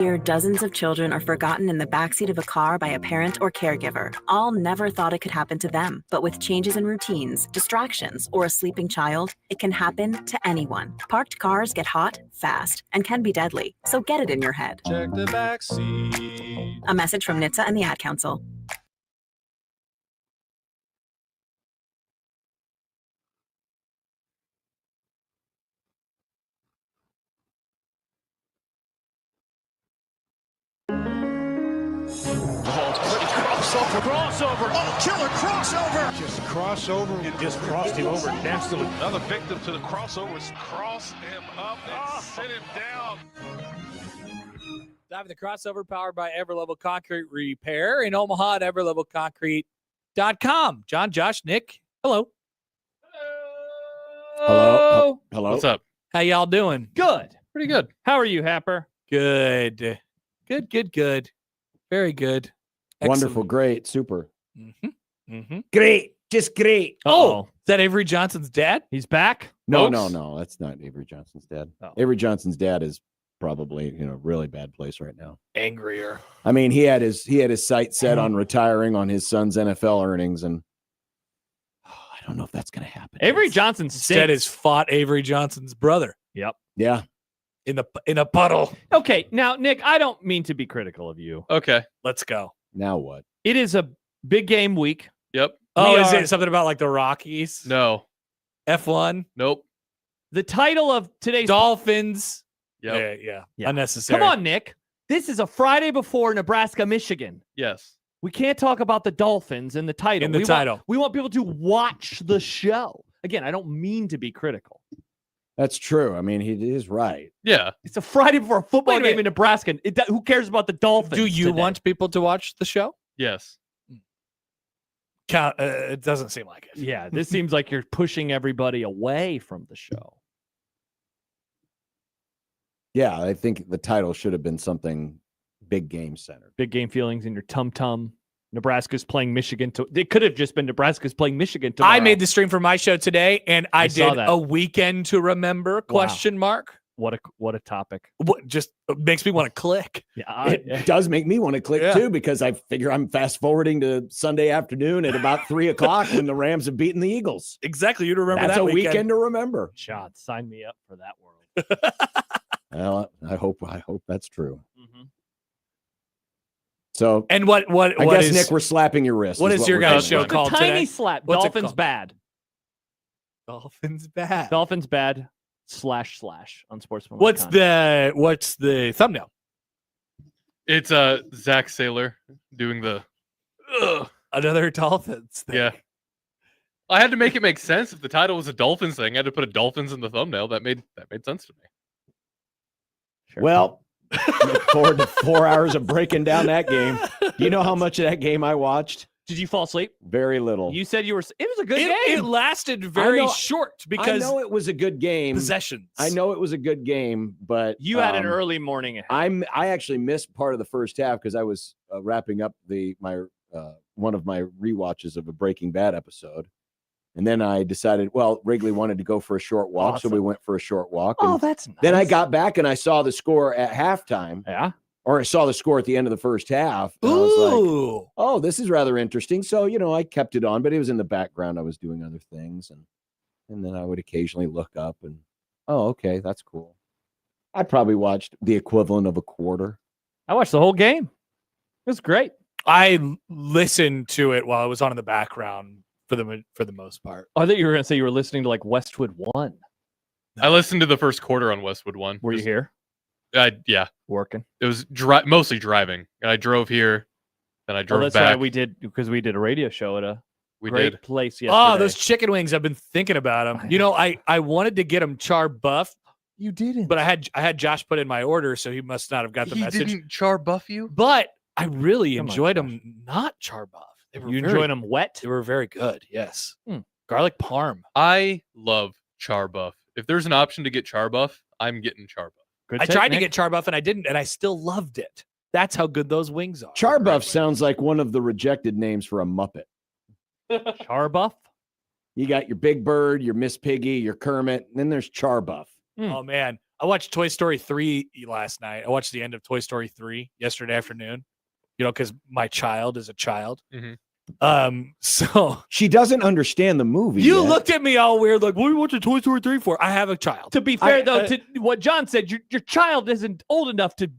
Here, dozens of children are forgotten in the backseat of a car by a parent or caregiver. All never thought it could happen to them. But with changes in routines, distractions, or a sleeping child, it can happen to anyone. Parked cars get hot, fast, and can be deadly. So get it in your head. Check the backseat. A message from NHTSA and the Ad Council. Crossover. Oh, killer crossover. Just crossover. It just crossed him over nastily. Another victim to the crossovers. Cross him up and sit him down. Diving the crossover, powered by Everlevel Concrete Repair in Omaha at everlevelconcrete.com. John, Josh, Nick, hello. Hello. Hello. What's up? How y'all doing? Good. Pretty good. How are you, Happer? Good. Good. Very good. Wonderful. Great. Super. Great. Just great. Oh, is that Avery Johnson's dad? He's back? No. That's not Avery Johnson's dad. Oh. Avery Johnson's dad is probably really bad place right now. Angrier. I mean, he had his sight set on retiring on his son's NFL earnings, and I don't know if that's going to happen. Avery Johnson Instead has fought Avery Johnson's brother. Yep. Yeah. In a puddle. Okay. Now, Nick, I don't mean to be critical of you. Okay. Let's go. Now what? It is a big game week. Yep. Oh, is it something about like the Rockies? No. F1? Nope. The title of today's Dolphins. Yep. Yeah. Yeah. Unnecessary. Come on, Nick. This is a Friday before Nebraska, Michigan. Yes. We can't talk about the Dolphins in the title. We want people to watch the show. Again, I don't mean to be critical. That's true. I mean, he is right. Yeah. It's a Friday before a football Wait a game minute. in Nebraska. Who cares about the Dolphins? Do you today? want people to watch the show? Yes. It doesn't seem like it. Yeah, this seems like you're pushing everybody away from the show. Yeah, I think the title should have been something big game centered. Big game feelings in your tum-tum. Nebraska's playing Michigan. It could have just been Nebraska's playing Michigan tomorrow. I made the stream for my show today, and I saw did that. a weekend to remember ? What a topic. What just makes me want to click. Yeah, It does make me want to click too, because I figure I'm fast forwarding to Sunday afternoon at about 3:00 when the Rams have beaten the Eagles. Exactly. You remember That's that a weekend. weekend to remember. Sean, sign me up for that world. Well, I hope that's true. Mm-hmm. So, And what I guess, is, Nick, we're slapping your wrist. what is your we're guys' doing. show called Tiny today? slap. What's it Dolphins called? bad. Dolphins bad. Dolphins bad. / Unsportsmanlike. What's the thumbnail? It's Zach Saylor doing the Another Dolphins thing. yeah. I had to make it make sense. If the title was a Dolphins thing, I had to put a Dolphins in the thumbnail. That made sense to me. Sure. Well, look forward to 4 hours of breaking down that game. Do you know how much of that game I watched? Did you fall asleep? Very little. You said you were. It was a good game. It lasted very I know- short I because know it was a good game. possessions. I know it was a good game, but You had an early morning ahead. I actually missed part of the first half because I was wrapping up one of my rewatches of a Breaking Bad episode, and then I decided, well, Wrigley wanted to go for a short walk, so we went for a short walk. Oh, and that's nice. then I got back and I saw the score at halftime, Yeah. or I saw the score at the end of the first half. And I was like, Ooh. oh, this is rather interesting. So, I kept it on, but it was in the background. I was doing other things, and then I would occasionally look up and, oh, okay, that's cool. I probably watched the equivalent of a quarter. I watched the whole game. It was great. I listened to it while it was on in the background for the most part. I thought you were going to say you were listening to like Westwood 1. I listened to the first quarter on Westwood 1. Were you here? Yeah. Working. It was mostly driving. And I drove here, then I drove that's back. right. We did a radio show at a We great did. place yesterday. Oh, those chicken wings! I've been thinking about them. I wanted to get them char buff, You didn't. but I had Josh put in my order, so he must not have got the He message. didn't char buff you? But I really Come on, enjoyed Josh. them not char buff. They were You very- enjoyed them wet? They were very good. Yes. Hmm. Garlic parm. I love char buff. If there's an option to get char buff, I'm getting char buff. Good I take, tried to Nick. get char buff and I didn't, and I still loved it. That's how good those wings are. Charbuff sounds like one of the rejected names for a Muppet. Charbuff. You got your Big Bird, your Miss Piggy, your Kermit, and then there's Charbuff. Oh man, I watched Toy Story 3 last night. I watched the end of Toy Story 3 yesterday afternoon, because my child is a child. So she doesn't understand the movie. You yet. looked at me all weird, like, what are you watching Toy Story 3 for? I have a child. To be fair, though, to what John said, your child isn't old enough to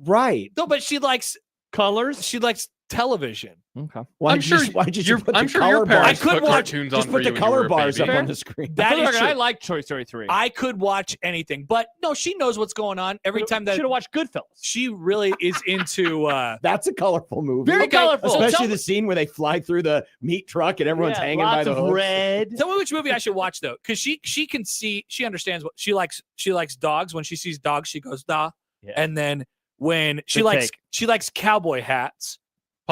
right. No, but she likes colors. She likes television. Okay. Why did you put the color bars? I could watch cartoons just on put the color bars up on the screen. That is true. I like Toy Story 3. I could watch anything, but no, she knows what's going on every time that should have watched Goodfellas. She really is into. That's a colorful movie. Very colorful, especially the scene where they fly through the meat truck and everyone's hanging by the hooks. Red. Tell me which movie I should watch though, because she can see. She understands what she likes. She likes dogs. When she sees dogs, she goes da. Yeah. And then when she likes cowboy hats.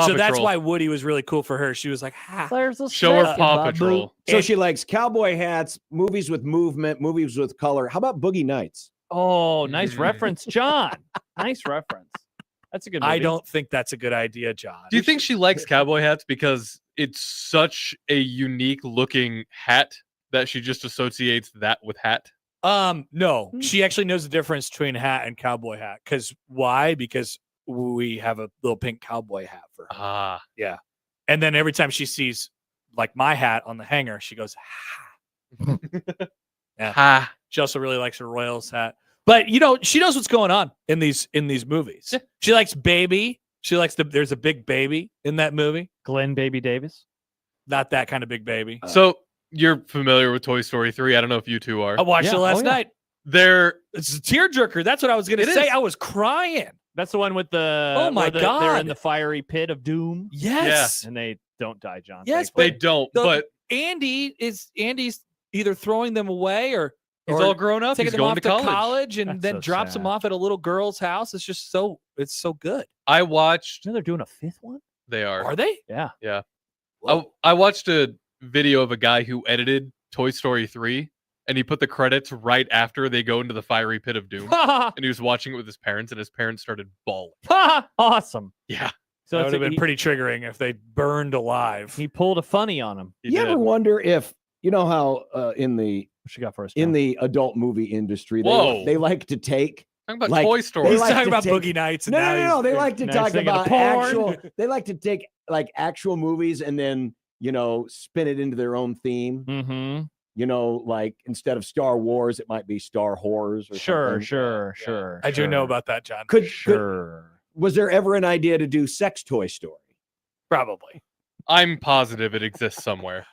So that's why Woody was really cool for her. She was like, show her Paw Patrol. So she likes cowboy hats, movies with movement, movies with color. How about Boogie Nights? Oh, nice reference, John. Nice reference. That's a good movie. I don't think that's a good idea, John. Do you think she likes cowboy hats because it's such a unique looking hat that she just associates that with hat? No. She actually knows the difference between hat and cowboy hat. Why? Because we have a little pink cowboy hat for her. Yeah. And then every time she sees like my hat on the hanger, she goes, ha. Yeah. Ha. She also really likes her Royals hat. But she knows what's going on in these movies. Yeah. She likes Baby. She likes there's a big baby in that movie. Glenn Baby Davis. Not that kind of big baby. So you're familiar with Toy Story 3. I don't know if you two are. I watched it last night. It's a tearjerker. That's what I was going to say. I was crying. That's the one with the. Oh my God! They're in the fiery pit of doom. Yes, and they don't die, John. Yes, they don't. But Andy's either throwing them away or he's all grown up. Taking he's them going off to college and That's then so drops sad. them off at a little girl's house. It's just it's so good. I watched. You know they're doing a fifth one. They are. Are they? Yeah. Yeah. I watched a video of a guy who edited Toy Story 3. And he put the credits right after they go into the fiery pit of doom. And he was watching it with his parents, and his parents started bawling. Awesome. Yeah. So that would have been pretty triggering if they burned alive. He pulled a funny on him. You ever wonder if, how in the what you got for us, in the adult movie industry, they like to take. Talking about Toy Story. He's talking about Boogie Nights. And No. They like to talk about actual. They like to take like actual movies and then spin it into their own theme. Mm-hmm. Like instead of Star Wars, it might be Star Horrors. Or Sure. I do know about that, John. Was there ever an idea to do Sex Toy Story? Probably. I'm positive it exists somewhere.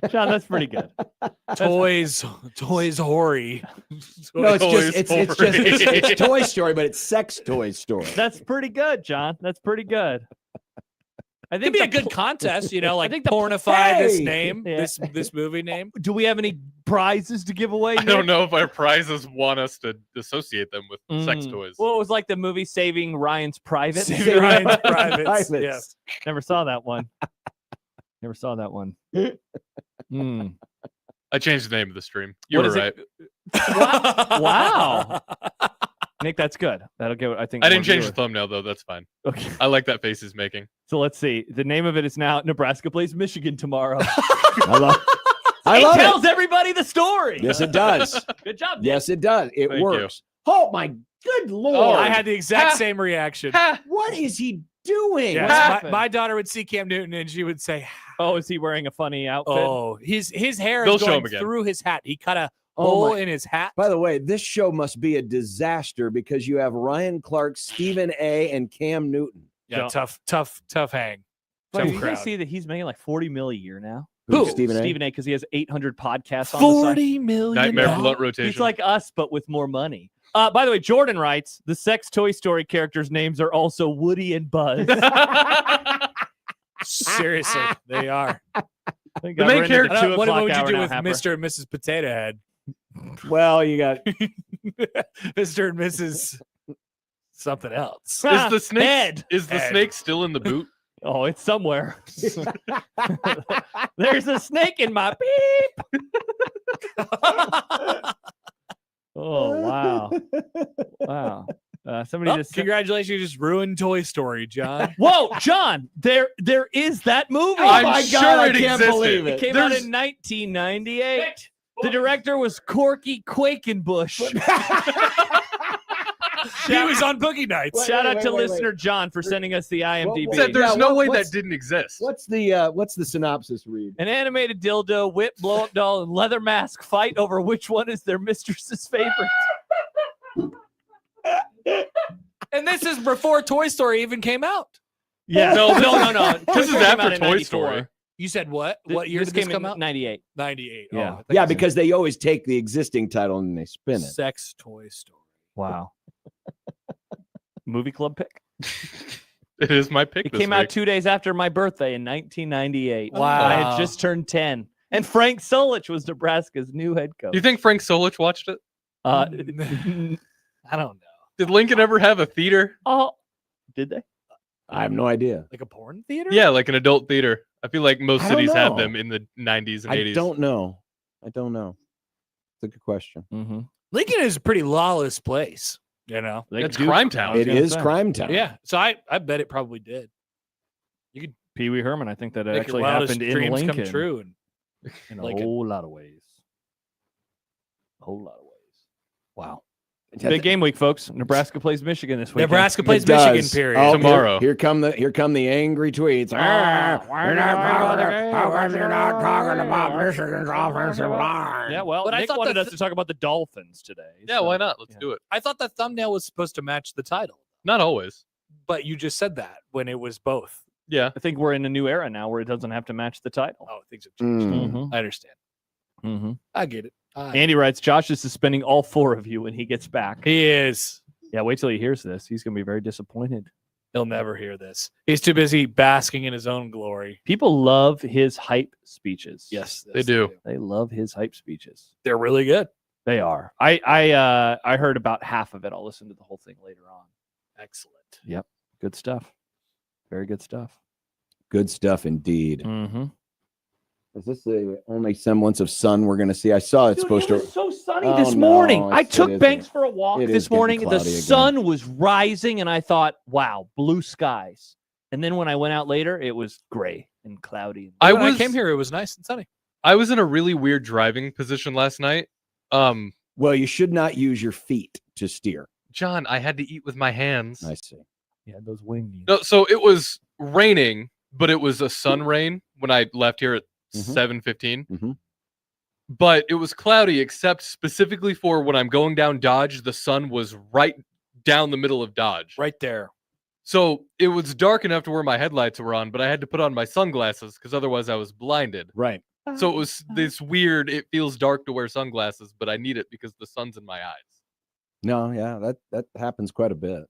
John, that's pretty good. Toys hoary. No, it's Toy Story, but it's Sex Toy Story. That's pretty good, John. That's pretty good. I think it'd be a good contest, like pornify this name, this movie name. Do we have any prizes to give away? I don't know if our prizes want us to associate them with sex toys. Well, it was like the movie Saving Ryan's Privates. Saving Ryan's Privates. Yes. Never saw that one. I changed the name of the stream. You were right. Wow. Nick, that's good. That'll give it, I think. I didn't change the thumbnail, though. That's fine. Okay. I like that face he's making. So let's see. The name of it is now Nebraska plays Michigan tomorrow. I love it. Tells everybody the story. Yes, it does. Good job, Nick. Yes, it does. It Thank works. Oh, my good Lord. Oh, I had the exact same reaction. What is he doing? Yes, my daughter would see Cam Newton and she would say, "Oh, is he wearing a funny outfit?" Oh, his hair is going through his hat. He cut a hole in his hat. By the way, this show must be a disaster because you have Ryan Clark, Stephen A., and Cam Newton. Yeah, tough hang. But you guys see that he's making like $40 million a year now? Who? Stephen A? Stephen A. Because he has 800 podcasts on $40 million. Nightmare Blunt rotation. He's like us, but with more money. By the way, Jordan writes, the sex Toy Story characters' names are also Woody and Buzz. Seriously, they are. The main character. What would you do with Mr. and Mrs. Potato Head? Well, you got Mr. and Mrs. something else. Is the snake Ed. Is the snake still in the boot? Oh, it's somewhere. There's a snake in my beep. Oh, wow. Wow. Somebody just congratulations, you just ruined Toy Story, John. Whoa, John, there is that movie. Oh my God, I can't existed. believe It came out in 1998. The director was Corky Quakenbush. He was on Boogie Nights. Shout out to listener John for sending us the IMDb. Said there's no way that didn't exist. What's the synopsis read? An animated dildo, whip, blow-up doll, and leather mask fight over which one is their mistress's favorite. And this is before Toy Story even came out. Yeah. No. This is after Toy Story. You said what? What year did this come out? 98. 98. Yeah. Oh, Yeah, because they always take the existing title and they spin it. Sex Toy Story. Wow. Movie club pick. It is my pick. It this came out week. 2 days after my birthday in 1998. Wow. I had just turned 10. And Frank Solich was Nebraska's new head coach. Do you think Frank Solich watched it? I don't know. Did Lincoln ever have a theater? Oh, did they? I have no idea. Like a porn theater? Yeah, like an adult theater. I feel like most I don't cities had know. them in the 90s and I 80s. don't know. It's a good question. Mm-hmm. Lincoln is a pretty lawless place, you know? It's crime town. It is crime town. Yeah. So I bet it probably did. You could Pee Wee Herman, I think that make actually your wildest happened in dreams Lincoln. come true. And In a Lincoln. whole lot of ways. A whole lot of ways. Wow. It Big game week, folks. Nebraska plays Michigan this week. Nebraska plays It does. Michigan, period. Oh, Tomorrow. Here come the angry tweets. How come you're not talking about Michigan's offensive line? Yeah, well, But I Nick thought wanted that us to talk about the Dolphins today. Yeah, why not? Let's yeah. do it. I thought that thumbnail was supposed to match the title, Not always. but you just said that when it was both. Yeah. I think we're in a new era now where it doesn't have to match the title. Oh, things have changed. Mm-hmm. I understand. Mm-hmm. I get it. Andy writes, Josh is suspending all 4 of you when he gets back. He is. Yeah, wait till he hears this. He's going to be very disappointed. He'll never hear this. He's too busy basking in his own glory. People love his hype speeches. Yes, They do. They love his hype speeches. They're really good. They are. I heard about half of it. I'll listen to the whole thing later on. Excellent. Yep. Good stuff. Very good stuff. Good stuff indeed. Mm-hmm. Is this the only semblance of sun we're going to see? I saw it's supposed it to. was so sunny Oh, this no, morning. I it took isn't. Banks for a walk It is this getting morning. The cloudy again. sun was rising, and I thought, wow, blue skies. And then when I went out later, it was gray and cloudy. When I came here, it was nice and sunny. I was in a really weird driving position last night. Well, you should not use your feet to steer. John, I had to eat with my hands. I see. Yeah, those wings. No, so it was raining, but it was a sun rain when I left here at 7:15. Mm-hmm. But it was cloudy, except specifically for when I'm going down Dodge, the sun was right down the middle of Dodge. Right there. So it was dark enough to where my headlights were on, but I had to put on my sunglasses because otherwise I was blinded. Right. So it was this weird, it feels dark to wear sunglasses, but I need it because the sun's in my eyes. No, yeah, that happens quite a bit.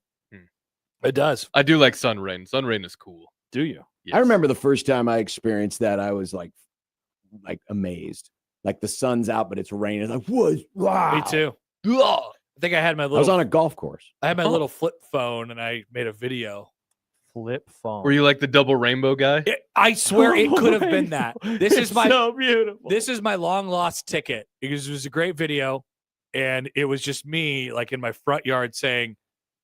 It does. I do like sun rain. Sun rain is cool. Do you? Yes. I remember the first time I experienced that, I was like amazed. Like the sun's out, but it's raining. Like, what? Wow. Me too. I think I had my I little. was on a golf course. I had my little flip phone, and I made a video. Flip phone. Were you like the double rainbow guy? I swear it could have been that. This is my so beautiful. This is my long lost ticket because it was a great video, and it was just me like in my front yard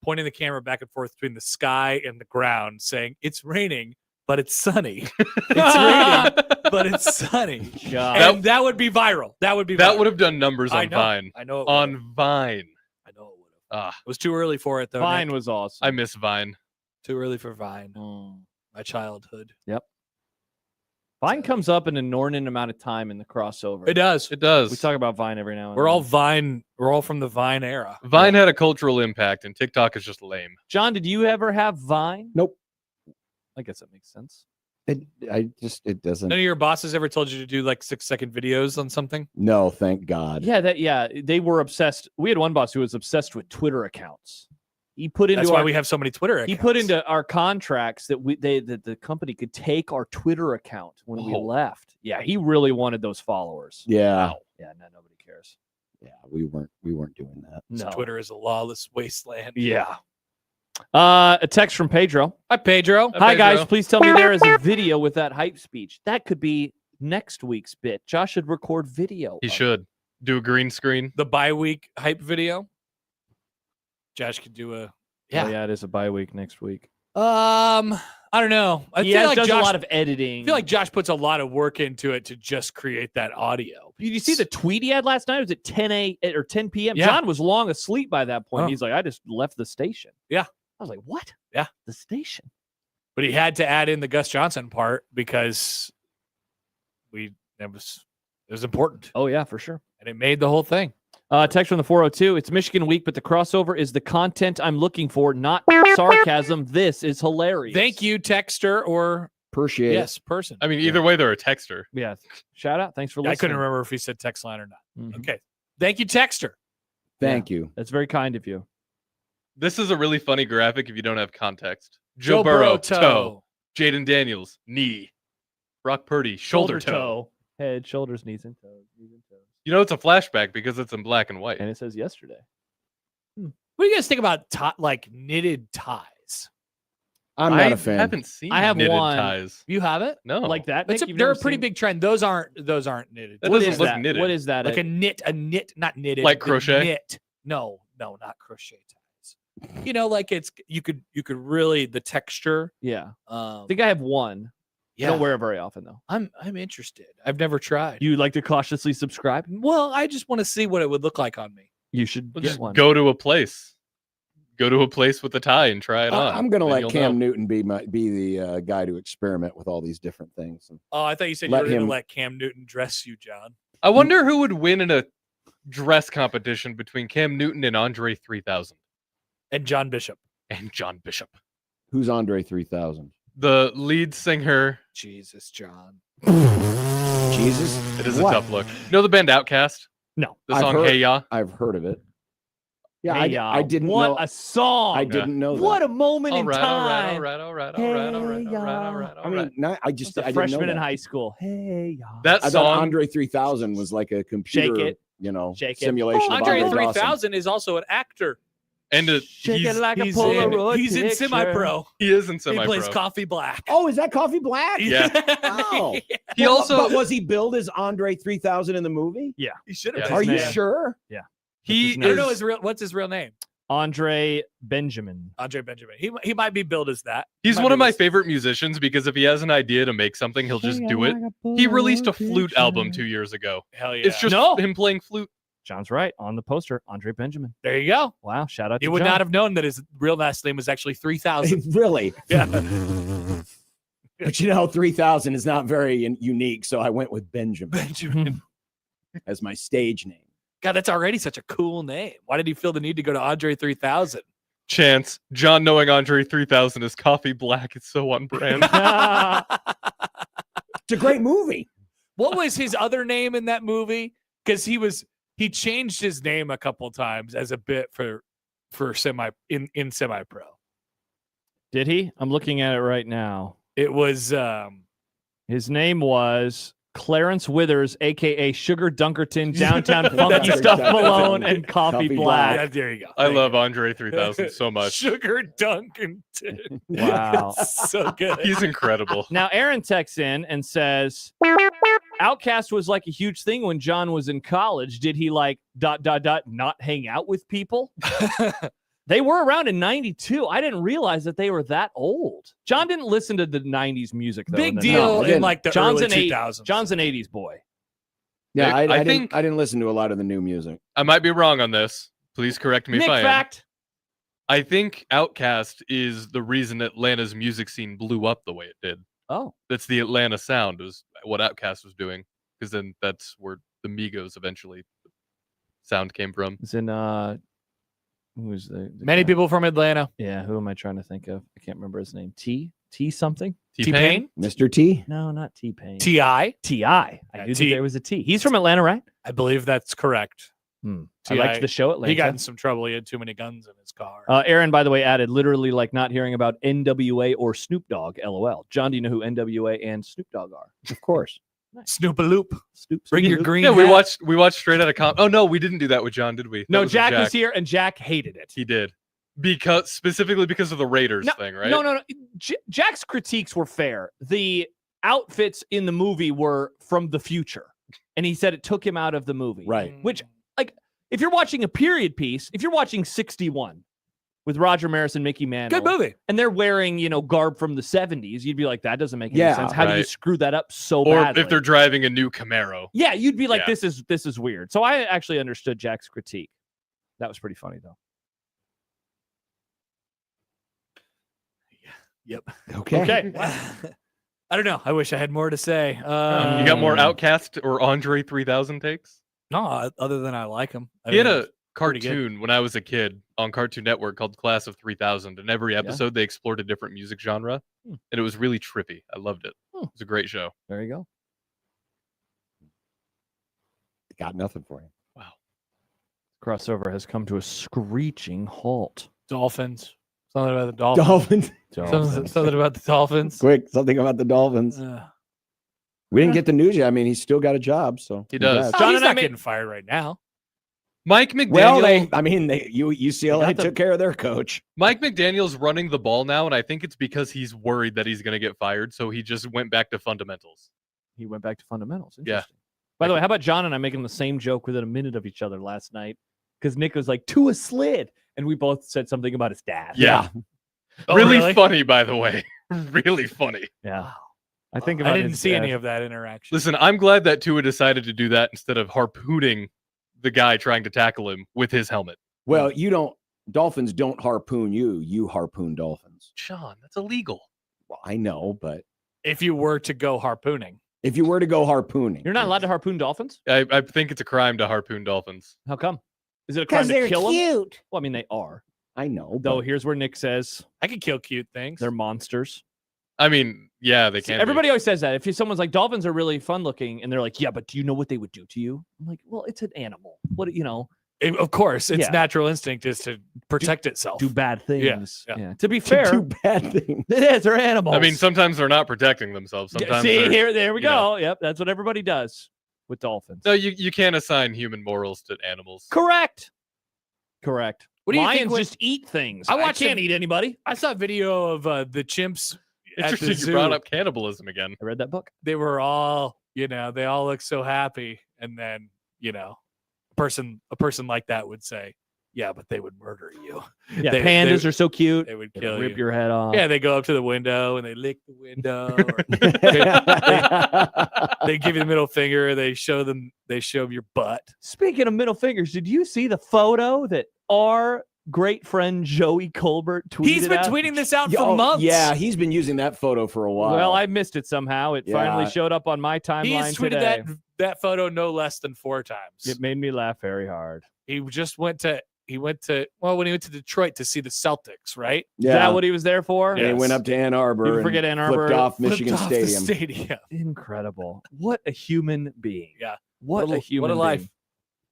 pointing the camera back and forth between the sky and the ground, saying it's raining, but it's sunny. It's raining, but it's sunny. God. And that would be viral. That would be. That viral. would have done numbers I on know. Vine. I know. It On would've. Vine. I know it would have. Ah, It was too early for it though. Vine Nick. was awesome. I miss Vine. Too early for Vine. Mm. My childhood. Vine comes up in an inordinate amount of time in the crossover. It does. It does. We talk about Vine every now and We're then. all Vine. We're all from the Vine era. Vine had a cultural impact, and TikTok is just lame. John, did you ever have Vine? Nope. I guess that makes sense. It doesn't. None of your bosses ever told you to do like 6-second videos on something? No, thank God. Yeah, they were obsessed. We had one boss who was obsessed with Twitter accounts. He put into That's why we have so many Twitter accounts. He put into our contracts that that the company could take our Twitter account when we left. Yeah, he really wanted those followers. Yeah. Yeah, no, nobody cares. Yeah, we weren't doing that. So No. Twitter is a lawless wasteland. Yeah. A text from Pedro. Hi, Pedro. Hi, guys. Pedro. Please tell me there is a video with that hype speech. That could be next week's bit. Josh should record video. He of it. should do a green screen. The bye-week hype video. Josh could do a Yeah, it is a bye week next week. I I don't know. I He feel like does Josh, a lot of editing. I feel like Josh puts a lot of work into it to just create that audio. Did you see the tweet he had last night? It was at 10 p.m. Yeah. John was long asleep by that point. Oh. He's like, I just left the station. Yeah. I was like, what? Yeah. The station. But he had to add in the Gus Johnson part because it was important. Oh, yeah, for sure. And it made the whole thing. Text from the 402. It's Michigan week, but the crossover is the content I'm looking for, not sarcasm. This is hilarious. Thank you, texter or Appreciate yes, person. I mean, either way, they're a texter. Yeah. Shout out. Thanks for I listening. couldn't remember if he said text line or not. Mhm. Okay. Thank you, texter. Thank you. That's very kind of you. This is a really funny graphic if you don't have context. Joe Burrow, toe. Jaden Daniels, knee. Brock Purdy, shoulder toe. Head, shoulders, knees, and toes. Knees and toes. You know, it's a flashback because it's in black and white. And it says yesterday. What do you guys think about like knitted ties? I'm not I a fan. haven't seen I have knitted one. You You have it? No. Like that? It's Nick? You've they're never a pretty seen- big trend. Those aren't knitted. That What doesn't is look that? knitted. What is that? Like a knit, not knitted. Like the crochet? Knit. No, not crochet ties. You know, like you could really the texture. Yeah. Um, I think I have one. I don't wear it very often, though. I'm interested. I've never tried. You like to cautiously subscribe? Well, I just want to see what it would look like on me. You should Well, get just one. go to a place. Go to a place with a tie and try it on. I'm going to Then let you'll Cam know. Newton be the guy to experiment with all these different things. And Oh, I thought you said you Let were going to him- let Cam Newton dress you, John. I wonder who would win in a dress competition between Cam Newton and Andre 3000 And John Bishop. and John Bishop. who's Andre 3000? The lead singer. Jesus, John. Jesus. It is What? a tough look. You know the band Outkast? No. The I've song heard- Hey Ya? I've heard of it. Yeah, Hey, I didn't what know. a song. I didn't know that. What a moment All in right, all right, time. all right, all right, all Hey, right, all right, all ya. right, all right, all I mean, right. not, I I just was I a didn't know freshman in that. high school. Hey, ya. That I song. thought Andre 3000 was like a computer, it. Shake it. simulation. of Andre Andre Dawson. 3000 is also an actor. And Shake it like a He's Polaroid in picture. semi-pro. he is in He semi-pro. plays Coffee Black. Oh, is that Coffee Black? Yeah. Wow. He Well, also but was he billed as Andre 3000 in the movie? Yeah. He should Yeah. have. Are you name. sure? he his I don't know is his real. What's his real name? Andre Benjamin. Andre Benjamin. He might be billed as that. he's Might one be of my listed. favorite musicians because if he has an idea to make something, he'll just do it. He released a flute album 2 years ago. Hell yeah! It's just No. him playing flute. John's right. On the poster, Andre Benjamin. there you go. Wow. Shout out to You would John. not have known that his real last name was actually 3000. Really? Yeah. But 3000 is not very unique, so I went with Benjamin Benjamin. as my stage name. God, that's already such a cool name. Why did he feel the need to go to Andre 3000? Chance. John knowing Andre 3000 is Coffee Black. It's so on brand. It's a great movie. What was his other name in that movie? Because he changed his name a couple times as a bit for semi pro. Did he? I'm looking at it right now. It was His name was Clarence Withers, a.k.a. Sugar Dunkerton, Downtown Funky That's Stuff exactly Malone, right. and Coffee Coffee Black. yeah, there you go. I Thank love you. Andre 3000 so much. Sugar Dunkerton. Wow. So good. He's incredible. Now, Aaron texts in and says, Outcast was like a huge thing when John was in college. Did he not hang out with people? They were around in 92. I didn't realize that they were that old. John didn't listen to the 90s music, though. Big in the deal I in didn't. like the John's early an 2000s. John's an 80s boy. Yeah, Nick, I think didn't listen to a lot of the new music. I might be wrong on this. Please correct me Nick if I am. fact. I think Outkast is the reason Atlanta's music scene blew up the way it did. Oh, That's the Atlanta sound, was what Outkast was doing, because then that's where the Migos eventually sound came from. it's in who was the Many guy? people from Atlanta. Yeah, who am I trying to think of? I can't remember his name. T something? T-Pain? Mr. T? No, not T-Pain. T.I. T.I. I Yeah, knew that T. there was a T. He's from Atlanta, right? I believe that's correct. I T.I. liked the show Atlanta. He got in some trouble. He had too many guns in his car. Aaron, by the way, added literally like not hearing about NWA or Snoop Dogg. LOL. John, do you know who NWA and Snoop Dogg are? Of course. Snoop-a-loop. Snoop. Bring your Snoop. green Yeah, hat. we watched Straight Outta Compton. Oh no, we didn't do that with John, did we? That No, with Jack was here, and Jack hated it. He did. Specifically because of the Raiders thing, right? No. Jack's critiques were fair. The outfits in the movie were from the future, and he said it took him out of the movie. Right. Which, like, if you're watching a period piece, if you're watching 61, with Roger Maris and Mickey Mantle. Good movie. And they're wearing, garb from the 70s. You'd be like, that doesn't make any Yeah, sense. How do you right. screw that up so Or badly? if they're driving a new Camaro. Yeah, you'd be like, Yeah. this is weird. So I actually understood Jack's critique. That was pretty funny, though. Yep. Okay. I don't know. I wish I had more to say. You got more Outcast or Andre 3000 takes? No, other than I like him. He had a pretty good. cartoon when I was a kid on Cartoon Network called Class of 3000. And every episode, they explored a different music genre. And it was really trippy. I loved it. It was a great show. There you go. Got nothing for you. Wow. Crossover has come to a screeching halt. Dolphins. Something about the Dolphins. Dolphins. Something about the Dolphins. Quick, something about the Dolphins. We didn't get the news yet. I mean, he's still got a job, so He does. congrats. John He's and I not made- getting fired right now. Mike McDaniel. Well, UCLA took care of their coach. Mike McDaniel's running the ball now, and I think it's because he's worried that he's going to get fired. So he just went back to fundamentals. He went back to fundamentals. Yeah. Interesting. By the way, how about John and I making the same joke within a minute of each other last night? Because Nick was like, Tua slid. And we both said something about his dad. Yeah. Oh, really funny, by the way. Really funny. Yeah. I think I about didn't his see dad. any of that interaction. Listen, I'm glad that Tua decided to do that instead of harpooning the guy trying to tackle him with his helmet. Well, Dolphins don't harpoon you. You harpoon Dolphins. Sean, that's illegal. Well, I know, but If you were to go harpooning. if you were to go harpooning. You're not allowed to harpoon dolphins? I think it's a crime to harpoon dolphins. How come? Is it a crime to kill them? Well, I mean, they are. I know. Though But here's where Nick says I could kill cute things. they're monsters. I mean, yeah, they See, can. everybody always says that. If someone's like, dolphins are really fun looking, and they're like, yeah, but do you know what they would do to you? I'm like, well, it's an animal. What, Of course, its Yeah. natural instinct is to protect itself. do bad things. yeah. To be to fair, do bad things. it is. They're animals. I mean, sometimes they're not protecting themselves. Yeah, Sometimes see, they're- there we you know. go. Yep, that's what everybody does with dolphins. No, you can't assign human morals to animals. Correct. What do you Lions think when- just eat things. I I watched can't a- eat anybody. I saw a video of the chimps at the Interesting zoo. you brought up cannibalism again. I read that book. They were all, they all look so happy. And then, a person like that would say, yeah, but they would murder you. Yeah, They- pandas they- are so cute. They would They kill rip you. your head off. Yeah, they go up to the window and they lick the window. Or they give you the middle finger. They show them your butt. Speaking of middle fingers, did you see the photo that our great friend Joey Colbert tweeted He's been out? tweeting this out for Oh, months. yeah, he's been using that photo for a while. Well, I missed it somehow. It finally Yeah. showed up on my timeline He's tweeted today. that photo no less than 4 times. It made me laugh very hard. He just went to when he went to Detroit to see the Celtics, right? Is that what he was there for? And he went up to Ann Arbor. People and forget Ann Arbor. Flipped off Flipped Michigan off the Stadium. stadium. Incredible. What a human being. Yeah. What a human What a life. being.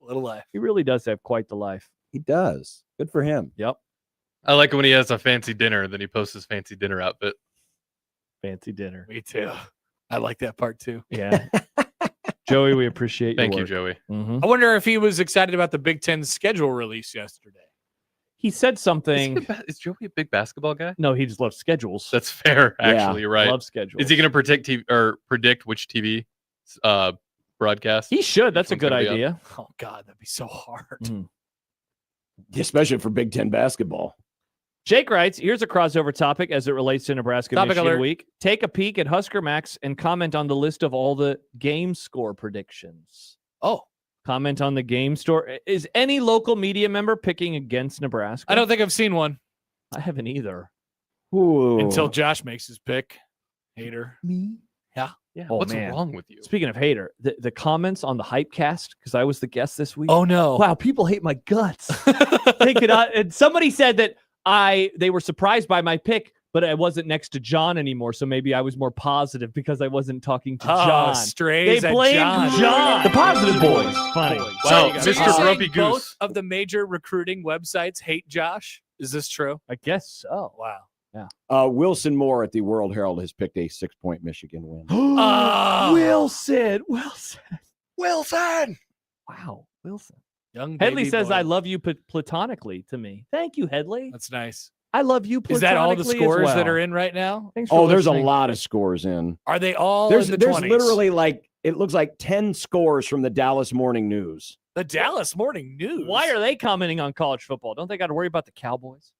What a life. He really does have quite the life. He does. Good for him. Yep. I like it when he has a fancy dinner, then he posts his fancy dinner outfit. Fancy dinner. Me too. I like that part too. Yeah. Joey, we appreciate your Thank you, work. Joey. Mhm. I wonder if he was excited about the Big Ten schedule release yesterday. He said something. Is Joey a big basketball guy? No, he just loves schedules. That's fair, Yeah. actually. You're right. Loves schedules. Is he going to predict which TV broadcast? He should. That's a one's good gonna be on? idea. Oh God, that'd be so hard. Mm. Especially for Big Ten basketball. Jake writes, here's a crossover topic as it relates to Nebraska Topic Michigan alert. week. Take a peek at Husker Max and comment on the list of all the game score predictions. Oh, Comment on the game store. Is any local media member picking against Nebraska? I don't think I've seen one I haven't either. Ooh. until Josh makes his pick. Hater. Me? Yeah. Yeah. What's man. wrong with you? Speaking of hater, the comments on the Hypecast, because I was the guest this week. Oh no. Wow, people hate my guts. They cannot, and somebody said that they were surprised by my pick, but I wasn't next to John anymore, so maybe I was more positive because I wasn't talking to John. Strays They at blamed John. The positive boys. Funny. Wow, So Mr. you're saying Grumpy both Goose. of the major recruiting websites hate Josh? Is this true? I guess so. Wow. Wilson Moore at the World Herald has picked a 6-point Michigan win. Oh. Wilson. Wilson! Wow, Wilson. Young Headley baby says, boy. I love you platonically to me. Thank you, Headley. That's nice. I love you platonically Is that all the as scores well. that are in right now? Thanks for There's a listening. lot of scores in. Are they all There's in the 20s? literally it looks like 10 scores from the Dallas Morning News. The Dallas Morning News. Why are they commenting on college football? Don't they got to worry about the Cowboys?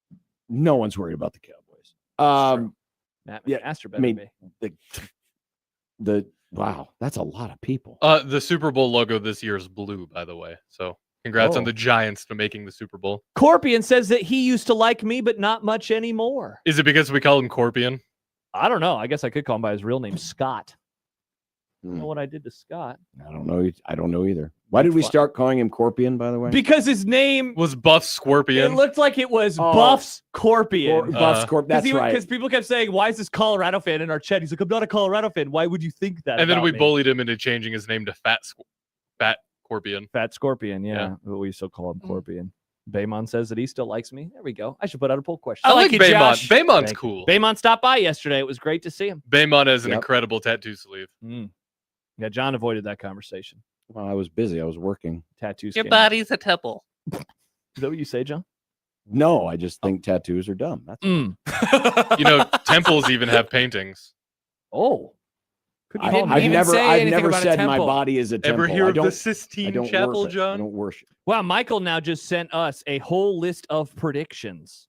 no one's worried about the Cowboys. Matt yeah, McMaster better I mean, be. the wow, that's a lot of people. The Super Bowl logo this year is blue, by the way. So congrats on the Giants to making the Super Bowl. Corpian says that he used to like me, but not much anymore. Is it because we call him Corpian? I don't know. I guess I could call him by his real name, Scott. I don't know what I did to Scott. I don't know. I don't know either. Why did we start calling him Corpian, by the way? Because his name was Buff Scorpion. It looked like it was Buff Scorpion. Buff Scorpion. That's right. Because people kept saying, "Why is this Colorado fan in our chat?" He's like, "I'm not a Colorado fan. Why would you think that?" And then we me? bullied him into changing his name to Fat Scorpion. Fat Scorpion. Yeah. We still call him Scorpion. Baymon says that he still likes me. There we go. I should put out a poll question. I like Baymon. Baymon's cool. Baymon stopped by yesterday. It was great to see him. Baymon has an incredible tattoo sleeve. Yeah, John avoided that conversation. Well, I was busy. I was working. Tattoos. Your body's a temple. Is that what you say, John? No, I just think tattoos are dumb. That's You know, temples even have paintings. Oh. I've never said my body is a temple. Ever hear of the Sistine Chapel, John? I don't worship. Wow, Michael now just sent us a whole list of predictions.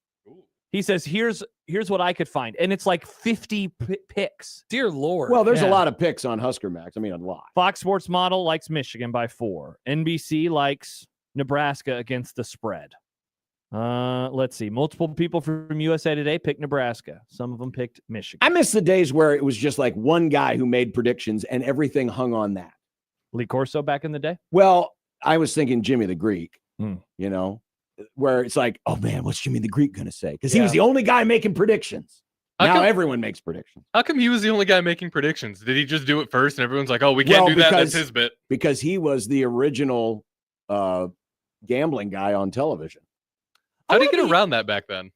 He says, here's what I could find. And it's like 50 picks. Dear Lord. Well, there's a lot of picks on Husker Max. I mean, a lot. Fox Sports Model likes Michigan by 4. NBC likes Nebraska against the spread. Let's see. Multiple people from USA Today picked Nebraska. Some of them picked Michigan. I miss the days where it was just like one guy who made predictions and everything hung on that. Lee Corso back in the day? Well, I was thinking Jimmy the Greek, you know, where it's like, oh man, what's Jimmy the Greek going to say? Because he was the only guy making predictions. Now everyone makes predictions. How come he was the only guy making predictions? Did he just do it first and everyone's like, oh, we can't do that. That's his bit. Because he was the original gambling guy on television. How did he get around that back then?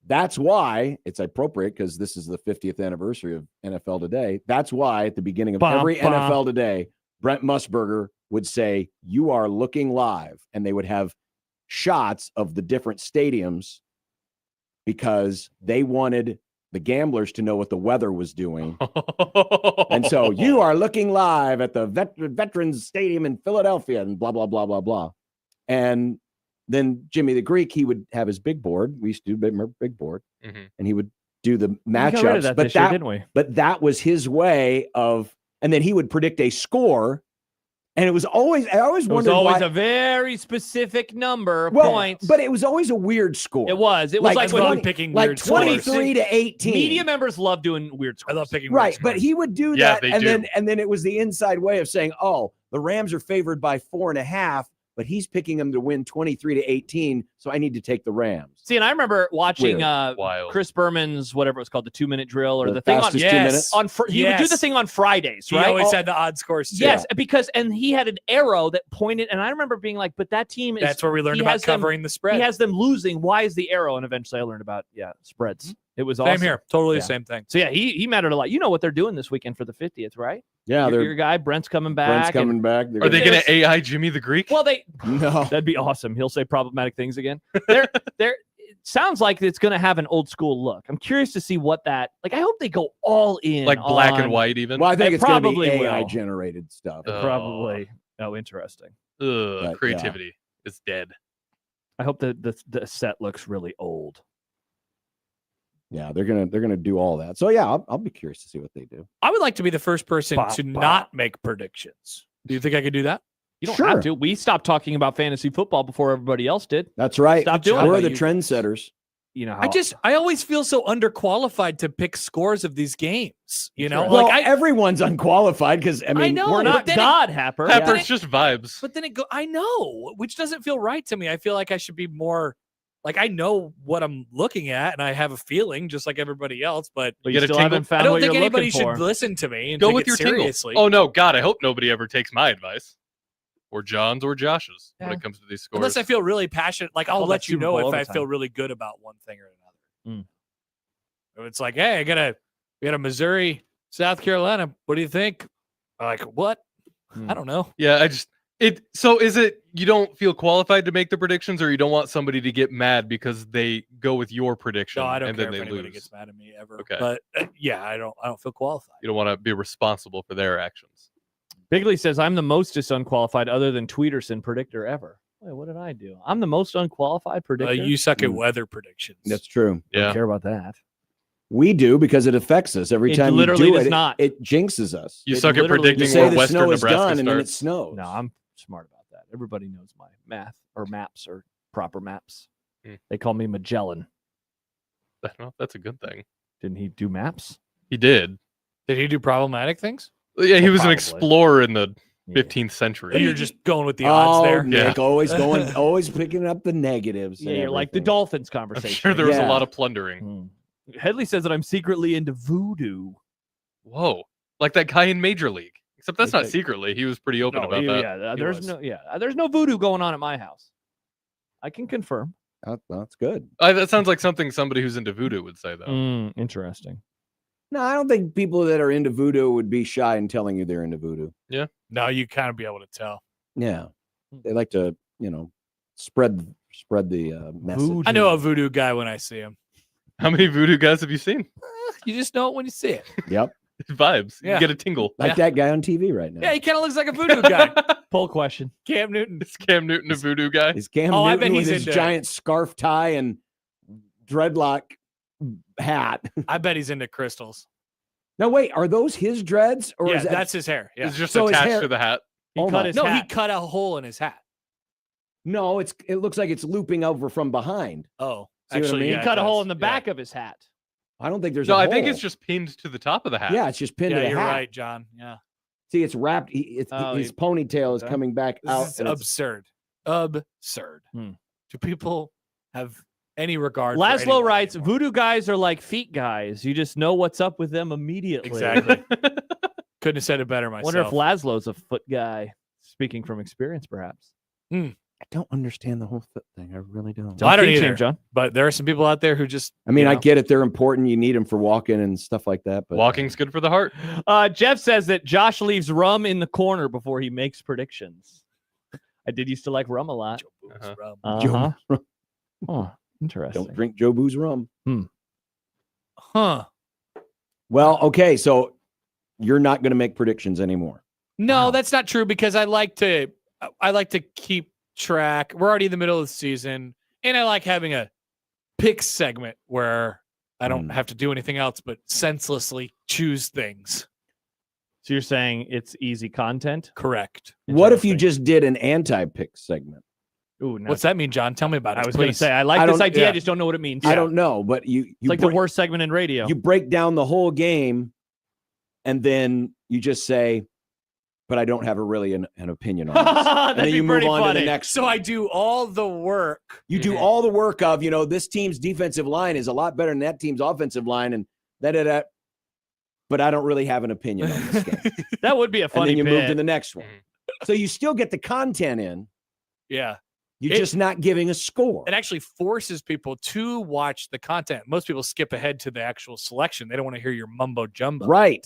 That's why it's appropriate, because this is the 50th anniversary of NFL Today. That's why at the beginning of every NFL Today, Brent Musburger would say, "You are looking live," and they would have shots of the different stadiums because they wanted the gamblers to know what the weather was doing. And so you are looking live at the Veterans Stadium in Philadelphia and blah, blah, blah, blah, blah. And then Jimmy the Greek, he would have his big board. We used to do big board. And he would do the matchups. But that was his way of, and then he would predict a score. And it was always, I always wondered why. It was always a very specific number of points. But it was always a weird score. It was like when picking weird scores. 23 to 18. Media members love doing weird scores. I love picking weird scores. But he would do that. And then it was the inside way of saying, oh, the Rams are favored by 4.5, but he's picking them to win 23 to 18. So I need to take the Rams. See, and I remember watching Chris Berman's, whatever it's called, the 2-minute drill or the thing on 2 minutes. He would do the thing on Fridays, right? He always had the odd scores too. Yes, and he had an arrow that pointed, and I remember being like, but that team is. That's where we learned about covering the spread. He has them losing. Why is the arrow? And eventually I learned about spreads. It was awesome. Same here. Totally the same thing. So he mattered a lot. You know what they're doing this weekend for the 50th, right? Yeah, your guy Brent's coming back. Are they going to AI Jimmy the Greek? Well, no, that'd be awesome. He'll say problematic things again. It sounds like it's going to have an old school look. I'm curious to see what that. Like, I hope they go all in, like black and white, even. Well, I think it's going to be AI generated stuff. Probably. Oh, interesting. Creativity is dead. I hope the set looks really old. Yeah, they're gonna do all that. So yeah, I'll be curious to see what they do. I would like to be the first person to not make predictions. Do you think I could do that? You don't have to. We stopped talking about fantasy football before everybody else did. That's right. Stop doing it. We're the trendsetters. You know, I always feel so underqualified to pick scores of these games. You know, well, everyone's unqualified because I know we're not God, Happer. Happer's just vibes. But then I know, which doesn't feel right to me. I feel like I should be more. Like, I know what I'm looking at, and I have a feeling just like everybody else, but you still haven't found I don't what think you're anybody looking should for. listen to me and go take with it your seriously. Tingle. Oh, no, God, I hope nobody ever takes my advice. Or John's or Josh's when it comes to these scores. Unless I feel really passionate. Like, I'll let you know if I feel really good about one thing or another. If it's like, hey, we got a Missouri, South Carolina. What do you think? I'm like, what? I don't know. Yeah, so is it you don't feel qualified to make the predictions, or you don't want somebody to get mad because they go with your prediction? No, I don't and care then if they anybody lose. gets mad at me ever. Okay. But I don't feel qualified. You don't want to be responsible for their actions. Bigley says, I'm the mostest unqualified other than Tweederson predictor ever. Wait, what did I do? I'm the most unqualified predictor. You suck at weather predictions. That's true. Don't Yeah. care about that. We do because it affects us every It time literally you do does it. not. It jinxes us. You It suck at literally- You predicting say where the Western snow is Nebraska done, and then it starts. snows. No, I'm smart about that. Everybody knows my math or maps or proper maps. Hmm. They call me Magellan. Well, that's a good thing. Didn't he do maps? He did. Did he do problematic things? Yeah, he was an Probably. explorer in the Yeah. 15th century. You're just going with the odds there. Nick, Yeah. always picking up the negatives. Yeah, and you're like the everything. Dolphins I'm conversation. sure there was Yeah. a lot of plundering. Hmm. Headley says that I'm secretly into voodoo. Whoa. Like that guy in Major League. Except that's not Okay. secretly. He was pretty open about that. There's no voodoo going on at my house. I can confirm. That's good. That sounds like something somebody who's into voodoo would say, though. Interesting. No, I don't think people that are into voodoo would be shy in telling you they're into voodoo. No, you kind of be able to tell. Yeah, they like to, spread the message. Voodoo. I know a voodoo guy when I see him. How many voodoo guys have you seen? You just know it when you see it. Yep, Vibes. Yeah. You get a tingle. like that guy on TV right now. Yeah, he kind of looks like a voodoo guy. Poll question. Cam Newton. Is Cam Newton a voodoo guy? Is Cam Oh, I Newton bet with he's his into- giant scarf tie and dreadlock hat? I bet he's into crystals. No, wait, are those his dreads or Yeah, is that? that's his hair. Yeah. It's just So his attached hair- to the hat. He Oh cut my- his No, he hat. cut a hole in his hat. No, it looks like it's looping over from behind. Oh, See what I actually, mean? He yeah, cut it a hole does. in the back of his hat. I don't think there's No, a I think hole. it's just pinned to the top of the hat. Yeah, it's just pinned Yeah, to the you're hat. right, John. Yeah. See, it's wrapped. Oh, His ponytail is okay. coming back out. This is and it's- absurd. Absurd. Hmm. Do people have any regard for Laszlo anyone writes, anymore? voodoo guys are like feet guys. You just know what's up with them immediately. Exactly. Couldn't have said it better myself. Wonder if Laszlo's a foot guy. Speaking from experience, perhaps. I don't understand the whole thing. I really don't. I don't kink shame, either. John. But there are some people out there who just. I mean, you I know, get it. They're important. You need them for walking and stuff like that. But Walking's good for the heart. Jeff says that Josh leaves rum in the corner before he makes predictions. I did used to like rum a lot. Joe Boo's Uh-huh. rum. Uh-huh. Oh, interesting. don't drink Joe Boo's rum. Huh. Well, okay, so you're not going to make predictions anymore. No, Wow. that's not true because I like to keep track. We're already in the middle of the season, and I like having a pick segment where I don't have to do anything else but senselessly choose things. So you're saying it's easy content? Correct. What if you Interesting. just did an anti-pick segment? Ooh, now What's that mean, John? Tell me about it. I was going to please. say, I like I this don't- idea. yeah. I just don't know what it means. I don't know, but you It's like the break, worst segment in radio. you break down the whole game, and then you just say, "But I don't have an opinion on this." And That'd then be you move pretty on to funny. the next. So I do all the work. You do all the work of, this team's defensive line is a lot better than that team's offensive line, and da. But I don't really have an opinion on this game. That would be a And funny then you move to bit. the next one. So you still get the content in. Yeah. You're just not giving a score. It actually forces people to watch the content. Most people skip ahead to the actual selection. They don't want to hear your mumbo jumbo. Right.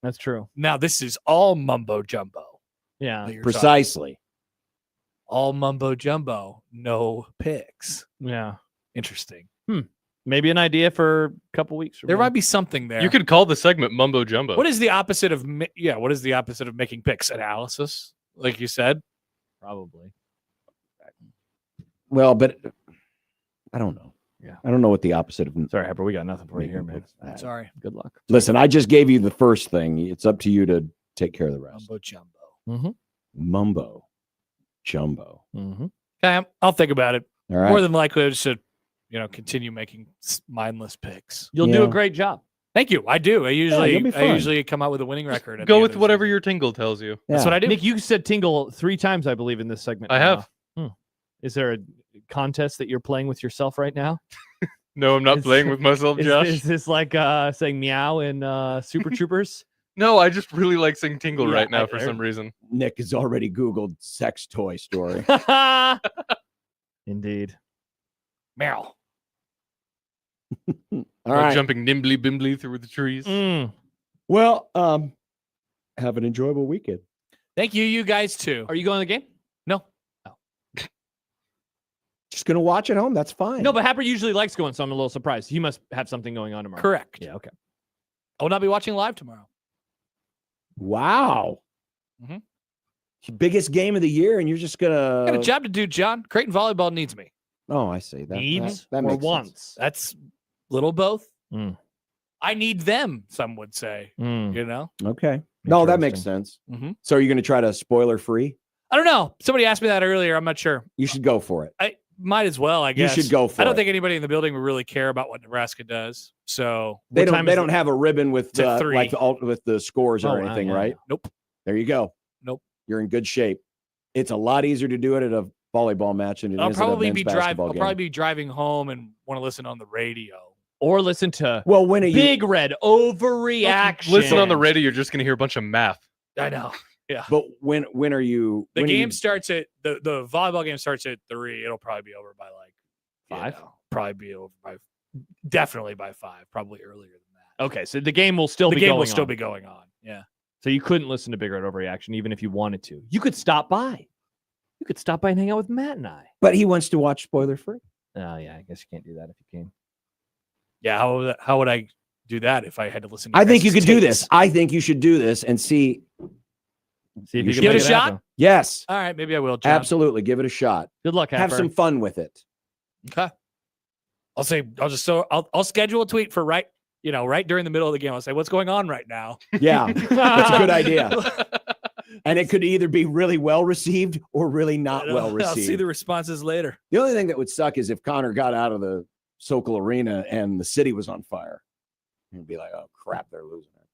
That's true. Now this is all mumbo jumbo. Yeah. that you're talking. Precisely. All mumbo jumbo, no picks. Yeah. Interesting. Maybe an idea for a couple weeks. From There now. might be something there. You could call the segment Mumbo Jumbo. What is the opposite of what is the opposite of making picks? Analysis, like you said. Probably. Well, but I don't know. Yeah. I don't know what the opposite of. Sorry, Harper. We got nothing for you here, making man. picks- Sorry, Good luck. Listen, I just gave you the first thing. It's up to you to take care of the rest. mumbo jumbo. Mm-hmm. Mumbo jumbo. Mm-hmm. Okay, I'll think about it. All right. More than likely, I should, continue making mindless picks. You'll do a Yeah. great job. Thank you. I do. I you'll be fine. usually come out with a winning record. at Go the end with of the whatever season. your tingle tells you. That's what I do. Nick, you said tingle 3 times, I believe, in this segment. I have. Is there a contest that you're playing with yourself right now? No, I'm not Is- playing with myself, Josh. Is this like saying meow in Super Troopers? No, I just really like saying tingle Yeah, right now I- for some reason. Nick has already Googled sex toy story. Indeed. Meryl. All Like right. jumping nimbly bimbly through the trees. Mm. Well, have an enjoyable weekend. Thank you, you guys too. Are you going to the game? No, Just gonna watch at home. That's fine. No, but Happer usually likes going, so I'm a little surprised. He must have something going on tomorrow. correct. Yeah, okay. I will not be watching live tomorrow. Wow. Mhm. biggest game of the year, and you're just gonna Got a job to do, John. Creighton volleyball needs me. Oh, I see. Needs that or makes wants? sense. That's little both. Mm. I need them, some would say. Mm. You know? Okay. No, that makes Interesting. sense. Mm-hmm. So are you going to try to spoiler free? I don't know. Somebody asked me that earlier. I'm not sure. You should go for it. I might as well, I You guess. should go for I don't it. think anybody in the building would really care about what Nebraska does. So They time don't is don't have a ribbon with It's at 3. like with the scores Oh, or wow, anything, yeah. right? Nope. There you go. Nope. You're in good shape. It's a lot easier to do it at a volleyball match than it I'll is at a probably men's be basketball game. probably be driving home and want to listen on the radio. Or listen to Well, when are you? Big Red overreaction. Listen on the radio, you're just gonna hear a bunch of math. I know. Yeah. But when are you? The when are game you- starts at the volleyball game starts at 3. It'll probably be over by like 5. Probably be over by definitely by 5. Probably earlier than that. Okay, so the game will still The be game going will still on. be going on. Yeah. So you couldn't listen to Big Red Overreaction even if you wanted to. You could stop by. You could stop by and hang out with Matt and I. But he wants to watch spoiler free. Oh, yeah, I guess you can't do that if you came. Yeah. How would I do that if I had to listen? To I think you guys' could do tapes? this. I think you should do this and see. See if You you should can give it make a shot? happen. Yes, All right. Maybe I will. John. absolutely. Give it a shot. Good luck, Have Happer. some fun with it. Okay. I'll schedule a tweet for right during the middle of the game. I'll say, what's going on right now? Yeah, that's a good idea. And it could either be really well received or really not well I'll received. see the responses later. The only thing that would suck is if Connor got out of the Sokol Arena and the city was on fire. You'd be like, oh crap, they're losing it.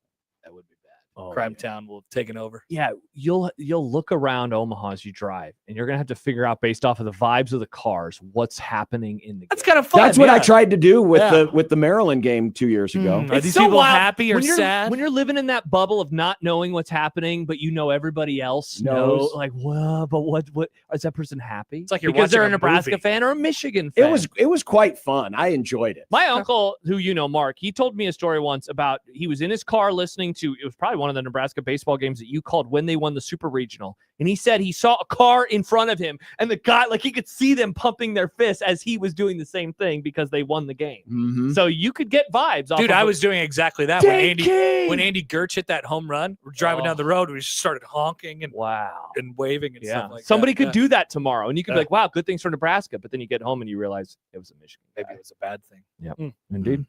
That would be bad. Oh, Crabtown will have taken over. Yeah, you'll look around Omaha as you drive, and you're gonna have to figure out based off of the vibes of the cars what's happening in the That's game. kind of fun. That's what I yeah. tried to do with Yeah. the Maryland game 2 years ago. Are It's these so people wild happy or when you're, sad? when you're living in that bubble of not knowing what's happening, but you know everybody else Knows. like, well, but what is that person happy? It's like you're because they're a watching a Nebraska movie. fan or a Michigan fan. It was quite fun. I enjoyed it. My uncle, who you know, Mark, he told me a story once about he was in his car listening to, it was probably one of the Nebraska baseball games that you called when they won the Super Regional. And he said he saw a car in front of him and the guy, like he could see them pumping their fists as he was doing the same thing because they won the game. Mhm. So you could get vibes off Dude, of I a- was doing exactly that Dang when Andy Gertz hit that home run. We're driving down the road. We just started honking and Wow. waving and Yeah. stuff like Somebody that. could Yeah. do that tomorrow and you could be Yeah. like, wow, good things for Nebraska. But then you get home and you realize it was a Michigan. Maybe it was a bad thing. Indeed.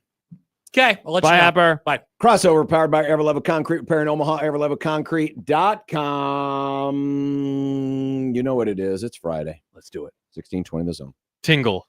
Okay, I'll let Bye, you know. Happer. Bye. Crossover powered by Everlevel Concrete Repair in Omaha, everlevelconcrete.com. You know what it is. It's Friday. Let's do it. 1620 The Zone. Tingle.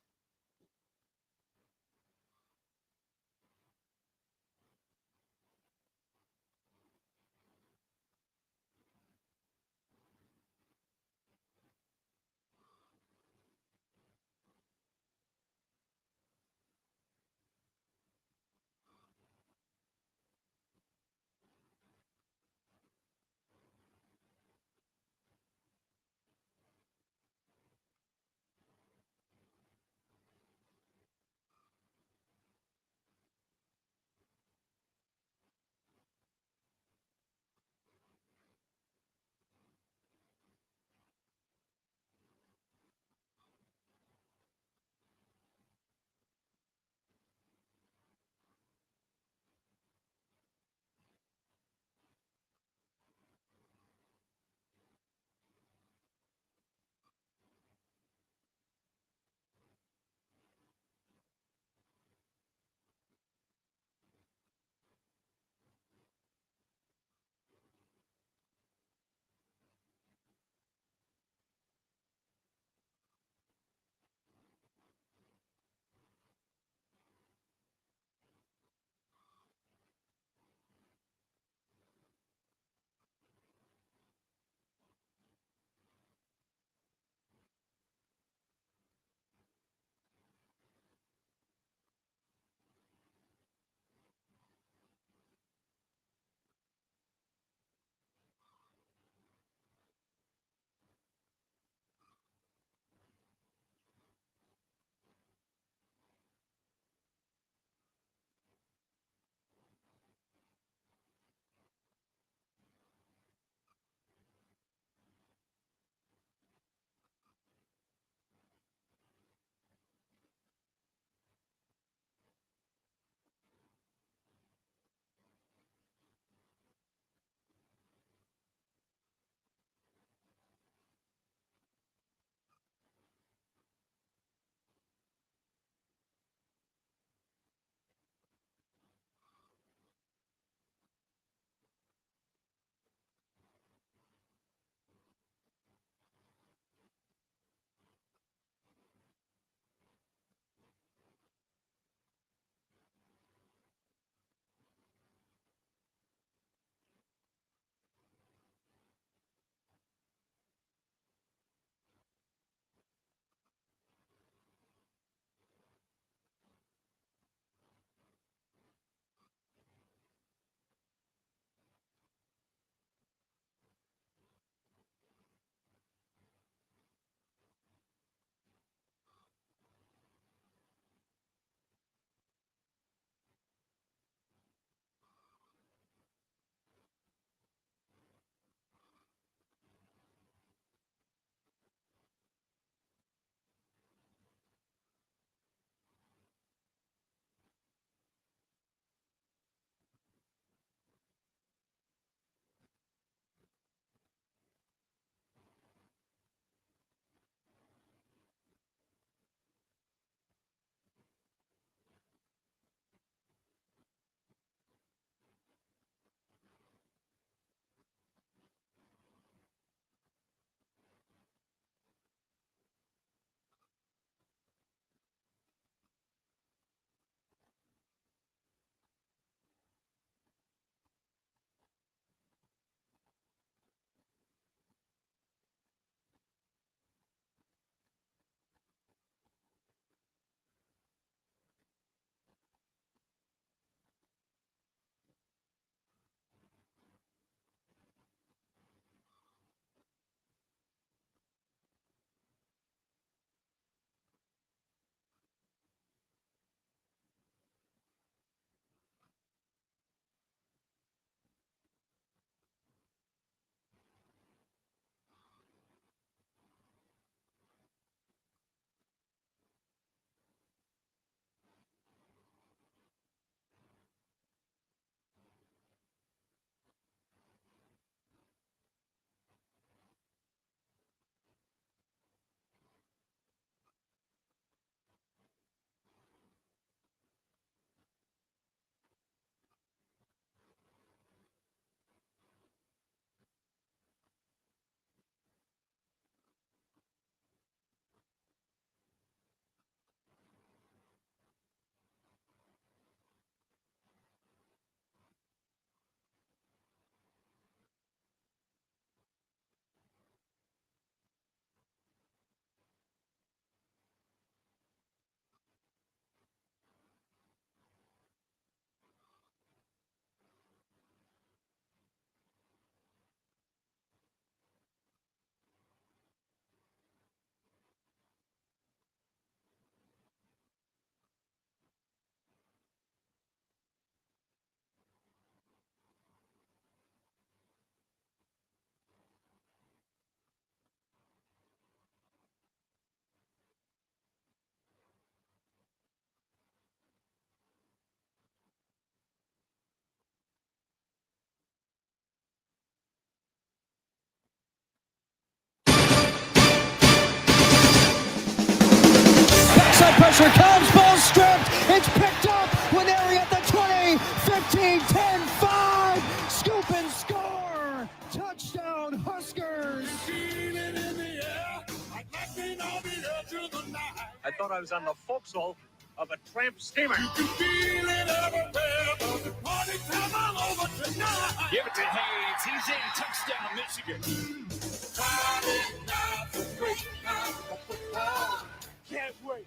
thought I was on the forecastle of a tramp steamer. You can feel it everywhere, but the party time all over tonight. Give it to Hayes. He's in. Touchdown, Michigan. Friday night's a great night for football. Can't wait.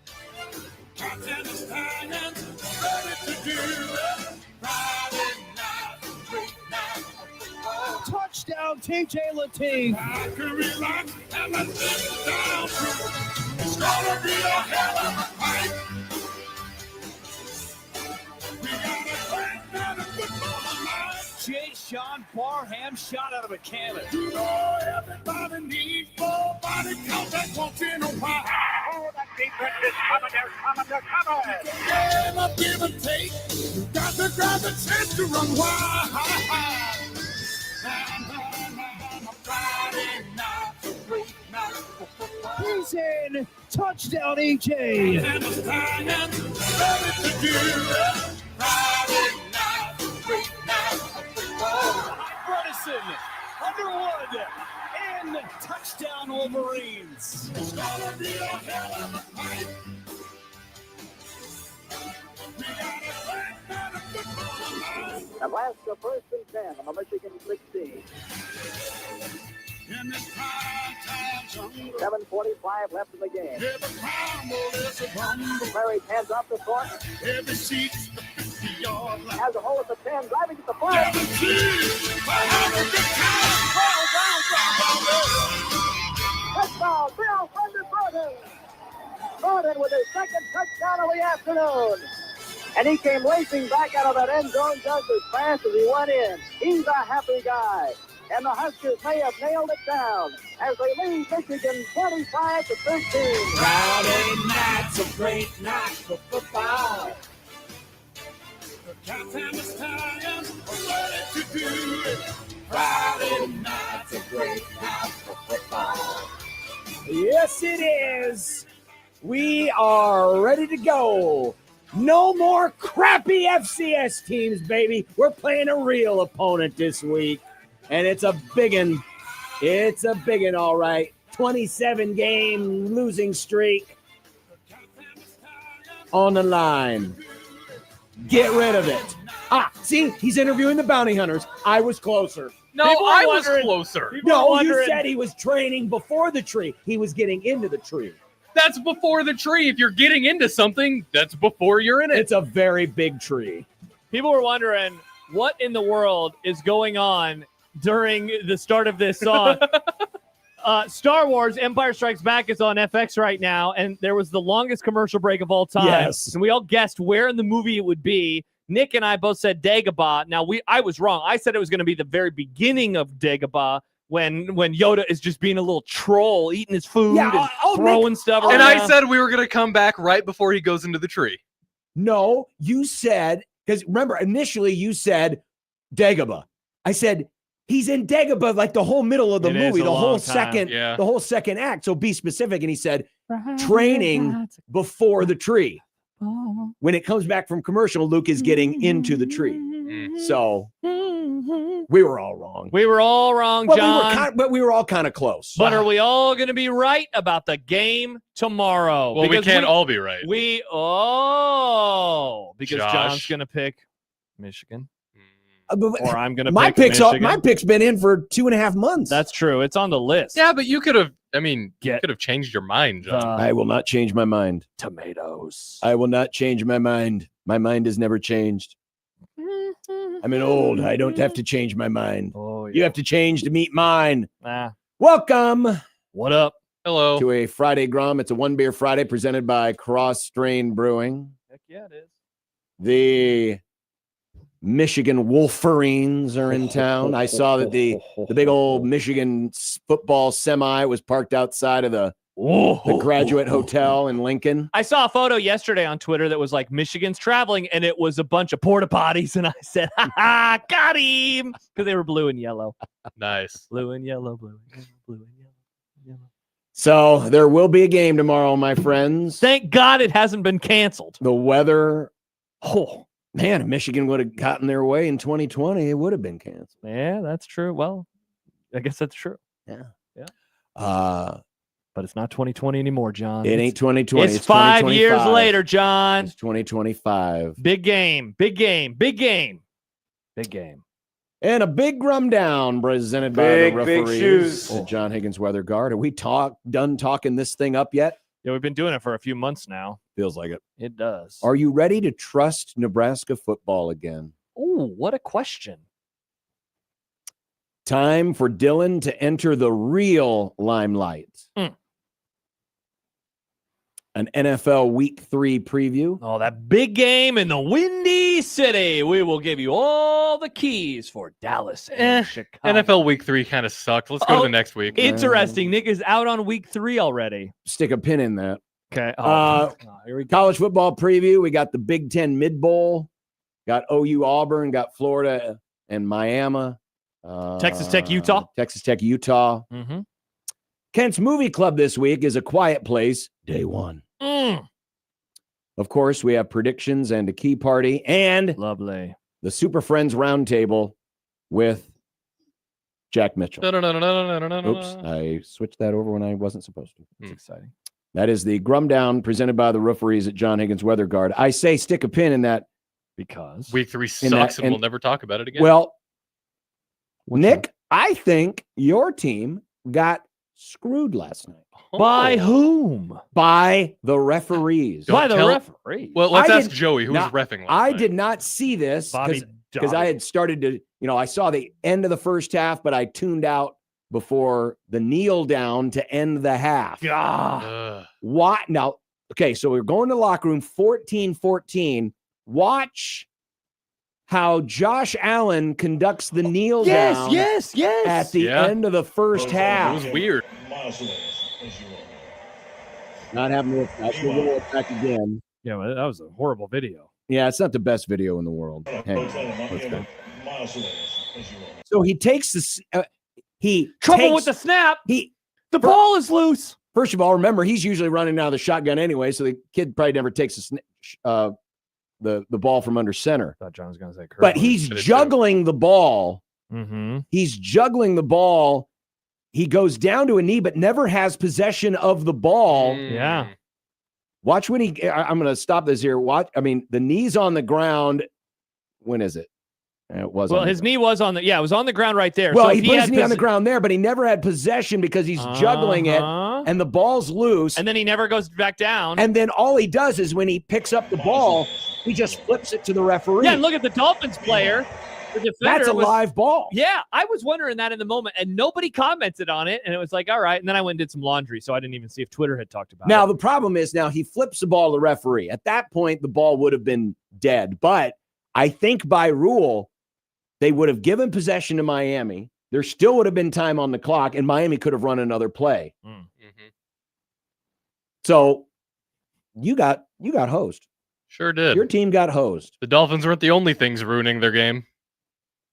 Captain is hanging, ready to do it. Friday night's a great night for football. Touchdown, TJ Lateen. I can relax and let this down. It's gonna be a hell of a fight. We got a great night of football tonight. J. Sean Barham shot out of a cannon. You know everybody needs full body contact once in a while. Oh, that defense is coming. They're coming. Game of give and take. You got to grab the chance to run wild. Friday night's a great night for football. He's in. Touchdown, EJ. And it's hanging, ready to do it. Friday night's a great night for football. Bredesen, Underwood, and touchdown Wolverines. It's gonna be a hell of a fight. We got a great night of football tonight. Nebraska first and 10 on the Michigan 16. In this prime time jungle, 7:45 left in the game. every crumble is a rumble. Murray hands off the court, Every seat's a 50-yard line. has a hole at the 10, driving to the front. Every seat, have a good time. Touchdown, Bill Thornton. Thornton with his second touchdown of the afternoon. And he came racing back out of that end zone just as fast as he went in. He's a happy guy. And the Huskers may have nailed it down as they lead Michigan 25-13. Friday night's a great night for football. The captain is tired, ready to do it. Friday night's a great night for football. Yes, it is. We are ready to go. No more crappy FCS teams, baby. We're playing a real opponent this week. And it's a biggin. It's a biggin, all right. 27-game losing streak on the line. Get rid of it. See, he's interviewing the bounty hunters. I was closer. No, I was closer. No, you said he was training before the tree. He was getting into the tree. That's before the tree. If you're getting into something, that's before you're in it. It's a very big tree. People were wondering what in the world is going on during the start of this song. Star Wars Empire Strikes Back is on FX right now, and there was the longest commercial break of all time. Yes. And we all guessed where in the movie it would be. Nick and I both said Dagobah. Now, I was wrong. I said it was going to be the very beginning of Dagobah when Yoda is just being a little troll, eating his food and throwing stuff around. And I said we were going to come back right before he goes into the tree. No, you said, because remember, initially you said Dagobah. I said, he's in Dagobah like the whole middle of the movie, the whole second act. So be specific. And he said, training before the tree. When it comes back from commercial, Luke is getting into the tree. So we were all wrong. We were all wrong, John. But we were all kind of close. But are we all going to be right about the game tomorrow? Well, because we can't all be right. Because John's going to pick Michigan. Or I'm going to pick Michigan. My pick's been in for 2.5 months. That's true. It's on the list. Yeah, but you could have, you could have changed your mind, John. I will not change my mind. Tomatoes. I will not change my mind. My mind has never changed. I'm an old. I don't have to change my mind. Oh, yeah. You have to change to meet mine. Nah. Welcome. What up? Hello. To a Friday Grom. It's a One Beer Friday presented by Cross Strain Brewing. Heck yeah, it is. The Michigan Wolverines are in town. I saw that the big old Michigan football semi was parked outside of the Graduate Hotel in Lincoln. I saw a photo yesterday on Twitter that was like Michigan's traveling, and it was a bunch of porta potties, and I said, "Ha got him!" Because they were blue and yellow. Nice. Blue and yellow, blue and yellow, blue and yellow. So there will be a game tomorrow, my friends. Thank God it hasn't been canceled. The weather. Oh, man, if Michigan would have gotten their way in 2020, it would have been canceled. Yeah, that's true. Well, I guess that's true. Yeah. Yeah. But it's not 2020 anymore, John. It ain't 2020. It's 5 years 2025. later, John. It's 2025. Big game. Big game. Big game. Big game. And a big rum down presented by the referees. The John Higgins Weather Guard. Are we done talking this thing up yet? Yeah, we've been doing it for a few months now. Feels like it. It does. Are you ready to trust Nebraska football again? Oh, what a question. Time for Dylan to enter the real limelight. An NFL Week 3 preview. Oh, that big game in the Windy City. We will give you all the keys for Dallas and Chicago. NFL Week 3 kind of sucked. Let's go to the next week. Interesting. Nick is out on Week 3 already. Stick a pin in that. Okay. Here we go. College football preview. We got the Big Ten Mid Bowl. Got OU Auburn. Got Florida and Miami. Texas Tech, Utah. Texas Tech, Utah. Mm-hmm. Kent's Movie Club this week is A Quiet Place, Day 1. Of course, we have predictions and a key party and lovely the Super Friends Roundtable with Jack Mitchell. Oops, I switched that over when I wasn't supposed to. It's exciting. That is the Grum Down presented by the referees at John Higgins Weather Guard. I say stick a pin in that because Week 3 sucks and we'll never talk about it again. Well, Nick, I think your team got screwed last night. By whom? By the referees. By the referees. Well, let's ask Joey, who was reffing last night. did not see this Bobby because I had started to, I saw the end of the first half, but I tuned out before the kneel down to end the half. What? Now, okay, so we're going to the locker room 14-14. Watch how Josh Allen conducts the kneel down. Yes. At the end of the first half. It was weird. Not having to roll it back again. Yeah, well, that was a horrible video. Yeah, it's not the best video in the world. So he takes this. Trouble with the snap. The ball is loose. First of all, remember he's usually running out of the shotgun anyway, so the kid probably never takes the ball from under center. I thought John was going to say, but he's juggling the ball. Mm-hmm. He's juggling the ball. He goes down to a knee, but never has possession of the ball. Yeah. Watch when I'm going to stop this here. Watch. I mean, the knee's on the ground. When is it? It was. Well, his knee was on it was on the ground right there. Well, so he put his knee on the ground there, but he never had possession because he's juggling it, and the ball's loose. And then he never goes back down. And then all he does is when he picks up the ball, he just flips it to the referee. Yeah, and look at the Dolphins player. The defender That's a live ball. Yeah, I was wondering that in the moment, and nobody commented on it, and it was like, all right. And then I went and did some laundry, so I didn't even see if Twitter had talked about it. Now, the problem is he flips the ball to the referee. At that point, the ball would have been dead. But I think by rule, they would have given possession to Miami. There still would have been time on the clock, and Miami could have run another play. Mm-hmm. So you got hosed. Sure did. Your team got hosed. The Dolphins weren't the only things ruining their game.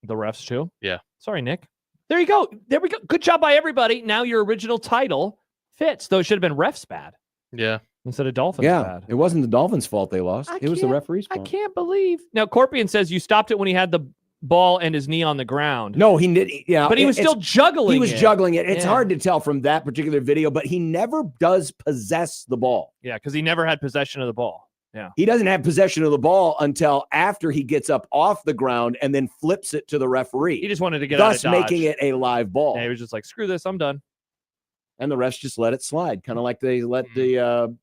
The refs too? Yeah. Sorry, Nick. There you go. There we go. Good job by everybody. Now your original title fits, though it should have been refs bad. Yeah. Instead of Dolphins bad. It wasn't the Dolphins' fault they lost. It was the referee's fault. I can't believe. Now, Corpian says you stopped it when he had the ball and his knee on the ground. No, he did. Yeah. But he was still juggling it. He was juggling it. It's hard to tell from that particular video, but he never does possess the ball. Yeah, because he never had possession of the ball. Yeah. He doesn't have possession of the ball until after he gets up off the ground and then flips it to the referee. He just wanted to get out of dodge. Thus making it a live ball. Yeah, he was just like, screw this, I'm done. And the refs just let it slide, kind of like they let the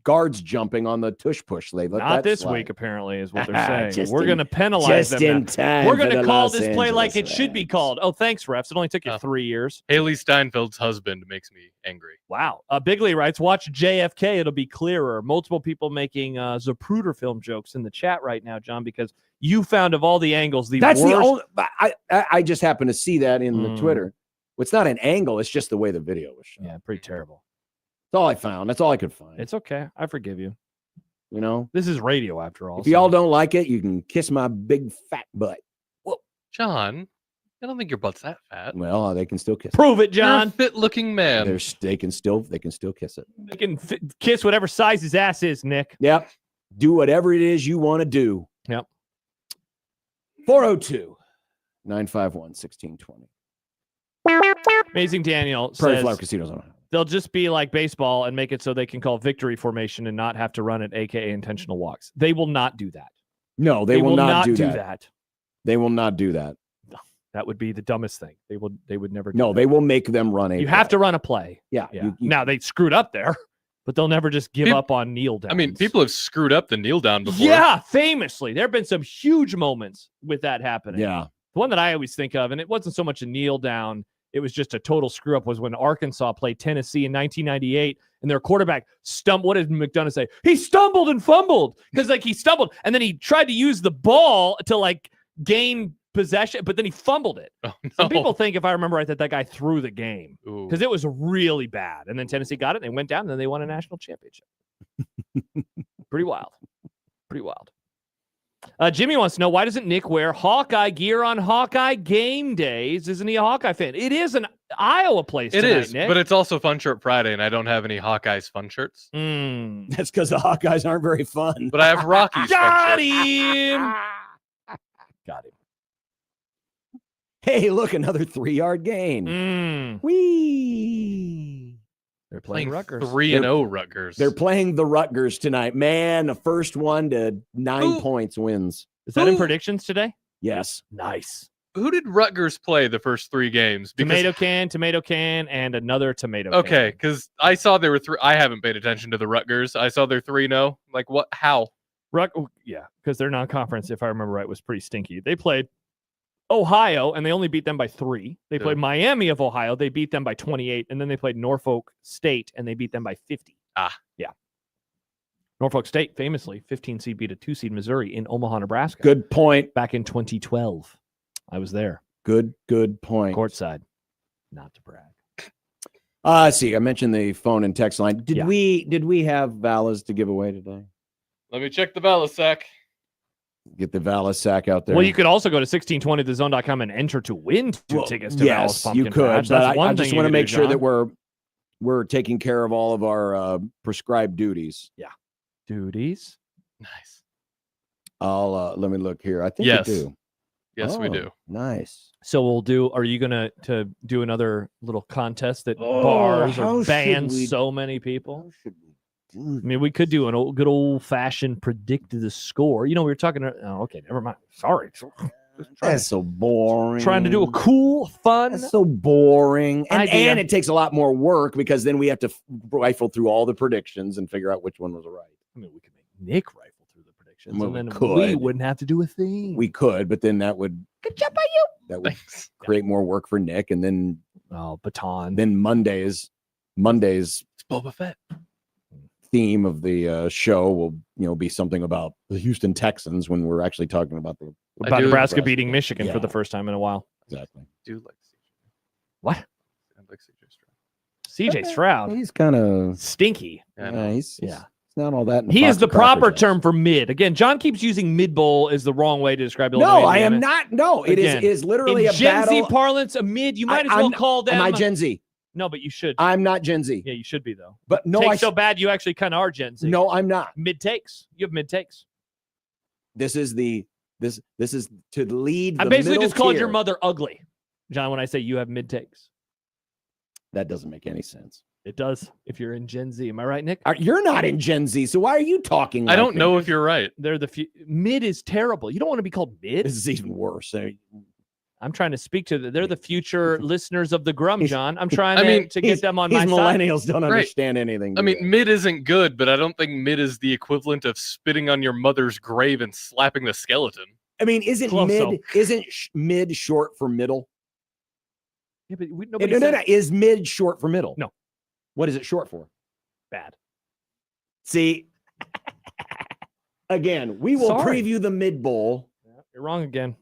guards jumping on the tush push. They let Not that this slide. week, apparently, is what they're saying. We're going to penalize them. In time We're going to call Los this play like it Angeles should be called. Oh, thanks, refs. It only took you 3 years. Haley Steinfeld's husband makes me angry. Wow. Bigley writes, watch JFK. It'll be clearer. Multiple people making Zapruder film jokes in the chat right now, John, because you found of all the angles, That's worst. the only. I just happened to see that in the Twitter. It's not an angle. It's just the way the video was shot. Yeah, pretty terrible. That's all I found. That's all I could find. It's okay. I forgive you. You know, this is radio after all. If y'all don't like it, you can kiss my big fat butt. Well, John, I don't think your butt's that fat. Well, they can still kiss Prove it, John. You're a fit-looking man. They can still kiss it. They can kiss whatever size his ass is, Nick. Yep. Do whatever it is you want to do. Yep. 402-951-1620. Amazing Daniel Prairie says Flower Casinos on Ohio. they'll just be like baseball and make it so they can call victory formation and not have to run it, aka intentional walks. They will not do that. No, they will not do that. that. They will not do that. That would be the dumbest thing. They would never do No, that. they will make them run a You play. have to run a play. Yeah. Yeah. Now they screwed up there, but they'll never just give up on kneel downs. I mean, people have screwed up the kneel down before. Yeah, famously. There have been some huge moments with that happening. Yeah. The one that I always think of, and it wasn't so much a kneel down, it was just a total screw up, was when Arkansas played Tennessee in 1998, and their quarterback stumbled. What did McDonough say? He stumbled and fumbled because he stumbled, and then he tried to use the ball to gain possession, but then he fumbled it. Oh, no. Some people think, if I remember right, that guy threw the game because it was really bad. And then Tennessee got it, and they went down, and then they won a national championship. Pretty wild. Pretty wild. Jimmy wants to know, why doesn't Nick wear Hawkeye gear on Hawkeye game days? Isn't he a Hawkeye fan? It is an Iowa place It tonight, is, Nick. but it's also Fun Shirt Friday, and I don't have any Hawkeyes fun shirts. That's because the Hawkeyes aren't very fun. But I have Rockies Got fun shirts. him. Got him. Hey, look, another 3-yard gain. Whee! They're playing Rutgers. 3-0 Rutgers. They're playing the Rutgers tonight. Man, the first one to 9 points wins. Is that in predictions today? Yes. Nice. Who did Rutgers play the first 3 games? Tomato can, and another tomato can. Okay, because I saw there were 3. I haven't paid attention to the Rutgers. I saw they're 3-0. Like, what? How? Yeah, because their non-conference, if I remember right, was pretty stinky. They played Ohio, and they only beat them by 3. They played Miami of Ohio. They beat them by 28. And then they played Norfolk State, and they beat them by 50. Yeah. Norfolk State, famously, 15 seed beat a 2 seed Missouri in Omaha, Nebraska. Good point. Back in 2012. I was there. Good point. Courtside. Not to brag. See, I mentioned the phone and text line. Did we have Valas to give away today? Let me check the Ballasack. Get the Valas sack out there. Well, you could also go to 1620thezone.com and enter to win 2 tickets to Valas Pumpkin you could. Patch. But That's one I just thing want to you make could sure do, that John. we're taking care of all of our prescribed duties. Yeah. Duties. Nice. I'll let me look here. I think Yes. we do. Yes, we do. Nice. So we'll do. Are you gonna to do another little contest that Oh, bars how or should bans we- so many people? How should we I do mean, we could do an good old fashioned predict the score. You know, we were talking. Oh, okay, never mind. Sorry. That's so boring. Trying to do a cool, fun. That's so boring. And, idea. and it takes a lot more work because then we have to rifle through all the predictions and figure out which one was right. I mean, we could make Nick rifle through the predictions, Well, and we then could. we wouldn't have to do a thing. We could, but then that would Good job by you. that would Thanks. create more work for Nick. And then Baton. Monday's It's Boba Fett. theme of the show will be something about the Houston Texans when we're actually talking about the About do Nebraska Nebraska. beating Michigan for Yeah. the first time in a while. exactly. Do like CJ. What? I like CJ Stroud. CJ Stroud. He's kind of Stinky. Yeah, I know. he's Yeah. not all that. in He is Fox the and Crawford proper days. term for mid. Again, John keeps using mid bowl as the wrong way to describe Illinois. No, I am Indiana. not. No, it Again, is literally In a Gen battle. Z parlance, a mid, you might as well I'm- call them. Am I Gen Z? No, but you should. I'm not Gen Z. Yeah, you should be, though. But no, Take I so bad you actually kind of are Gen Z. no, I'm not. Mid takes. You have mid takes. This is this is to lead. I the basically middle just called tier. your mother ugly, John, when I say you have mid takes. That doesn't make any sense. It does if you're in Gen Z. Am I right, Nick? You're not in Gen Z, so why are you talking? I like don't know this? if you're right. They're the mid is terrible. You don't want to be called mid. This is even worse. I'm trying to speak to they're the future listeners of the Grum, He's- John. I'm trying I mean, to get them on my These side. millennials don't Right. understand anything. I do mean, they? mid isn't good, but I don't think mid is the equivalent of spitting on your mother's grave and slapping the skeleton. I mean, isn't Close, mid though. isn't mid short for middle? Yeah, but No, nobody no, said no. Is mid short for middle? No. What is it short for? bad. See, again, we will Sorry. preview the mid bowl Yeah, you're wrong again.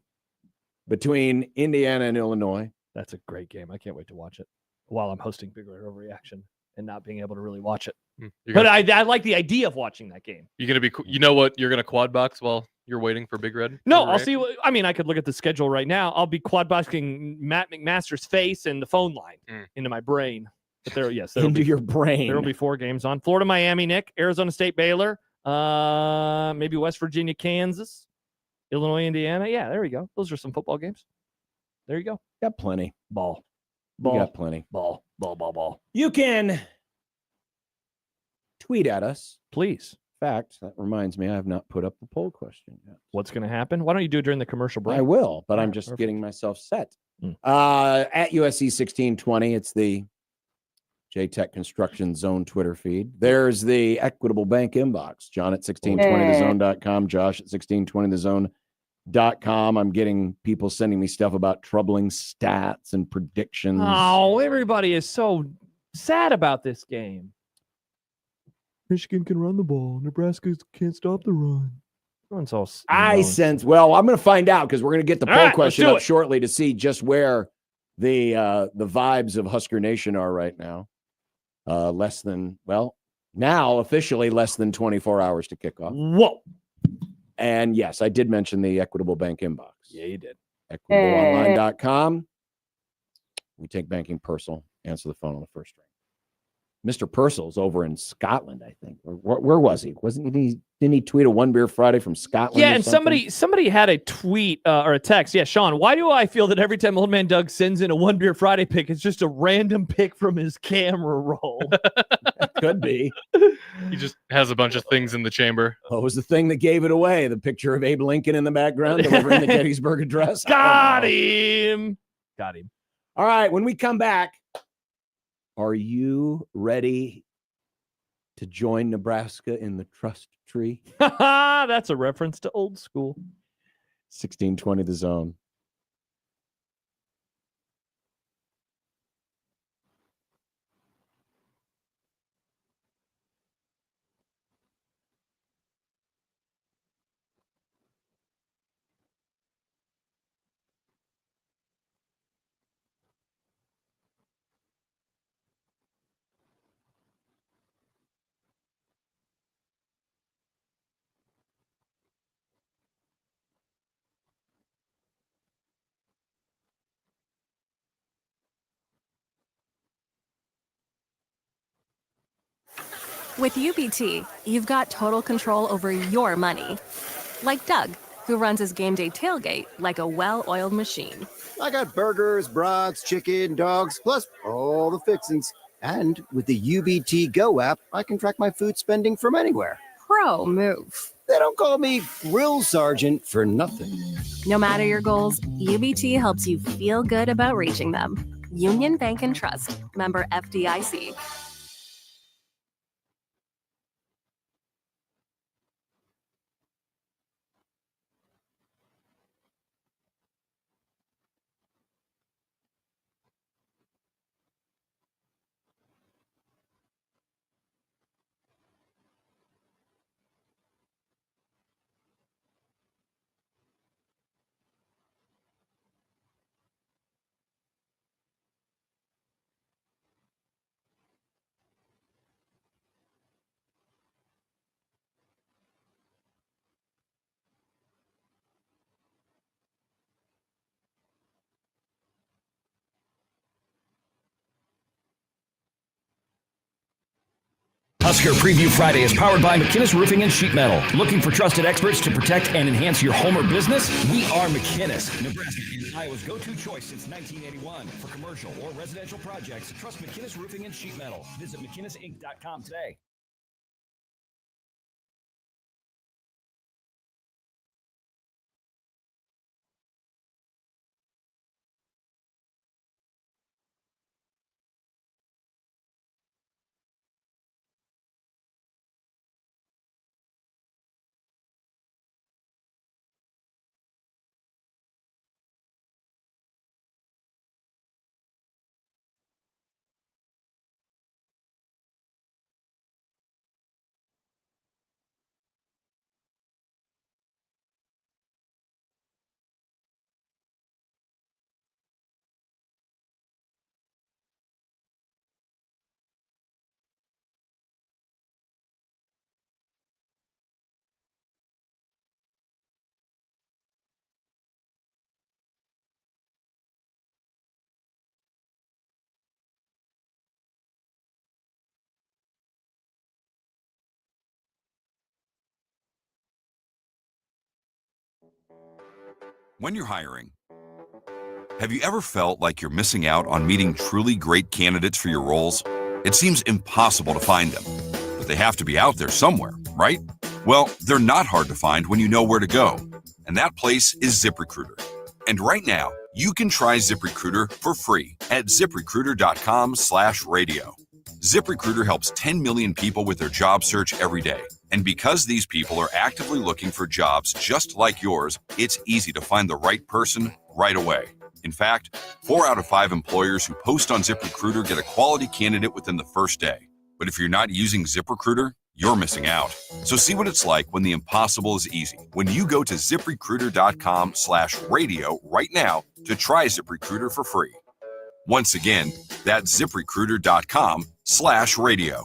between Indiana and Illinois. That's a great game. I can't wait to watch it while I'm hosting Big Red Overreaction and not being able to really watch it. You're But gonna, I like the idea of watching that game. you're gonna be. You know what? You're gonna quad box while you're waiting for Big Red. No, I'll Overreaction? see. I mean, I could look at the schedule right now. I'll be quad boxing Matt McMaster's face and the phone line into my brain. But there, yes, there will Into be, your brain. there will be 4 games on. Florida, Miami, Nick, Arizona State, Baylor, maybe West Virginia, Kansas, Illinois, Indiana. Yeah, there we go. Those are some football games. There you go. Got plenty. Ball. We got plenty. Ball. You can tweet at us. Please. In fact, that reminds me, I have not put up the poll question yet. What's going to happen? Why don't you do it during the commercial break? I will, but I'm Right, just perfect. getting myself set. Mm. At USC 1620, it's the JTech Construction Zone Twitter feed. There's the Equitable Bank inbox. John at 1620thezone.com, Josh at 1620thezone.com. I'm getting people sending me stuff about troubling stats and predictions. Oh, everybody is so sad about this game. Michigan can run the ball. Nebraska can't stop the run. Everyone's all I sense. Well, I'm going to find out because we're going to get the poll question up it. shortly to see just where the vibes of Husker Nation are right now. Now officially less than 24 hours to kick off. Whoa. And yes, I did mention the Equitable Bank inbox. Yeah, you did. EquitableOnline.com. We take banking personal. Answer the phone on the first ring. Mr. Purcell's over in Scotland, I think. Where was he? Didn't he tweet a One Beer Friday from Scotland? Yeah, and somebody had a tweet or a text. Yeah, Sean, why do I feel that every time Old Man Doug sends in a One Beer Friday pic, it's just a random pic from his camera roll? Could be. He just has a bunch of things in the chamber. What was the thing that gave it away? The picture of Abe Lincoln in the background delivering the Gettysburg Address? Got him. All right, when we come back, are you ready to join Nebraska in the trust tree? That's a reference to old school. 1620 The Zone. With UBT, you've got total control over your money. Like Doug, who runs his game day tailgate like a well-oiled machine. I got burgers, brats, chicken, dogs, plus all the fixings. And with the UBT Go app, I can track my food spending from anywhere. Pro move. They don't call me Grill Sergeant for nothing. No matter your goals, UBT helps you feel good about reaching them. Union Bank and Trust. Member FDIC. Husker Preview Friday is powered by McKinnis Roofing and Sheet Metal. Looking for trusted experts to protect and enhance your home or business? We are McKinnis, Nebraska and Iowa's go-to choice since 1981. For commercial or residential projects, trust McKinnis Roofing and Sheet Metal. Visit McKinnisInc.com today. When you're hiring, Have you ever felt like you're missing out on meeting truly great candidates for your roles? It seems impossible to find them, but they have to be out there somewhere, right? Well, they're not hard to find when you know where to go, and that place is ZipRecruiter. And right now, you can try ZipRecruiter for free at ZipRecruiter.com/radio. ZipRecruiter helps 10 million people with their job search every day. And because these people are actively looking for jobs just like yours, it's easy to find the right person right away. In fact, 4 out of 5 employers who post on ZipRecruiter get a quality candidate within the first day. But if you're not using ZipRecruiter, you're missing out. So see what it's like when the impossible is easy. When you go to ZipRecruiter.com/radio right now to try ZipRecruiter for free. Once again, that's ZipRecruiter.com/radio.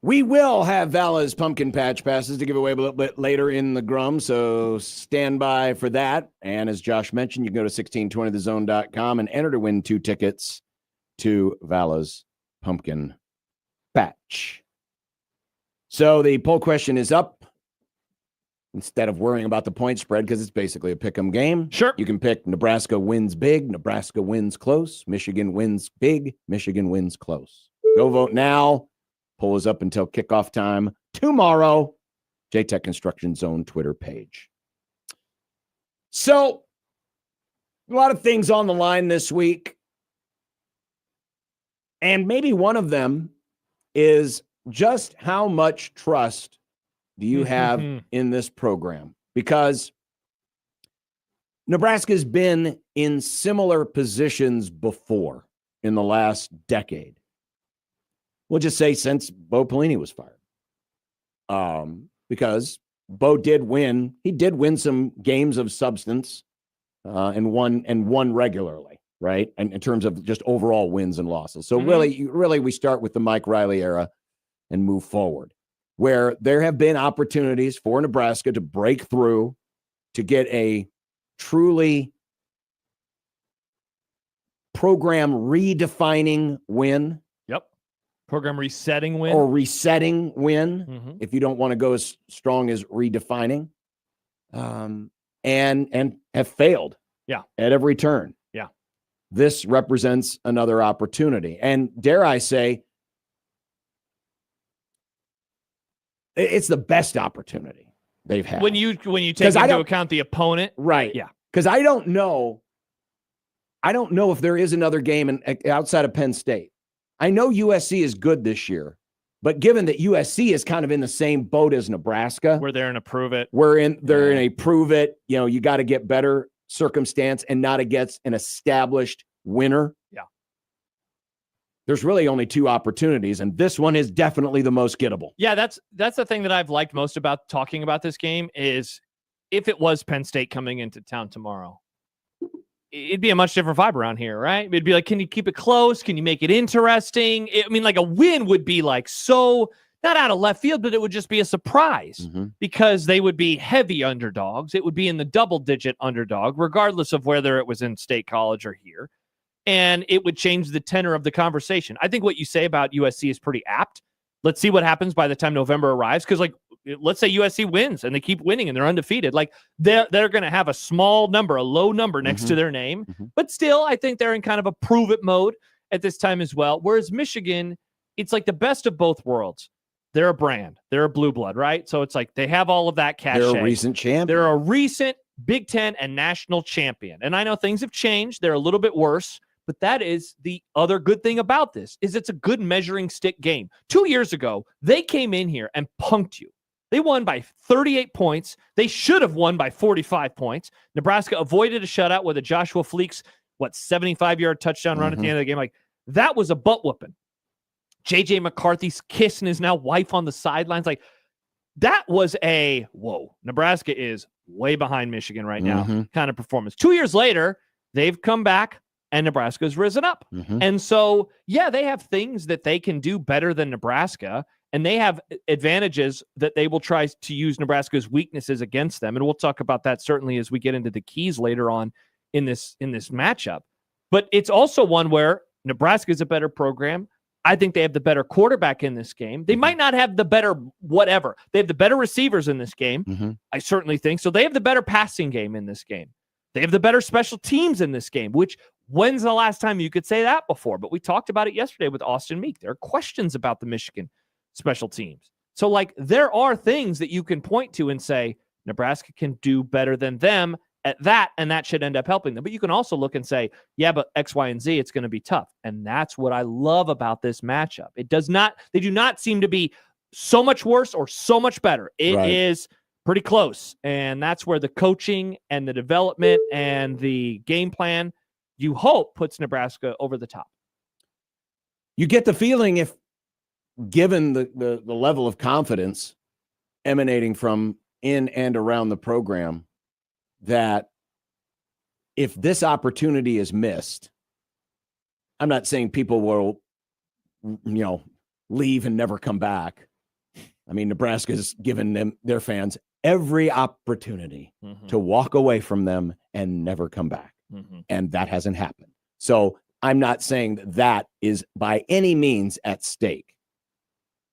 We will have Vala's pumpkin patch passes to give away a little bit later in the Grum, so stand by for that. And as Josh mentioned, you can go to 1620thezone.com and enter to win 2 tickets to Vala's pumpkin patch. So the poll question is up. Instead of worrying about the point spread, because it's basically a pick'em game. Sure. You can pick Nebraska wins big, Nebraska wins close, Michigan wins big, Michigan wins close. Go vote now. Poll is up until kickoff time tomorrow. JTech Construction Zone Twitter page. So, a lot of things on the line this week. And maybe one of them is just how much trust do you have in this program? Because Nebraska's been in similar positions before in the last decade. We'll just say since Bo Pelini was fired. Because Bo did win. He did win some games of substance and won regularly, right? And in terms of just overall wins and losses. So really, we start with the Mike Riley era and move forward, where there have been opportunities for Nebraska to break through, to get a truly program redefining win. Yep. Program resetting win. Or resetting win, Mhm. if you don't want to go as strong as redefining, and have failed Yeah. at every turn. Yeah. This represents another opportunity. And dare I say, it's the best opportunity they've had. When you take into account the opponent. Right. Yeah. Because I don't know if there is another game outside of Penn State. I know USC is good this year, but given that USC is kind of in the same boat as Nebraska, We're there in a prove it. they're in a prove it. You got to get better circumstance and not against an established winner. Yeah. There's really only two opportunities, and this one is definitely the most gettable. Yeah, that's the thing that I've liked most about talking about this game is if it was Penn State coming into town tomorrow, it'd be a much different vibe around here, right? It'd be like, can you keep it close? Can you make it interesting? I mean, like a win would be like so not out of left field, but it would just be a surprise because they would be heavy underdogs. It would be in the double-digit underdog, regardless of whether it was in State College or here. And it would change the tenor of the conversation. I think what you say about USC is pretty apt. Let's see what happens by the time November arrives. Because, like, let's say USC wins and they keep winning and they're undefeated. Like, they're going to have a small number, a low number next to their name. But still, I think they're in kind of a prove-it mode at this time as well. Whereas Michigan, it's like the best of both worlds. They're a brand. They're a blue blood, right? So it's like they have all of that cachet. They're a recent champion. They're a recent Big Ten and national champion. And I know things have changed. They're a little bit worse. But that is the other good thing about this, is it's a good measuring stick game. 2 years ago, they came in here and punked you. They won by 38 points. They should have won by 45 points. Nebraska avoided a shutout with a Joshua Fleeks, 75-yard touchdown run at the end of the game. Like, that was a butt whooping. J.J. McCarthy's kissing his now wife on the sidelines. Like, that was a, whoa, Nebraska is way behind Michigan right now kind of performance. 2 years later, they've come back. And Nebraska's risen up. And so, yeah, they have things that they can do better than Nebraska, and they have advantages that they will try to use Nebraska's weaknesses against them. And we'll talk about that certainly as we get into the keys later on in this matchup. But it's also one where Nebraska is a better program. I think they have the better quarterback in this game. They might not have the better whatever. They have the better receivers in this game. I certainly think so. They have the better passing game in this game. They have the better special teams in this game, which when's the last time you could say that before? But we talked about it yesterday with Austin Meek. There are questions about the Michigan special teams. So, like, there are things that you can point to and say, Nebraska can do better than them at that, and that should end up helping them. But you can also look and say, yeah, but X, Y, and Z, it's going to be tough. And that's what I love about this matchup. They do not seem to be so much worse or so much better. It is pretty close. And that's where the coaching and the development and the game plan, you hope, puts Nebraska over the top. You get the feeling, if given the level of confidence emanating from in and around the program, that if this opportunity is missed, I'm not saying people will, leave and never come back. I mean, Nebraska's given their fans every opportunity to walk away from them and never come back. And that hasn't happened. So I'm not saying that is by any means at stake,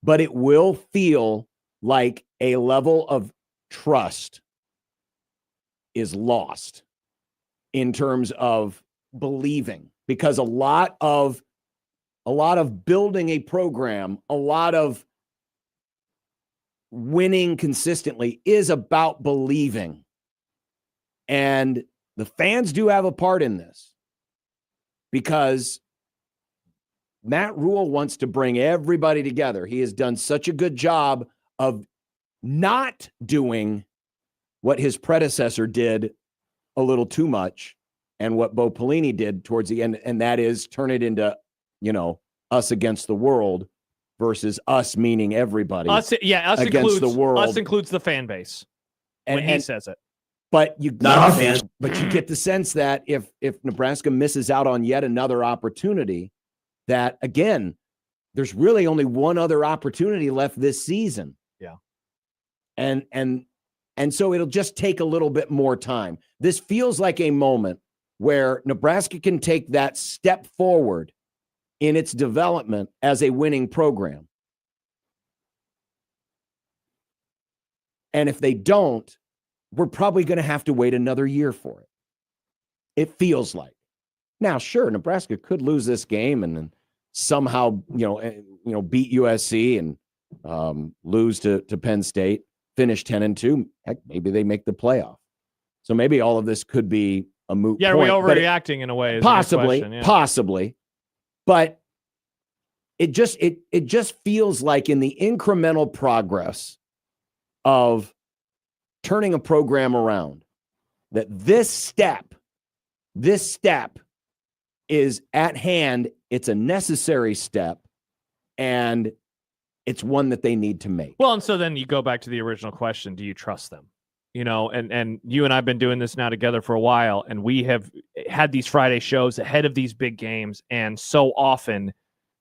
but it will feel like a level of trust is lost in terms of believing, because a lot of building a program, a lot of winning consistently is about believing. And the fans do have a part in this, because Matt Rule wants to bring everybody together. He has done such a good job of not doing what his predecessor did a little too much, and what Bo Pelini did towards the end, and that is turn it into, us against the world versus us, meaning everybody. Us against includes the world. Us includes the fan base when he says it. But you Not our fans. But you get the sense that if Nebraska misses out on yet another opportunity, that again, there's really only one other opportunity left this season. Yeah. And And so it'll just take a little bit more time. This feels like a moment where Nebraska can take that step forward in its development as a winning program. And if they don't, we're probably going to have to wait another year for it. It feels like. Now, sure, Nebraska could lose this game and then somehow, beat USC and lose to Penn State, finish 10-2. Heck, maybe they make the playoff. So maybe all of this could be a moot point. Are we overreacting in a way? Possibly. But it just feels like in the incremental progress of turning a program around, that this step is at hand. It's a necessary step, and it's one that they need to make. Well, and so then you go back to the original question: do you trust them? And you and I have been doing this now together for a while, and we have had these Friday shows ahead of these big games, and so often,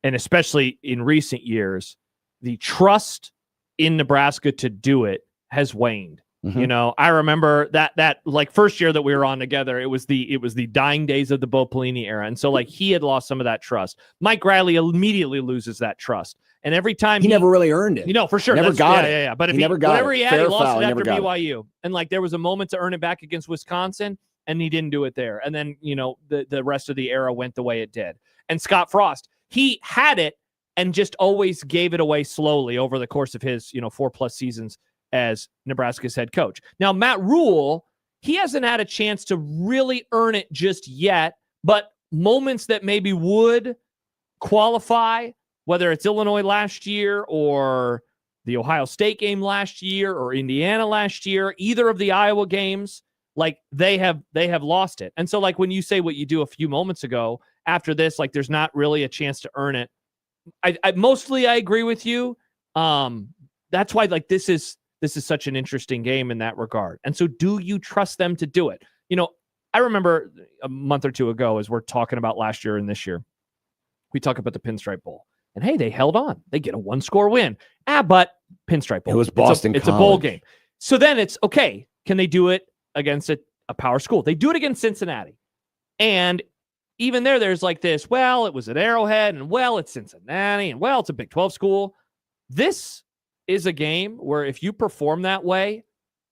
and especially in recent years, the trust in Nebraska to do it has waned. Mm-hmm. I remember that like first year that we were on together, it was the dying days of the Bo Pelini era. And so like he had lost some of that trust. Mike Riley immediately loses that trust. And every time he never really earned it. For sure. Never got it. Yeah. But he never got whatever it. he had, he lost foul, it after BYU. And like there was a moment to earn it back against Wisconsin, and he didn't do it there. And then, the rest of the era went the way it did. And Scott Frost, he had it and just always gave it away slowly over the course of his, 4+ seasons as Nebraska's head coach. Now, Matt Rule, he hasn't had a chance to really earn it just yet, but moments that maybe would qualify, whether it's Illinois last year or the Ohio State game last year or Indiana last year, either of the Iowa games, like they have lost it. And so like when you say what you do a few moments ago, after this, like there's not really a chance to earn it. I mostly agree with you. That's why like this is such an interesting game in that regard. And so do you trust them to do it? I remember a month or two ago, as we're talking about last year and this year, we talk about the Pinstripe Bowl. And hey, they held on. They get a 1-score win. But Pinstripe Bowl. It was Boston College. It's a bowl game. So then it's, okay, can they do it against a power school? They do it against Cincinnati. And even there's like this, well, it was at Arrowhead, and well, it's Cincinnati, and well, it's a Big 12 school. This is a game where if you perform that way,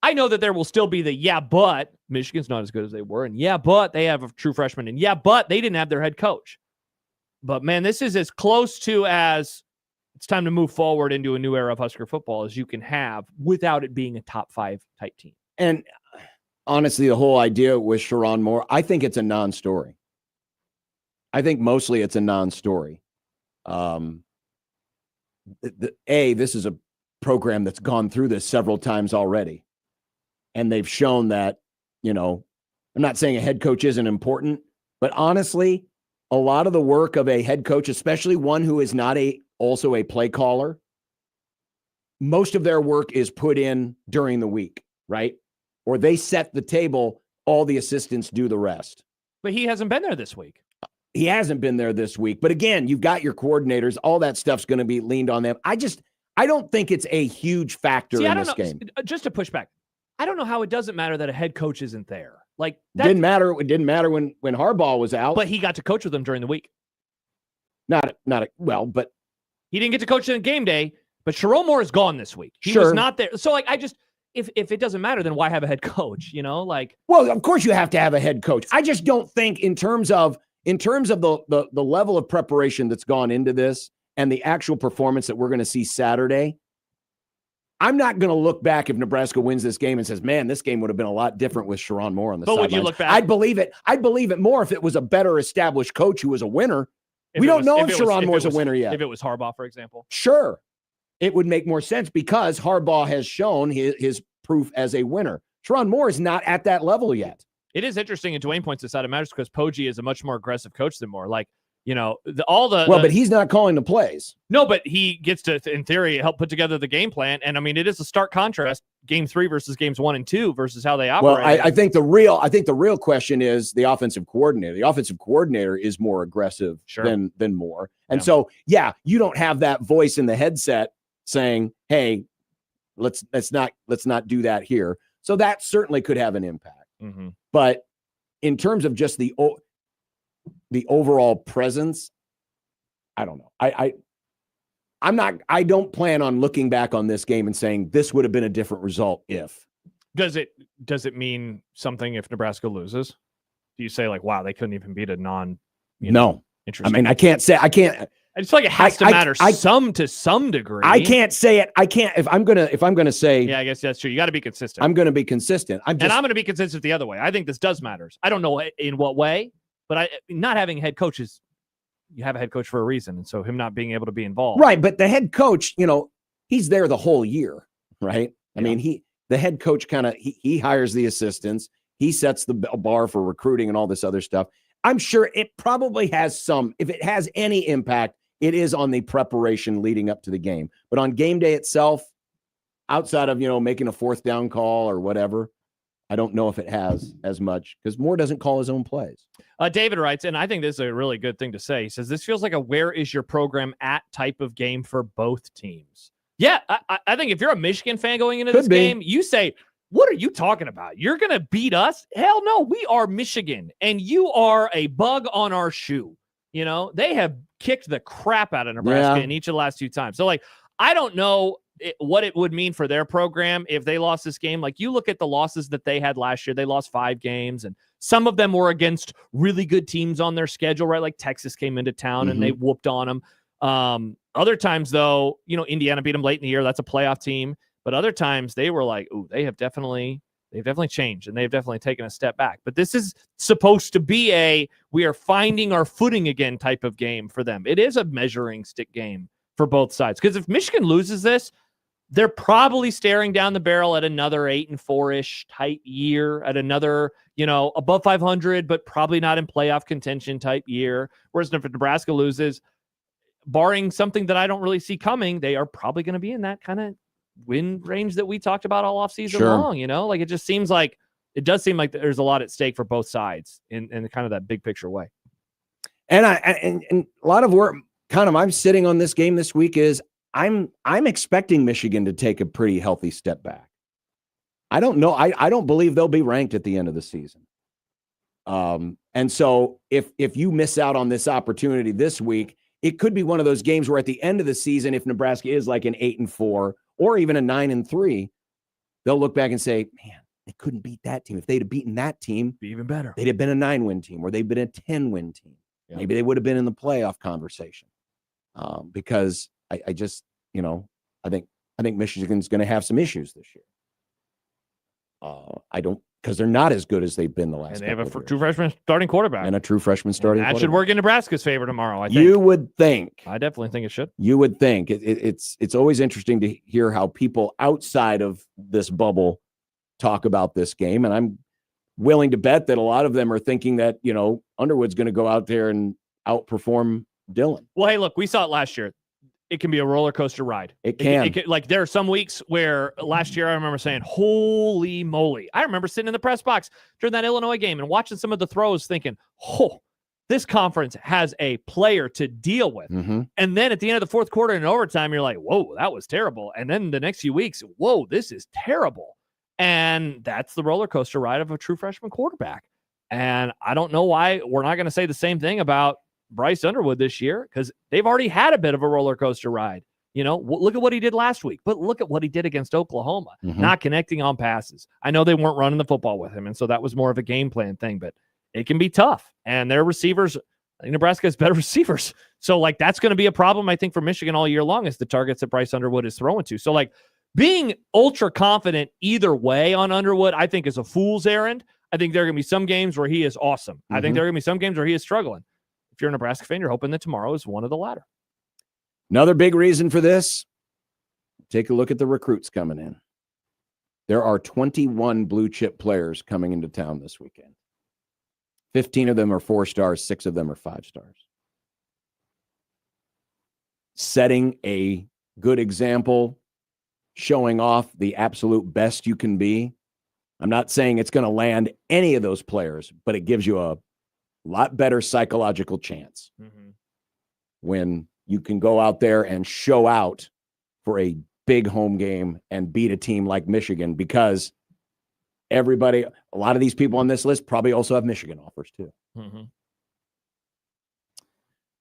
I know that there will still be the but Michigan's not as good as they were, and but they have a true freshman, and but they didn't have their head coach. But man, this is as close to as it's time to move forward into a new era of Husker football as you can have without it being a top 5 type team. And honestly, the whole idea with Sherrone Moore, I think it's a non-story. I think mostly it's a non-story. This is a program that's gone through this several times already. And they've shown that, I'm not saying a head coach isn't important, but honestly, a lot of the work of a head coach, especially one who is not also a play caller, most of their work is put in during the week, right? Or they set the table, all the assistants do the rest. But he hasn't been there this week. He hasn't been there this week. But again, you've got your coordinators. All that stuff's going to be leaned on them. I don't think it's a huge factor in this game. Just to push back, I don't know how it doesn't matter that a head coach isn't there. Like didn't matter. It didn't matter when Harbaugh was out. But he got to coach with them during the week. But he didn't get to coach in game day. But Sherrone Moore is gone this week. He was not there. So like, if it doesn't matter, then why have a head coach? Well, of course you have to have a head coach. I just don't think in terms of the level of preparation that's gone into this and the actual performance that we're going to see Saturday, I'm not going to look back if Nebraska wins this game and says, man, this game would have been a lot different with Sherrone Moore on the sidelines. Would you look back? I'd believe it more if it was a better established coach who was a winner. We don't know if Sherrone Moore's a winner yet. If it was Harbaugh, for example. Sure. It would make more sense because Harbaugh has shown his proof as a winner. Sherrone Moore is not at that level yet. It is interesting, and Dwayne points this out. It matters because Poggi is a much more aggressive coach than Moore. Like, but he's not calling the plays. No, but he gets to, in theory, help put together the game plan. And I mean, it is a stark contrast, game 3 versus games 1 and 2 versus how they operate. Well, I think the real question is the offensive coordinator. The offensive coordinator is more aggressive than Moore. And so, you don't have that voice in the headset saying, hey, let's not do that here. So that certainly could have an impact. Mm-hmm. But in terms of just the overall presence, I don't know. I don't plan on looking back on this game and saying this would have been a different result if. Does it mean something if Nebraska loses? Do you say like, wow, they couldn't even beat a non? No. Interesting. I mean, I can't. I just feel like it has to matter to some degree. I can't say it. I can't if I'm gonna say. Yeah, I guess that's true. You got to be consistent. I'm gonna be consistent. I'm gonna be consistent the other way. I think this does matters. I don't know in what way, but not having head coaches. You have a head coach for a reason, and so him not being able to be involved. Right, but the head coach, he's there the whole year, right? I mean, the head coach he hires the assistants, he sets the bar for recruiting and all this other stuff. I'm sure it probably has if it has any impact, it is on the preparation leading up to the game. But on game day itself, outside of, making a fourth down call or whatever, I don't know if it has as much because Moore doesn't call his own plays. David writes, and I think this is a really good thing to say. He says, this feels like a where is your program at type of game for both teams. Yeah, I think if you're a Michigan fan going into this game, you say, what are you talking about? You're going to beat us? Hell no, we are Michigan, and you are a bug on our shoe. They have kicked the crap out of Nebraska in each of the last 2 times. So, I don't know what it would mean for their program if they lost this game. Like, you look at the losses that they had last year. They lost 5 games, and some of them were against really good teams on their schedule, right? Like Texas came into town and they whooped on them. Other times, though, Indiana beat them late in the year. That's a playoff team. But other times they were like, ooh, they've definitely changed and they've definitely taken a step back. But this is supposed to be we are finding our footing again type of game for them. It is a measuring stick game for both sides. Because if Michigan loses this, they're probably staring down the barrel at another 8-4-ish type year, at another, above 500, but probably not in playoff contention type year. Whereas if Nebraska loses, barring something that I don't really see coming, they are probably going to be in that kind of win range that we talked about all offseason long. It just seems like it does seem like there's a lot at stake for both sides in kind of that big picture way. And and a lot of where kind of I'm sitting on this game this week is I'm expecting Michigan to take a pretty healthy step back. I don't know. I don't believe they'll be ranked at the end of the season. And so if you miss out on this opportunity this week, it could be one of those games where at the end of the season, if Nebraska is like an 8-4 or even a 9-3, they'll look back and say, man, they couldn't beat that team. If they'd have beaten that team, be even better. They'd have been a 9-win team or they'd been a 10-win team. Yeah. Maybe they would have been in the playoff conversation. Because I just, I think Michigan's going to have some issues this year. Because they're not as good as they've been the last. And they have a true freshman starting quarterback and a true freshman starting. That should work in Nebraska's favor tomorrow. I think. You would think. I definitely think it should. You would think it's always interesting to hear how people outside of this bubble talk about this game, and I'm willing to bet that a lot of them are thinking that Underwood's going to go out there and outperform Dillon. Well, hey, look, we saw it last year. It can be a roller coaster ride. It can. Like there are some weeks where last year I remember saying, holy moly. I remember sitting in the press box during that Illinois game and watching some of the throws thinking, oh, this conference has a player to deal with. Mm-hmm. And then at the end of the fourth quarter in overtime, you're like, whoa, that was terrible. And then the next few weeks, whoa, this is terrible. And that's the roller coaster ride of a true freshman quarterback. And I don't know why we're not going to say the same thing about Bryce Underwood this year, because they've already had a bit of a roller coaster ride. Look at what he did last week, but look at what he did against Oklahoma, not connecting on passes. I know they weren't running the football with him, and so that was more of a game plan thing, but it can be tough. And their receivers, I think Nebraska has better receivers. So, that's going to be a problem, I think, for Michigan all year long is the targets that Bryce Underwood is throwing to. So, being ultra confident either way on Underwood, I think is a fool's errand. I think there are going to be some games where he is awesome. I think there are going to be some games where he is struggling. If you're a Nebraska fan, you're hoping that tomorrow is one of the latter. Another big reason for this, take a look at the recruits coming in. There are 21 blue chip players coming into town this weekend. 15 of them are 4 stars, 6 of them are 5 stars. Setting a good example, showing off the absolute best you can be. I'm not saying it's going to land any of those players, but it gives you a lot better psychological chance when you can go out there and show out for a big home game and beat a team like Michigan, because everybody, a lot of these people on this list probably also have Michigan offers too. Mm-hmm.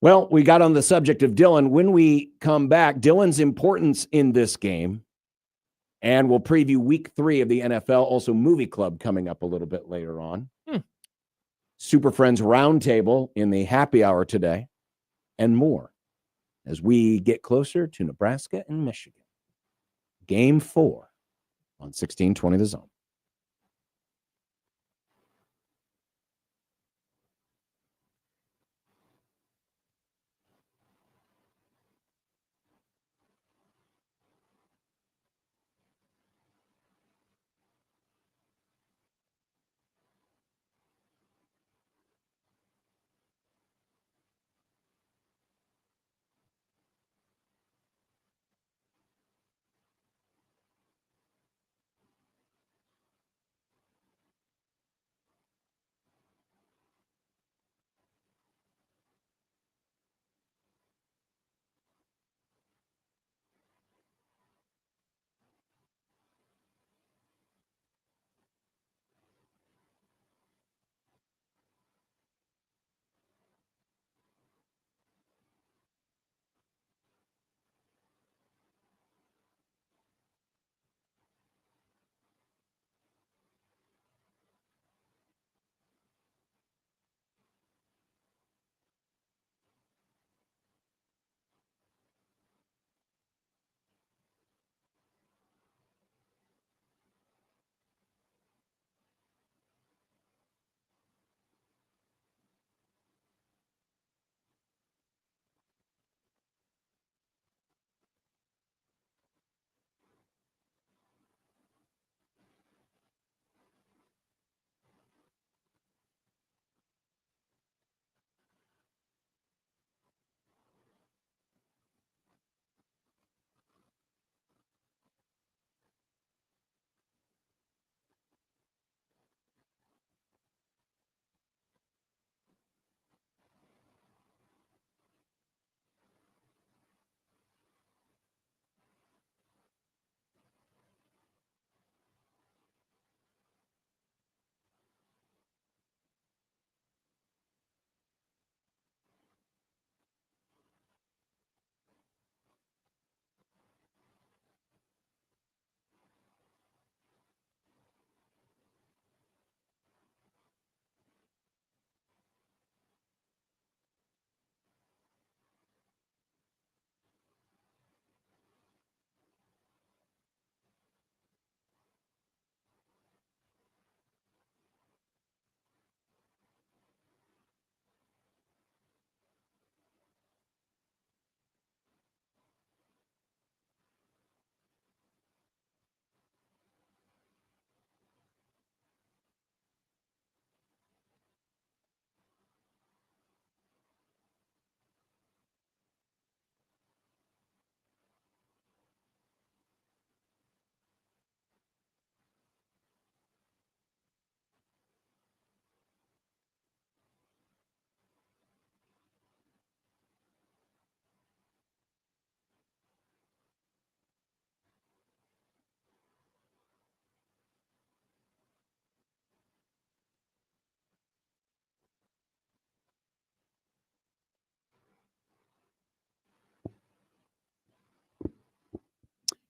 Well, we got on the subject of Dillon. When we come back, Dillon's importance in this game, and we'll preview week 3 of the NFL, also Movie Club coming up a little bit later on. Super Friends Roundtable in the happy hour today, and more as we get closer to Nebraska and Michigan. Game 4 on 1620 The Zone.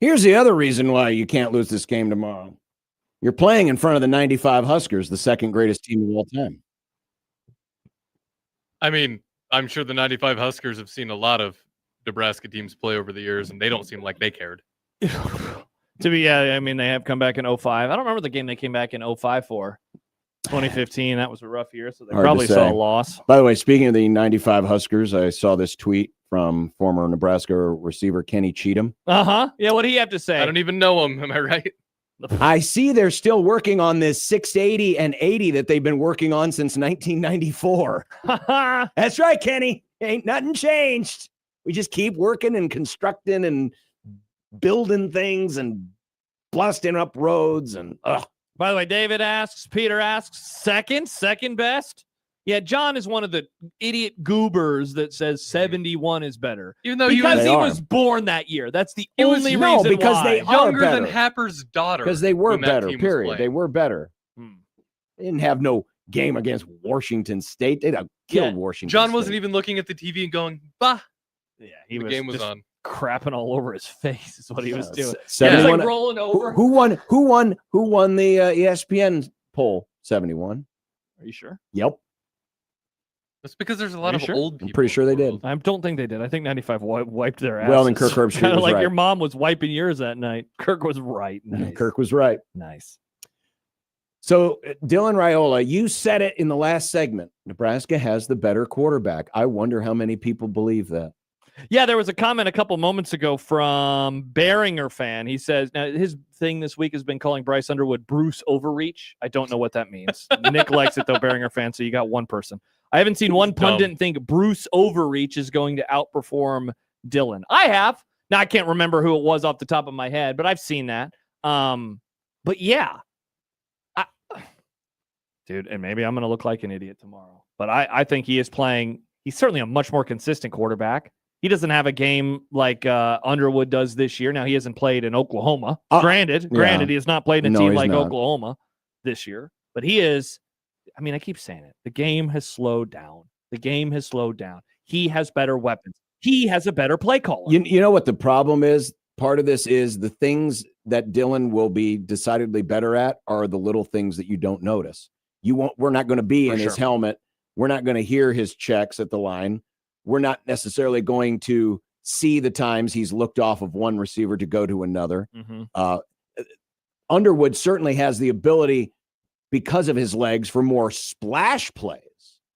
Here's the other reason why you can't lose this game tomorrow. You're playing in front of the 95 Huskers, the second greatest team of all time. I mean, I'm sure the 95 Huskers have seen a lot of Nebraska teams play over the years, and they don't seem like they cared. I mean, they have come back in 05. I don't remember the game they came back in 05 for. 2015, that was a rough year, so they probably saw a loss. By the way, speaking of the 95 Huskers, I saw this tweet from former Nebraska receiver Kenny Cheatham. Yeah, what do you have to say? I don't even know him. Am I right? I see they're still working on this 680 and 80 that they've been working on since 1994. That's right, Kenny. Ain't nothing changed. We just keep working and constructing and building things and busting up roads and By the way, David asks, Peter asks, second best. Yeah, John is one of the idiot goobers that says 71 is better. Even though because he They was born that year. That's the He was- only No, reason because why. they are younger better. than Happer's daughter. Because they were when that better, team was period. playing. They were better. They didn't have no game against Washington State. They'd have killed Washington John State. wasn't even looking at the TV and going, bah. Yeah, the game was just on. crapping all over his face is what he was doing. He was 71 like rolling over. Who won the ESPN poll? 71. Are you sure? Yep. That's because there's a lot Are of you sure? old people. I'm pretty sure they did. I don't think they did. I think 95 wiped their ass. Well, then Kirk Herbstreit Kind of was like right. your mom was wiping yours that night. Kirk was right. Nice. Kirk was right. Nice. So, Dylan Raiola, you said it in the last segment. Nebraska has the better quarterback. I wonder how many people believe that. Yeah, there was a comment a couple moments ago from Beringer fan. He says, now his thing this week has been calling Bryce Underwood Bruce Overreach. I don't know what that means. Nick likes it though, Beringer fan, so you got one person. I haven't seen one pundit think Bruce Overreach is going to outperform Dylan. I have. Now, I can't remember who it was off the top of my head, but I've seen that. But yeah. Dude, and maybe I'm going to look like an idiot tomorrow. But I think he is playing. He's certainly a much more consistent quarterback. He doesn't have a game like Underwood does this year. Now, he hasn't played in Oklahoma. Granted, he has not played in a team like Oklahoma this year. But he is, I mean, I keep saying it. The game has slowed down. He has better weapons. He has a better play caller. You know what the problem is? Part of this is the things that Dylan will be decidedly better at are the little things that you don't notice. We're not going to be in his helmet. We're not going to hear his checks at the line. We're not necessarily going to see the times he's looked off of one receiver to go to another. Underwood certainly has the ability, because of his legs, for more splash plays.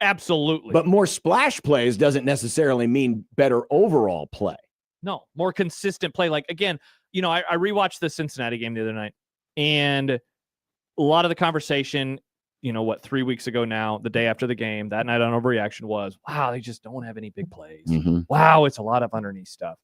Absolutely. But more splash plays doesn't necessarily mean better overall play. No, more consistent play. Like, again, I rewatched the Cincinnati game the other night, and a lot of the conversation, 3 weeks ago now, the day after the game, that night on Overreaction was, wow, they just don't have any big plays. Wow, it's a lot of underneath stuff.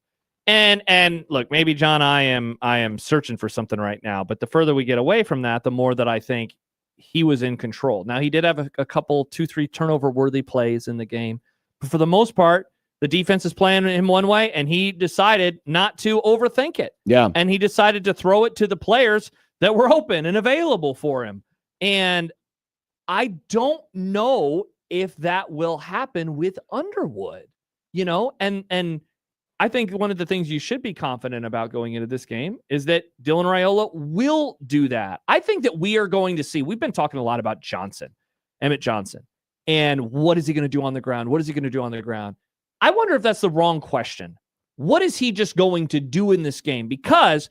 And look, maybe, John, I am searching for something right now, but the further we get away from that, the more that I think he was in control. Now, he did have a couple 2-3 turnover-worthy plays in the game, but for the most part, the defense is playing him one way, and he decided not to overthink it. Yeah. And he decided to throw it to the players that were open and available for him. And I don't know if that will happen with Underwood, and I think one of the things you should be confident about going into this game is that Dylan Raiola will do that. I think that we are going to see, we've been talking a lot about Emmett Johnson, and what is he going to do on the ground? I wonder if that's the wrong question. What is he just going to do in this game? Because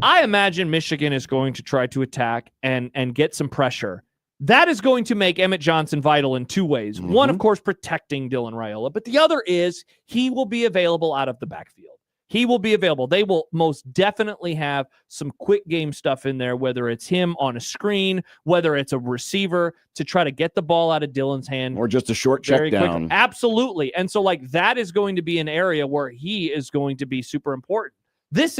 I imagine Michigan is going to try to attack and get some pressure. That is going to make Emmett Johnson vital in two ways. One, of course, protecting Dylan Raiola, but the other is he will be available out of the backfield. He will be available. They will most definitely have some quick game stuff in there, whether it's him on a screen, whether it's a receiver to try to get the ball out of Dylan's hand. Or just a short check down. Absolutely. And so, that is going to be an area where he is going to be super important. This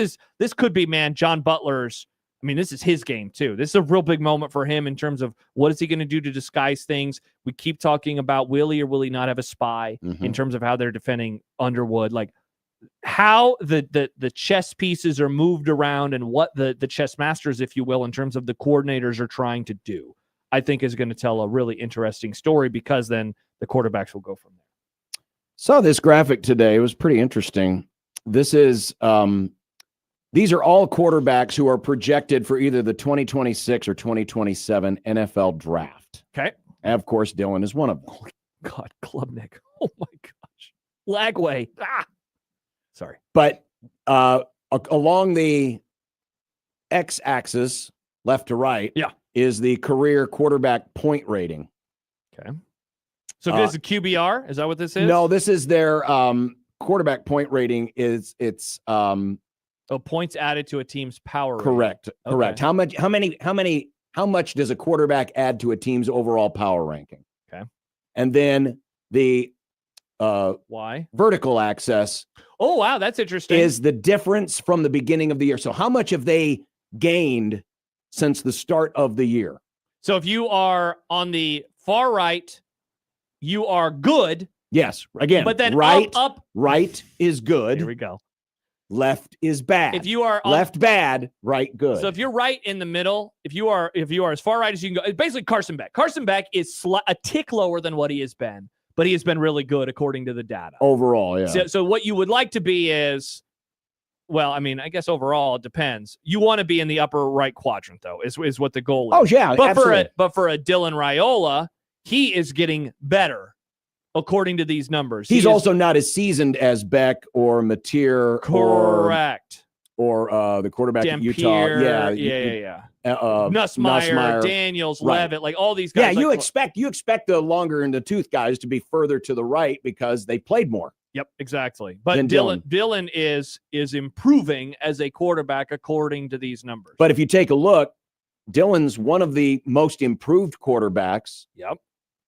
could be, John Butler's, this is his game too. This is a real big moment for him in terms of what is he going to do to disguise things. We keep talking about will he or will he not have a spy in terms of how they're defending Underwood, like how the chess pieces are moved around and what the chess masters, if you will, in terms of the coordinators are trying to do, I think is going to tell a really interesting story, because then the quarterbacks will go from there. Saw this graphic today. It was pretty interesting. This is these are all quarterbacks who are projected for either the 2026 or 2027 NFL draft. Okay. And of course, Dylan is one of them. Oh, God, Klubnik. Oh, my gosh. Lagway. Sorry. But along the x-axis, left to right, is the career quarterback point rating. Okay. So this is a QBR? Is that what this is? No, this is their quarterback point rating. Points added to a team's power rating. Correct. How much does a quarterback add to a team's overall power ranking? Okay. And then the why vertical axis. Oh, wow, that's interesting. Is the difference from the beginning of the year. So how much have they gained since the start of the year? So if you are on the far right you are good. Yes. Again, But then right is good. Here we go. Left is bad. If you are left bad, right good. So if you're right in the middle, if you are as far right as you can go, it's basically Carson Beck. Carson Beck is a tick lower than what he has been, but he has been really good according to the data. Overall, yeah. So what you would like to be is, well, I mean, I guess overall it depends. You want to be in the upper right quadrant, though, is what the goal is. Oh, yeah, absolutely. But for a Dylan Raiola, he is getting better according to these numbers. He's also not as seasoned as Beck or Mateer. Correct. Or the quarterback at Utah. Yeah. Nussmeier, Daniels, Levitt, like all these guys. Yeah, you expect the longer in the tooth guys to be further to the right because they played more. Yep, exactly. But Dylan is improving as a quarterback according to these numbers. But if you take a look, Dylan's one of the most improved quarterbacks. Yep.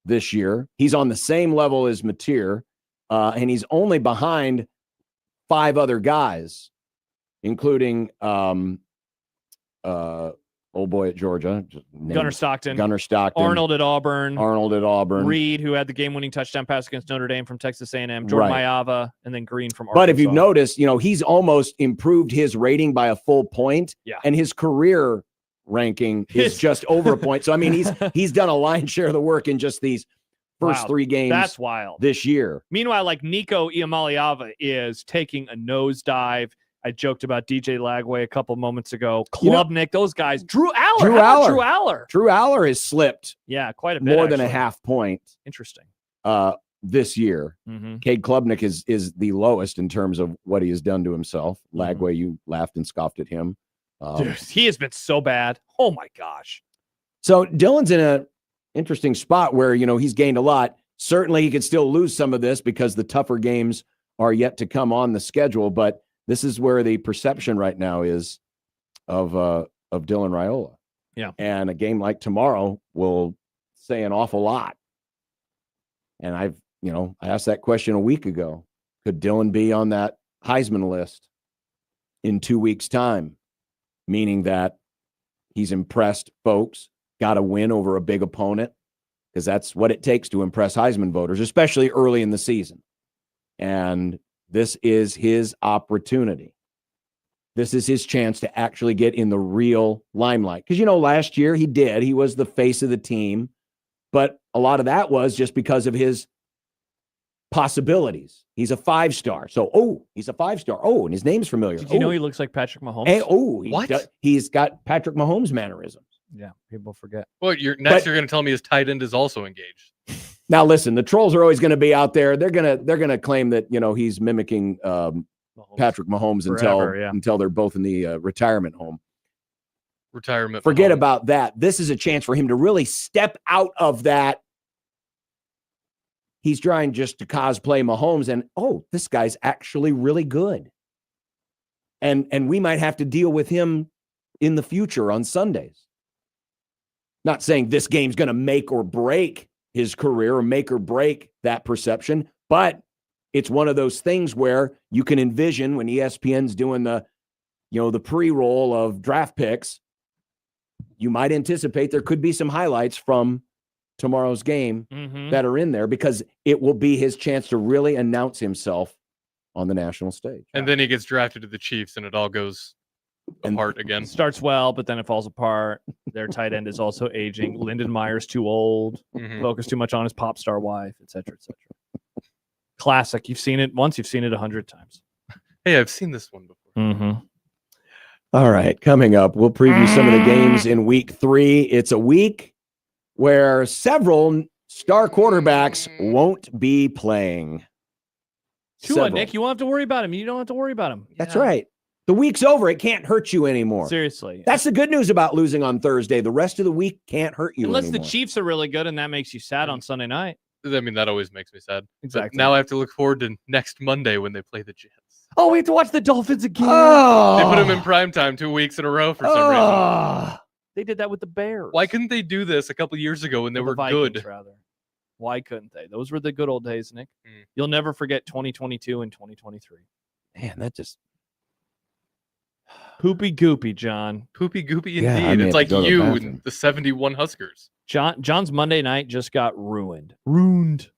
This year, he's on the same level as Mateer, and he's only behind 5 other guys, including old boy at Georgia, Gunnar Stockton, Arnold at Auburn, Reed, who had the game-winning touchdown pass against Notre Dame from Texas A&M, Jordan Maiava, and then Green from Arkansas. But if you've noticed, he's almost improved his rating by a full point, and his career ranking is just over a point. So I mean, he's done a lion's share of the work in just these first 3 games. That's wild. This year. Meanwhile, like Nico Iamaleava is taking a nosedive. I joked about DJ Lagway a couple moments ago. Klubnik, those guys. Drew Aller. Drew Aller has slipped. Yeah, quite a bit. More than a half point. Interesting. This year. Cade Klubnik is the lowest in terms of what he has done to himself. Lagway, you laughed and scoffed at him. Dude, he has been so bad. Oh my gosh. So Dylan's in an interesting spot where, he's gained a lot. Certainly he could still lose some of this because the tougher games are yet to come on the schedule. But this is where the perception right now is of Dylan Raiola. Yeah. And a game like tomorrow will say an awful lot. And I asked that question a week ago. Could Dylan be on that Heisman list in 2 weeks' time? Meaning that he's impressed folks, got a win over a big opponent, because that's what it takes to impress Heisman voters, especially early in the season. And this is his opportunity. This is his chance to actually get in the real limelight. Because, last year he was the face of the team, but a lot of that was just because of his possibilities. He's a 5-star. So, he's a 5-star. Oh, and his name's familiar. Did you know he looks like Patrick Mahomes? What? He's got Patrick Mahomes mannerisms. Yeah, people forget. Well, you're going to tell me his tight end is also engaged. Now, listen, the trolls are always going to be out there. They're gonna claim that he's mimicking Patrick Mahomes until they're both in the retirement home. Forget about that. This is a chance for him to really step out of that. He's trying just to cosplay Mahomes, and this guy's actually really good. And we might have to deal with him in the future on Sundays. Not saying this game's going to make or break his career or make or break that perception, but it's one of those things where you can envision when ESPN's doing the pre-roll of draft picks, you might anticipate there could be some highlights from tomorrow's game that are in there because it will be his chance to really announce himself on the national stage. And then he gets drafted to the Chiefs and it all goes apart again. Starts well, but then it falls apart. Their tight end is also aging. Lyndon Meyer's too old, focused too much on his pop star wife, et cetera, et cetera. Classic. You've seen it once, you've seen it 100 times. Hey, I've seen this one before. All right, coming up, we'll preview some of the games in week 3. It's a week where several star quarterbacks won't be playing. Tua, Nick, you won't have to worry about him. You don't have to worry about him. That's right. The week's over. It can't hurt you anymore. Seriously. That's the good news about losing on Thursday. The rest of the week can't hurt you Unless anymore. the Chiefs are really good and that makes you sad on Sunday night. I mean, that always makes me sad. Exactly. But now I have to look forward to next Monday when they play the Jets. Oh, we have to watch the Dolphins again. They put them in primetime 2 weeks in a row for some reason. They did that with the Bears. Why couldn't they do this a couple years ago when they were Vikings, good? Rather. Why couldn't they? Those were the good old days, Nick. You'll never forget 2022 and 2023. Man, that just... Poopy goopy, John. Poopy goopy indeed. It's like you and the 71 Huskers. John's Monday night just got ruined. Ruined.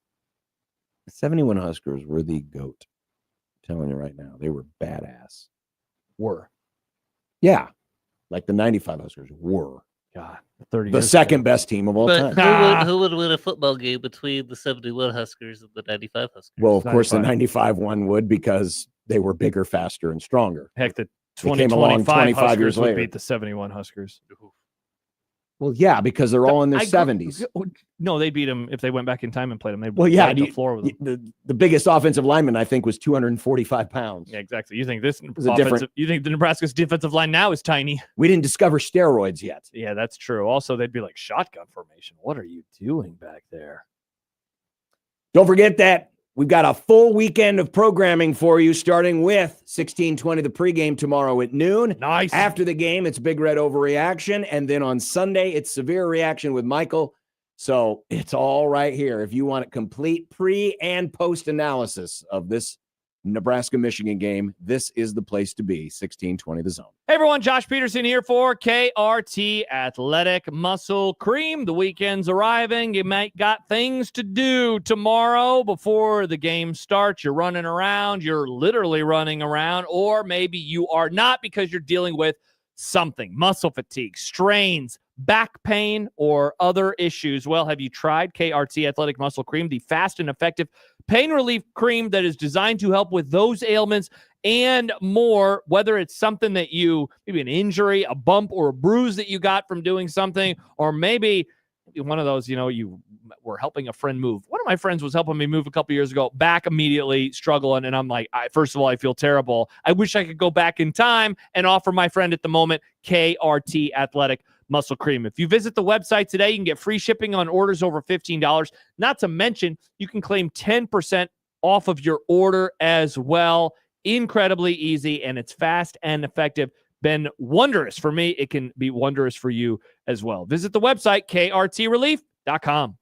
71 Huskers were the GOAT. I'm telling you right now, they were badass. Were. Yeah. Like the 95 Huskers were. God, 30 the years second ago. best team of all But time. who would win a football game between the 71 Huskers and the 95 Huskers? Well, of course, the 95. 95 one would because they were bigger, faster, and stronger. Heck, the They came along 2025 25 years Huskers would later. beat the 71 Huskers. Well, yeah, because they're all in their 70s. No, they'd beat them if they went back in time and played them. They'd Well, yeah, wipe the floor with them. the biggest offensive lineman, I think, was 245 pounds. Yeah, exactly. You think this was a different- you think the Nebraska's defensive line now is tiny? We didn't discover steroids yet. Yeah, that's true. Also, they'd be like shotgun formation. What are you doing back there? Don't forget that we've got a full weekend of programming for you, starting with 1620, the pregame tomorrow at noon. Nice. After the game, it's Big Red Overreaction. And then on Sunday, it's Severe Reaction with Michael. So it's all right here. If you want a complete pre and post analysis of this Nebraska-Michigan game, this is the place to be. 1620 The Zone. Hey everyone, Josh Peterson here for KRT Athletic Muscle Cream. The weekend's arriving. You might got things to do tomorrow before the game starts. You're running around. You're literally running around. Or maybe you are not because you're dealing with something. Muscle fatigue, strains, back pain, or other issues. Well, have you tried KRT Athletic Muscle Cream, the fast and effective pain relief cream that is designed to help with those ailments and more, whether it's something that you, maybe an injury, a bump or a bruise that you got from doing something, or maybe one of those, you were helping a friend move. One of my friends was helping me move a couple years ago, back immediately struggling. And I'm like, first of all, I feel terrible. I wish I could go back in time and offer my friend at the moment KRT Athletic Muscle Cream. If you visit the website today, you can get free shipping on orders over $15. Not to mention, you can claim 10% off of your order as well. Incredibly easy, and it's fast and effective. Been wondrous for me. It can be wondrous for you as well. Visit the website, krtrelief.com.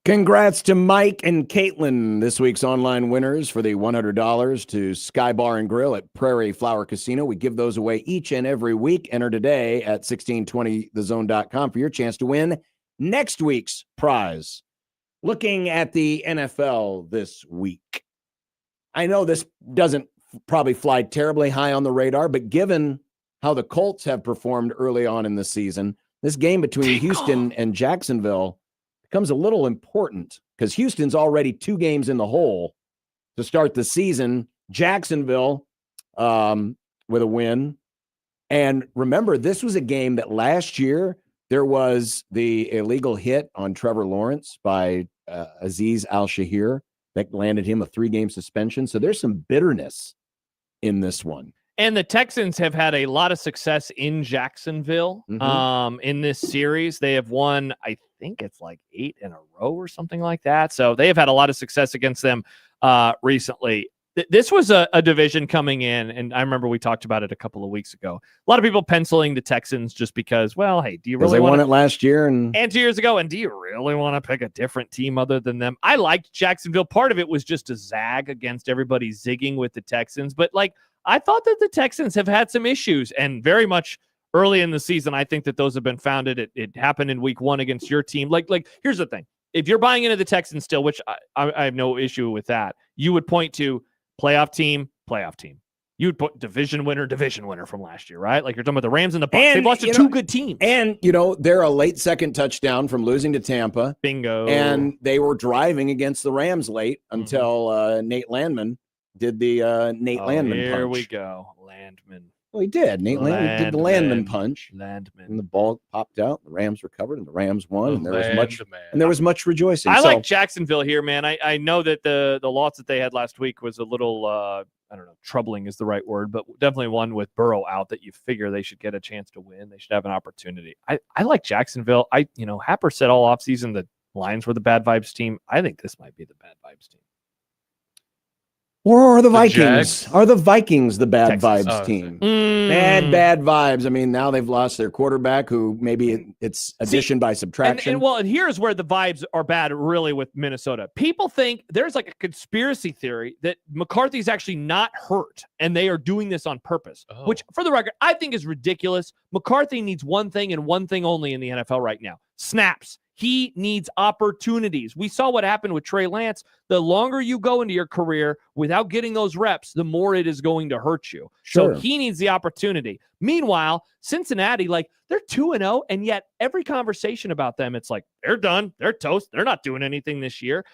Congrats to Mike and Caitlin, this week's online winners for the $100 to Sky Bar and Grill at Prairie Flower Casino. We give those away each and every week. Enter today at 1620thezone.com for your chance to win next week's prize. Looking at the NFL this week, I know this doesn't probably fly terribly high on the radar, but given how the Colts have performed early on in the season, this game between Houston and Jacksonville becomes a little important because Houston's already 2 games in the hole to start the season. Jacksonville with a win. And remember, this was a game that last year there was the illegal hit on Trevor Lawrence by Azeez Al-Shahir that landed him a 3-game suspension. So there's some bitterness in this one. And the Texans have had a lot of success in Jacksonville in this series. They have won, I think it's like 8 in a row or something like that. So they have had a lot of success against them recently. This was a division coming in, and I remember we talked about it a couple of weeks ago. A lot of people penciling the Texans just because, well, hey, do you really want won it last year and 2 years ago? And do you really want to pick a different team other than them? I liked Jacksonville. Part of it was just a zag against everybody zigging with the Texans, but I thought that the Texans have had some issues, and very much early in the season, I think that those have been founded. It happened in week 1 against your team. Here's the thing. If you're buying into the Texans still, which I have no issue with that, you would point to playoff team. You would put division winner from last year, right? Like you're talking about the Rams and the Bucs. They've lost to 2 good teams. And, they're a late second touchdown from losing to Tampa. Bingo. And they were driving against the Rams late until Nate Landman did the Nate Landman punch. Here we go. Landman. Well, he did. Nate Landman did the Landman punch. Landman. And the ball popped out. The Rams recovered, and the Rams won. And there was much rejoicing. I like Jacksonville here, man. I know that the loss that they had last week was a little, I don't know, troubling is the right word, but definitely one with Burrow out that you figure they should get a chance to win. They should have an opportunity. I like Jacksonville. Happer said all offseason the Lions were the bad vibes team. I think this might be the bad vibes team. Or are the Vikings? Jags? Are the Vikings the bad Texas. vibes team? Bad vibes. I mean, now they've lost their quarterback, who maybe it's addition by subtraction. And here's where the vibes are bad, really, with Minnesota. People think there's like a conspiracy theory that McCarthy's actually not hurt, and they are doing this on purpose, which, for the record, I think is ridiculous. McCarthy needs one thing and one thing only in the NFL right now: snaps. He needs opportunities. We saw what happened with Trey Lance. The longer you go into your career without getting those reps, the more it is going to hurt you. Sure. So he needs the opportunity. Meanwhile, Cincinnati, they're 2-0, and yet every conversation about them, it's like, they're done. They're toast. They're not doing anything this year.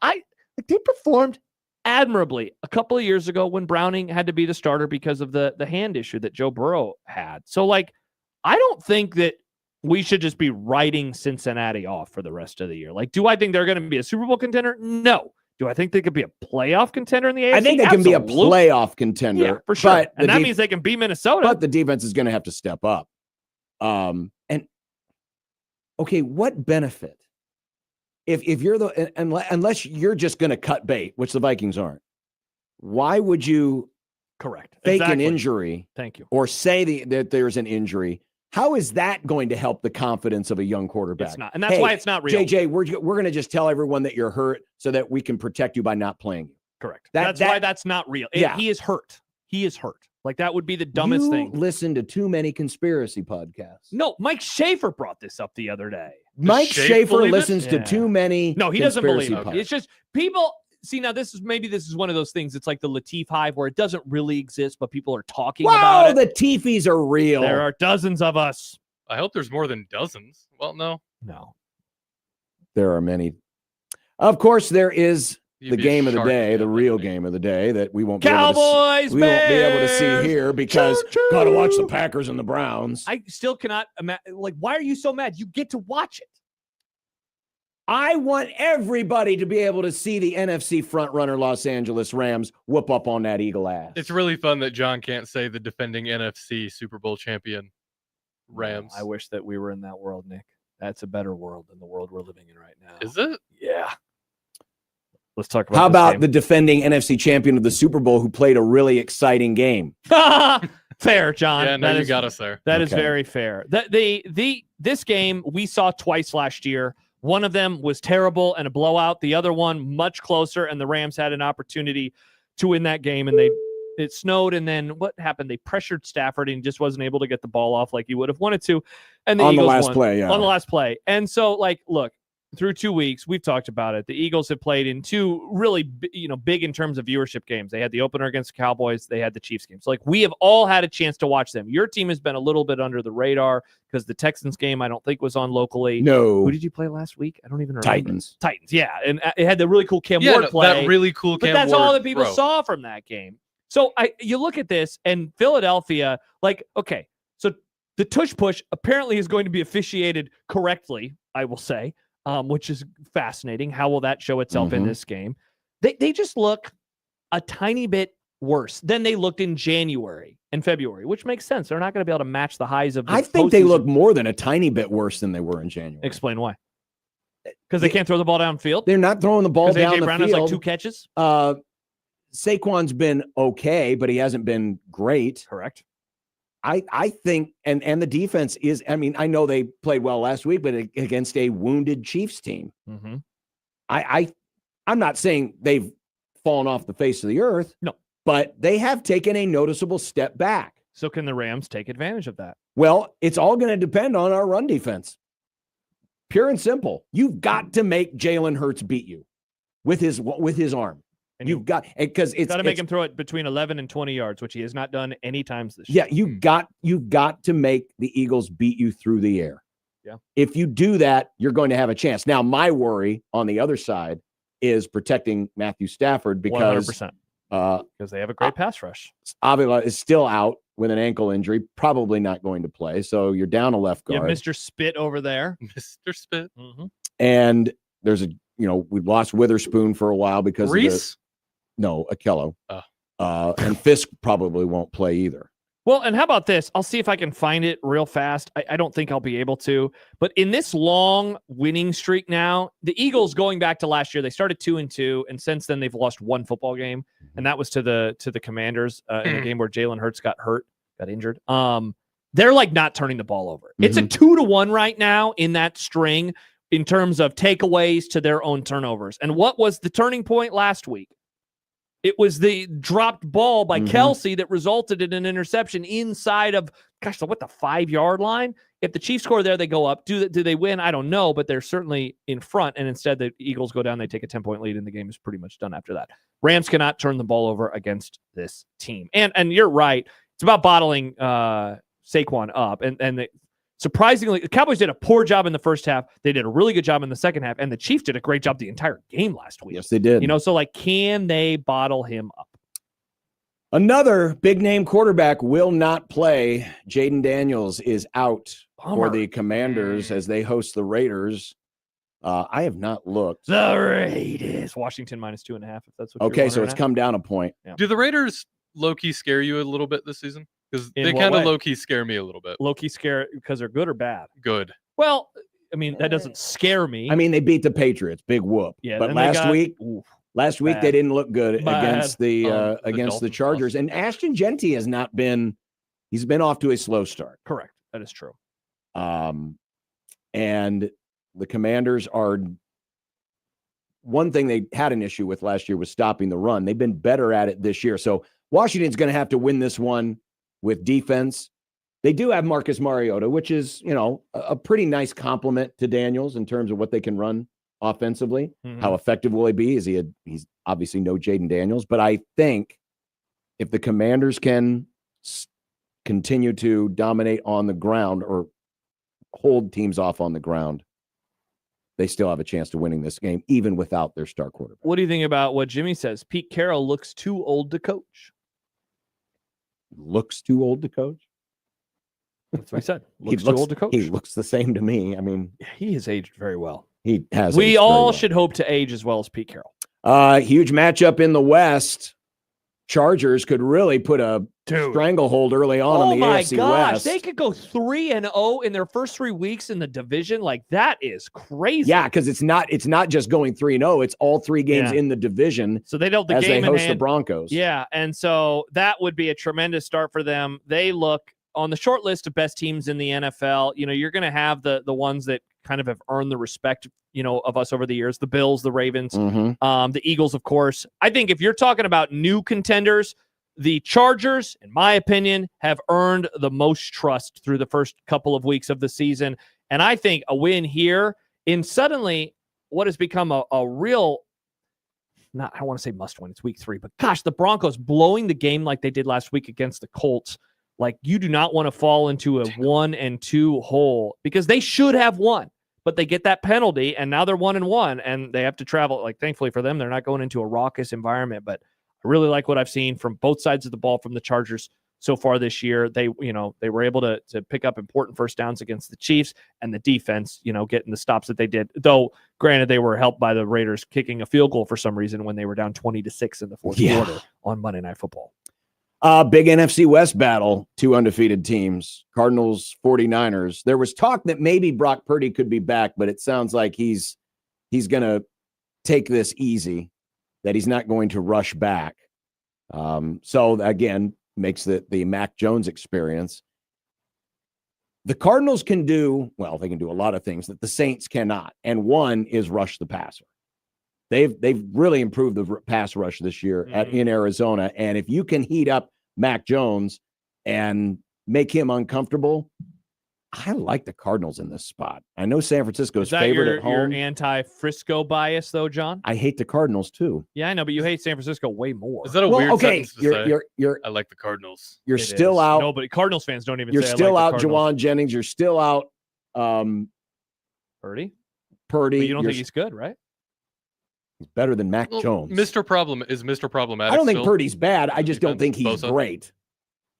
They performed admirably a couple of years ago when Browning had to be the starter because of the hand issue that Joe Burrow had. So, I don't think that we should just be writing Cincinnati off for the rest of the year. Do I think they're going to be a Super Bowl contender? No. Do I think they could be a playoff contender in the AFC? I think they can be a playoff contender. Yeah, for sure. And that means they can beat Minnesota. But the defense is going to have to step up. What benefit? If you're unless you're just going to cut bait, which the Vikings aren't, why would you fake an injury? Thank you. Or say that there's an injury? How is that going to help the confidence of a young quarterback? It's not. And that's why it's not real. JJ, we're going to just tell everyone that you're hurt so that we can protect you by not playing you. Correct. That's why that's not real. He is hurt. He is hurt. That would be the dumbest thing. Listen to too many conspiracy podcasts. No, Mike Schaefer brought this up the other day. Mike Schaefer listens to too many. No, he doesn't believe it. Podcasts. It's just people. See, now this is one of those things. It's like the Latif hive where it doesn't really exist, but people are talking about it. The Tifis are real. There are dozens of us. I hope there's more than dozens. Well, no. There are many. Of course, there is the game of the day, the real game of the day that we won't be able to see here because got to watch the Packers and the Browns. I still cannot imagine. Why are you so mad? You get to watch it. I want everybody to be able to see the NFC frontrunner Los Angeles Rams whoop up on that Eagle ass. It's really fun that John can't say the defending NFC Super Bowl champion Rams. I wish that we were in that world, Nick. That's a better world than the world we're living in right now. Is it? Yeah. Let's talk about How about the defending NFC champion of the Super Bowl who played a really exciting game? Fair, John. Yeah, no, you got us there. That is very fair. This game we saw twice last year. One of them was terrible and a blowout. The other one much closer, and the Rams had an opportunity to win that game, and it snowed, and then what happened? They pressured Stafford and just wasn't able to get the ball off like he would have wanted to. And the Eagles won on the last play. And so, like, look, through 2 weeks, we've talked about it. The Eagles have played in two really, big in terms of viewership games. They had the opener against the Cowboys. They had the Chiefs game. So, like, we have all had a chance to watch them. Your team has been a little bit under the radar because the Texans game I don't think was on locally. No. Who did you play last week? I don't even remember. Titans, yeah. And it had the really cool Cam Ward play. That really cool Cam But that's Ward all that people throw. saw from that game. So you look at this, and Philadelphia, like, okay, so the tush push apparently is going to be officiated correctly, I will say, which is fascinating. How will that show itself in this game? They just look a tiny bit worse than they looked in January and February, which makes sense. They're not going to be able to match the highs of the I think they look more than a tiny bit worse than they were in January. Explain why. Because they can't throw the ball downfield? They're not throwing the ball down A.J. the Brown field. has like 2 catches? Saquon's been okay, but he hasn't been great. Correct. I think, and the defense is, I mean, I know they played well last week, but against a wounded Chiefs team. Mm-hmm. I'm not saying they've fallen off the face of the earth. No. But they have taken a noticeable step back. So can the Rams take advantage of that? Well, it's all going to depend on our run defense. Pure and simple. You've got to make Jalen Hurts beat you with his arm. And you've got, because it's got to make him throw it between 11 and 20 yards, which he has not done any times this year. Yeah, you've got to make the Eagles beat you through the air. Yeah. If you do that, you're going to have a chance. Now, my worry on the other side is protecting Matthew Stafford because 100%. Because they have a great pass rush. Avila is still out with an ankle injury, probably not going to play. So you're down a left guard. Yeah, Mr. Spit over there. Mr. Spit. Mm-hmm. And there's we've lost Witherspoon for a while because Reese? No, Akello. And Fisk probably won't play either. Well, and how about this? I'll see if I can find it real fast. I don't think I'll be able to. But in this long winning streak now, the Eagles going back to last year, they started 2-2, and since then they've lost one football game, and that was to the Commanders in a game where Jalen Hurts got injured. They're like not turning the ball over. It's a 2-1 right now in that string in terms of takeaways to their own turnovers. And what was the turning point last week? It was the dropped ball by Kelsey that resulted in an interception inside of, the 5-yard line. If the Chiefs score there, they go up. Do they win? I don't know, but they're certainly in front. And instead, the Eagles go down. They take a 10-point lead, and the game is pretty much done after that. Rams cannot turn the ball over against this team. And you're right. It's about bottling Saquon up. And surprisingly, the Cowboys did a poor job in the first half. They did a really good job in the second half, and the Chiefs did a great job the entire game last week. Yes, they did. So like, can they bottle him up? Another big-name quarterback will not play. Jaden Daniels is out for the Commanders as they host the Raiders. I have not looked. The Raiders. Washington -2.5, if that's what Okay, you're so it's come down a point. Yeah. Do the Raiders low-key scare you a little bit this season? Because In they what kind of way? low-key scare me a little bit. Low-key scare because they're good or bad? Good. Well, I mean, that doesn't scare me. I mean, they beat the Patriots. Big whoop. Yeah, but then they got- last week bad. they didn't look good Bad. against the Dolphins Chargers. And Ashton Genty has not been. He's been off to a slow start. Correct. That is true. And the Commanders are. One thing they had an issue with last year was stopping the run. They've been better at it this year. So Washington's going to have to win this one with defense. They do have Marcus Mariota, which is, a pretty nice compliment to Daniels in terms of what they can run offensively. How effective will he be? He's obviously no Jaden Daniels, but I think if the Commanders can continue to dominate on the ground or hold teams off on the ground, they still have a chance to winning this game, even without their star quarterback. What do you think about what Jimmy says? Pete Carroll looks too old to coach. Looks too old to coach? That's what I said. Looks too old to coach. He looks the same to me. I mean, he has aged very well. He has. We aged very all well. should hope to age as well as Pete Carroll. Huge matchup in the West. Chargers could really put a stranglehold early on in the AFC West. They could go 3-0 in their first 3 weeks in the division. Like, that is crazy. Yeah, because it's not just going 3-0. It's all 3 games in the division. So they don't as game they in host hand. the Broncos. Yeah, and so that would be a tremendous start for them. They look on the short list of best teams in the NFL. You're going to have the ones that kind of have earned the respect, of us over the years. The Bills, the Ravens, Mm-hmm. the Eagles, of course. I think if you're talking about new contenders, the Chargers, in my opinion, have earned the most trust through the first couple of weeks of the season. And I think a win here in suddenly what has become a real, I don't want to say must win, it's week 3, but gosh, the Broncos blowing the game like they did last week against the Colts. Like, you do not want to fall into a 1-2 hole because they should have won, but they get that penalty and now they're 1-1 and they have to travel. Like, thankfully for them, they're not going into a raucous environment, but I really like what I've seen from both sides of the ball from the Chargers so far this year. They were able to pick up important first downs against the Chiefs, and the defense, getting the stops that they did. Though, granted, they were helped by the Raiders kicking a field goal for some reason when they were down 20-6 in the fourth quarter on Monday Night Football. Big NFC West battle, 2 undefeated teams, Cardinals, 49ers. There was talk that maybe Brock Purdy could be back, but it sounds like he's going to take this easy, that he's not going to rush back. So again, makes the Mac Jones experience. The Cardinals can do a lot of things that the Saints cannot, and one is rush the passer. They've really improved the pass rush this year in Arizona, and if you can heat up Mac Jones and make him uncomfortable, I like the Cardinals in this spot. I know San Francisco's favorite at home. Your anti-Frisco bias, though, John? I hate the Cardinals too. Yeah, I know, but you hate San Francisco way more. Is that a weird sentence to say? You're I like the Cardinals. You're still out. Nobody, Cardinals fans don't even. You're say still I like out, the Jawan Jennings. You're still out, Purdy. But you don't think he's good, right? He's better than Mac Jones. Mr. Problematic. I don't think still? Purdy's bad. I just don't think he's Bosa? great.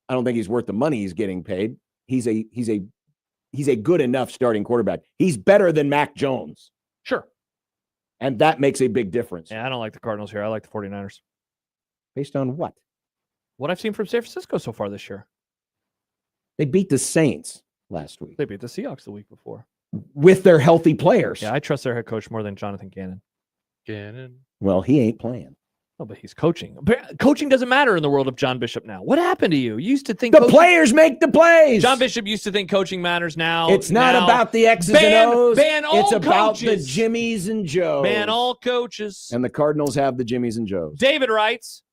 I don't think he's worth the money he's getting paid. He's a good enough starting quarterback. He's better than Mac Jones. Sure. And that makes a big difference. Yeah, I don't like the Cardinals here. I like the 49ers. Based on what? What I've seen from San Francisco so far this year. They beat the Saints last week. They beat the Seahawks the week before. With their healthy players. Yeah, I trust their head coach more than Jonathan Gannon. Well, he ain't playing. Oh, but he's coaching. Coaching doesn't matter in the world of John Bishop now. What happened to you? You used to think the players make the plays. John Bishop used to think coaching matters now. It's not about the X's and O's. It's about the coaches. Jimmies and Joes. Ban all coaches. And the Cardinals have the Jimmies and Joes. David writes,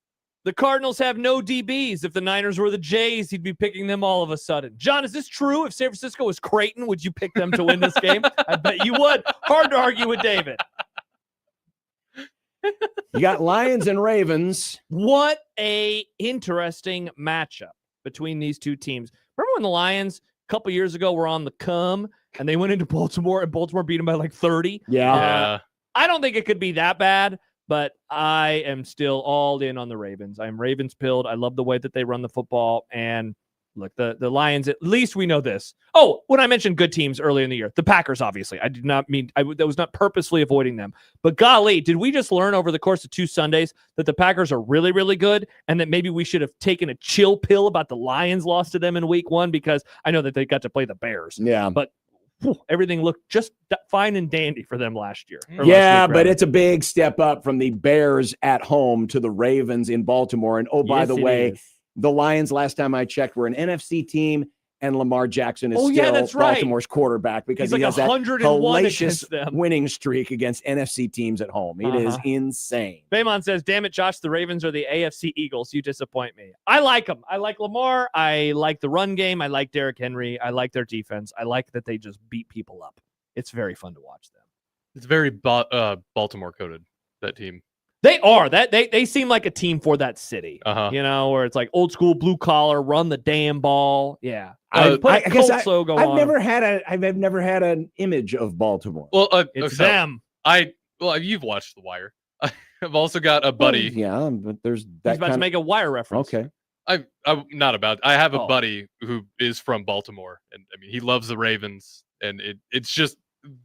the Cardinals have no DBs. If the Niners were the Jays, he'd be picking them all of a sudden. John, is this true? If San Francisco was Creighton, would you pick them to win this game? I bet you would. Hard to argue with David. You got Lions and Ravens. What a interesting matchup between these two teams. Remember when the Lions a couple years ago were on the come and they went into Baltimore and Baltimore beat them by like 30? Yeah. I don't think it could be that bad, but I am still all in on the Ravens. I'm Ravens pilled. I love the way that they run the football. And look, the Lions, at least we know this. Oh, when I mentioned good teams earlier in the year, the Packers, obviously. I did not mean, that was not purposely avoiding them. But golly, did we just learn over the course of 2 Sundays that the Packers are really, really good and that maybe we should have taken a chill pill about the Lions loss to them in week 1 because I know that they got to play the Bears. Yeah. But everything looked just fine and dandy for them last year. Yeah, but it's a big step up from the Bears at home to the Ravens in Baltimore. And by the way, the Lions, last time I checked, were an NFC team, and Lamar Jackson is still Baltimore's quarterback because he has that hellacious winning streak against NFC teams at home. It is insane. Baymon says, damn it, Josh, the Ravens are the AFC Eagles. You disappoint me. I like them. I like Lamar. I like the run game. I like Derrick Henry. I like their defense. I like that they just beat people up. It's very fun to watch them. It's very Baltimore-coded, that team. They are. They seem like a team for that city, where it's like old school blue collar, run the damn ball. Yeah, I guess I've never had an image of Baltimore. Well, it's them. You've watched The Wire. I've also got a buddy. Yeah, but there's that. He's about to make a Wire reference. Okay. I have a buddy who is from Baltimore, and I mean he loves the Ravens, and it's just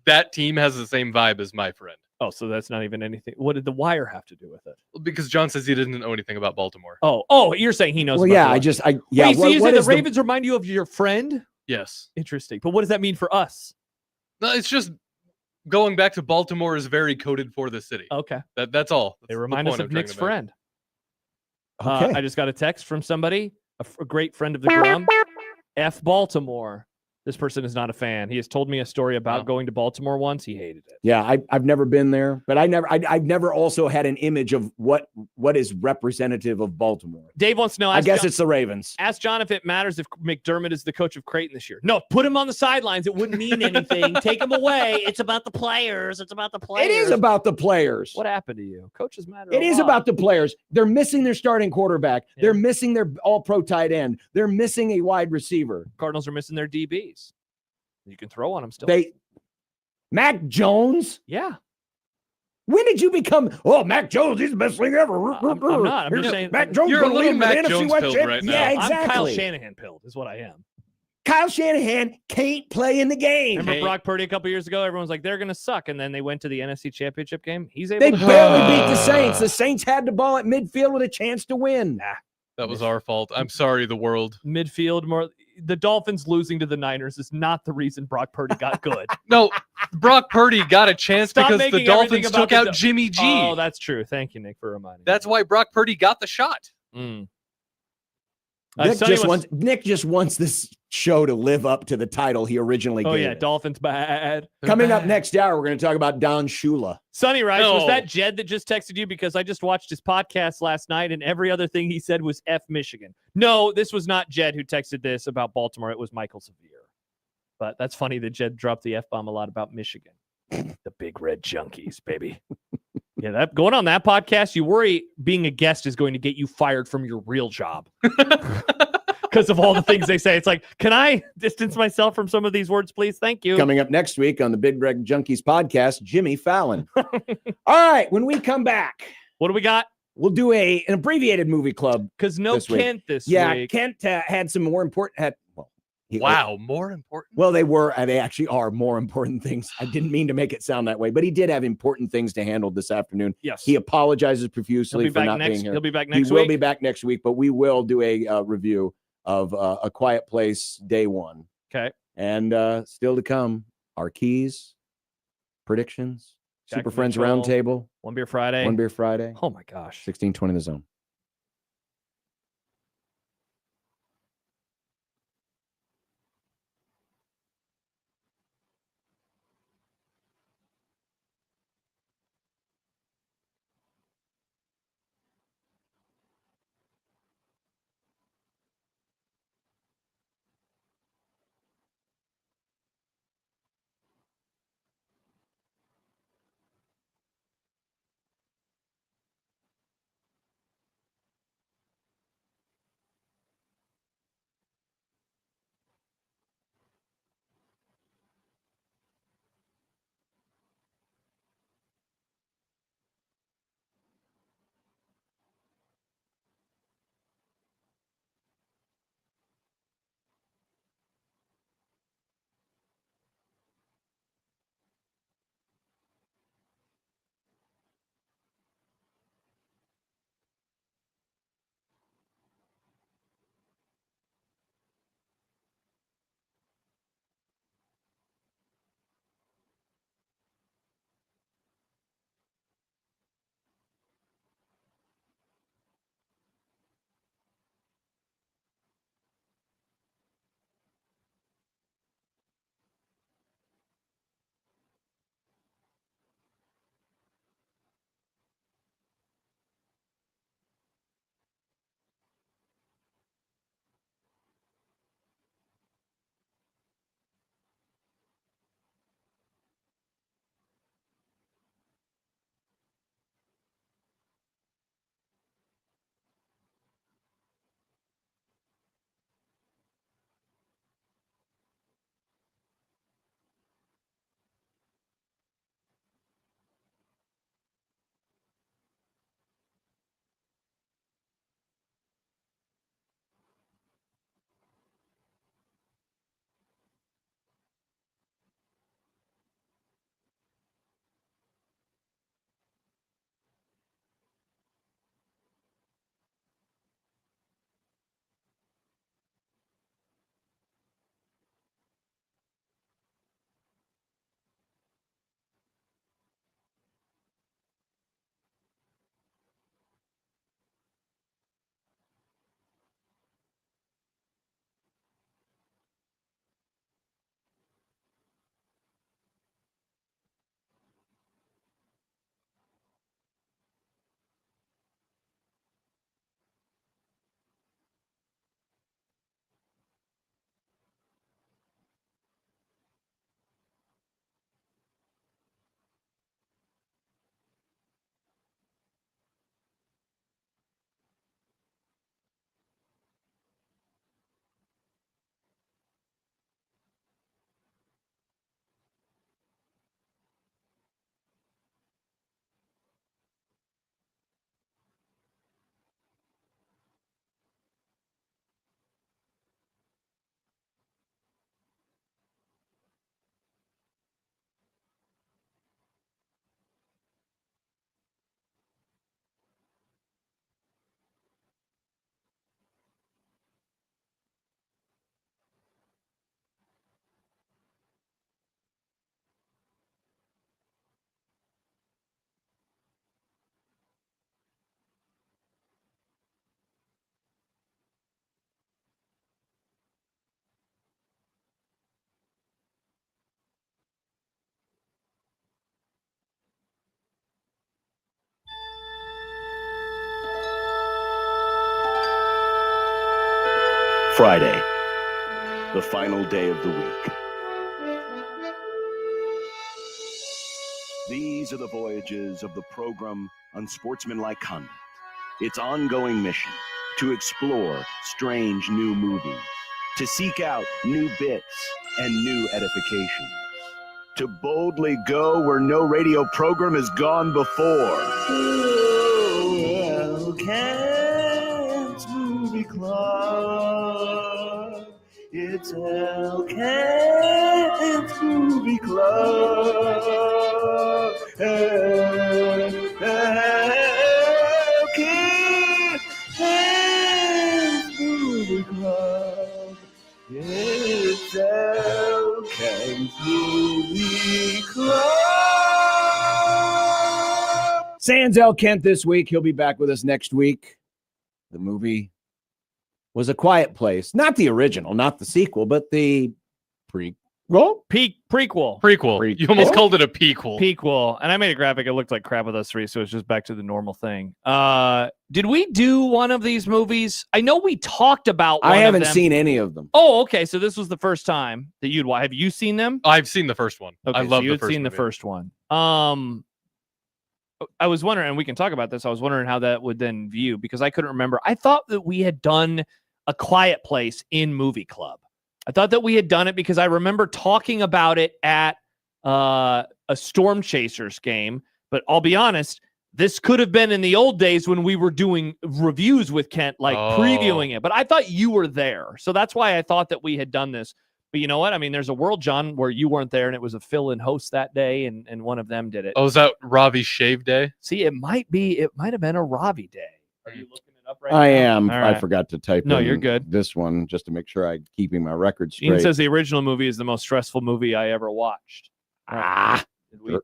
that team has the same vibe as my friend. Oh, so that's not even anything. What did The Wire have to do with it? Well, because John says he didn't know anything about Baltimore. Oh, you're saying he knows. Well, about Wait, so you say the Ravens remind you of your friend? Yes. Interesting. But what does that mean for us? No, it's just going back to Baltimore is very coded for the city. Okay. That's all. They remind us of Nick's friend. Okay. I just got a text from somebody, a great friend of the Grum. F Baltimore. This person is not a fan. He has told me a story about going to Baltimore once. He hated it. Yeah, I've never been there, but I've never also had an image of what is representative of Baltimore. Dave wants to know. I guess it's the Ravens. Ask John if it matters if McDermott is the coach of Creighton this year. No, put him on the sidelines. It wouldn't mean anything. Take him away. It's about the players. It's about the players. It is about the players. What happened to you? Coaches matter. It is about the players. They're missing their starting quarterback. Yeah. They're missing their all-pro tight end. They're missing a wide receiver. Cardinals are missing their DBs. You can throw on them still. Mac Jones? Yeah. When did you become, Mac Jones, he's the best thing ever? I'm not. I'm just saying. Mac Jones You're a gonna little lead the Mac NFC Jones West pilled champ- right now. Yeah, exactly. I'm Kyle Shanahan pilled is what I am. Kyle Shanahan can't play in the game. Remember Brock Purdy a couple years ago? Everyone's like, they're going to suck. And then they went to the NFC Championship game. He's able They to barely beat the Saints. The Saints had the ball at midfield with a chance to win. That was our fault. I'm sorry, the world. midfield more. The Dolphins losing to the Niners is not the reason Brock Purdy got good. No, Brock Purdy got a chance Stop because the making everything Dolphins about took out the- Jimmy G. Oh, that's true. Thank you, Nick, for reminding me. That's why Brock Purdy got the shot. Nick just wants this show to live up to the title he originally gave it. Dolphins bad. Coming up next hour, we're going to talk about Don Shula. Sonny Rice, was No. that Jed that just texted you? Because I just watched his podcast last night and every other thing he said was F Michigan. No, this was not Jed who texted this about Baltimore. It was Michael Severe. But that's funny that Jed dropped the F-bomb a lot about Michigan. The big red junkies, baby. Yeah, that going on that podcast, you worry being a guest is going to get you fired from your real job. Because of all the things they say. It's like, can I distance myself from some of these words, please? Thank you. Coming up next week on the Big Red Junkies podcast, Jimmy Fallon. All right, when we come back, what do we got? We'll do an abbreviated movie club. Because no Kent this yeah, week. Kent had some more important. More important. Well, they actually are more important things. I didn't mean to make it sound that way, but he did have important things to handle this afternoon. Yes. He apologizes profusely for not being here. He'll be back next He week. will be back next week, but we will do a review of A Quiet Place Day 1. Okay. And still to come, our keys, predictions, Jack Super Friends Mitchell, Roundtable. One Beer Friday. One Beer Friday. Oh, my gosh. 1620 The Zone. Friday, the final day of the week. These are the voyages of the program Unsportsmanlike Conduct. Its ongoing mission to explore strange new movies, to seek out new bits and new edifications, to boldly go where no radio program has gone before. Oh, Elkent's Movie Club. It's Elkent's Movie Club. Elkent's Movie Club. It's Elkent's Movie Club. Sans El Kent this week. He'll be back with us next week. The movie was A Quiet Place. Not the original, not the sequel, but the prequel. Prequel. You almost called it a pequel. Pequel. And I made a graphic. It looked like crap with us three, so it's just back to the normal thing. Did we do one of these movies? I know we talked about one I haven't of them. seen any of them. Oh, okay. So this was the first time that you'd watch. Have you seen them? I've seen the first one. Okay, I love so you the had first seen movie. the first one. I was wondering, and we can talk about this. I was wondering how that would then view, because I couldn't remember. I thought that we had done A Quiet Place in Movie Club. I thought that we had done it because I remember talking about it at a Storm Chasers game. But I'll be honest, this could have been in the old days when we were doing reviews with Kent, like previewing it. But I thought you were there. So that's why I thought that we had done this. But you know what? I mean, there's a world, John, where you weren't there and it was a fill-in host that day, and one of them did it. Oh, is that Ravi's shave day? See, it might have been a Ravi day. Are you looking it up right now? I am. All I right. forgot to type No, in you're good. this one just to make sure I'm keeping my record straight. Ian says the original movie is the most stressful movie I ever watched. Did we?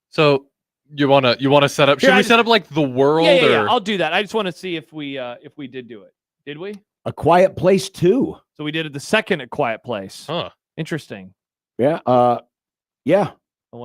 So you wanna set up? Should we set up like the world? Yeah. Or? I'll do that. I just want to see if we did do it. Did we? A Quiet Place 2. So we did it the second at Quiet Place. Huh. Interesting. Yeah. Yeah.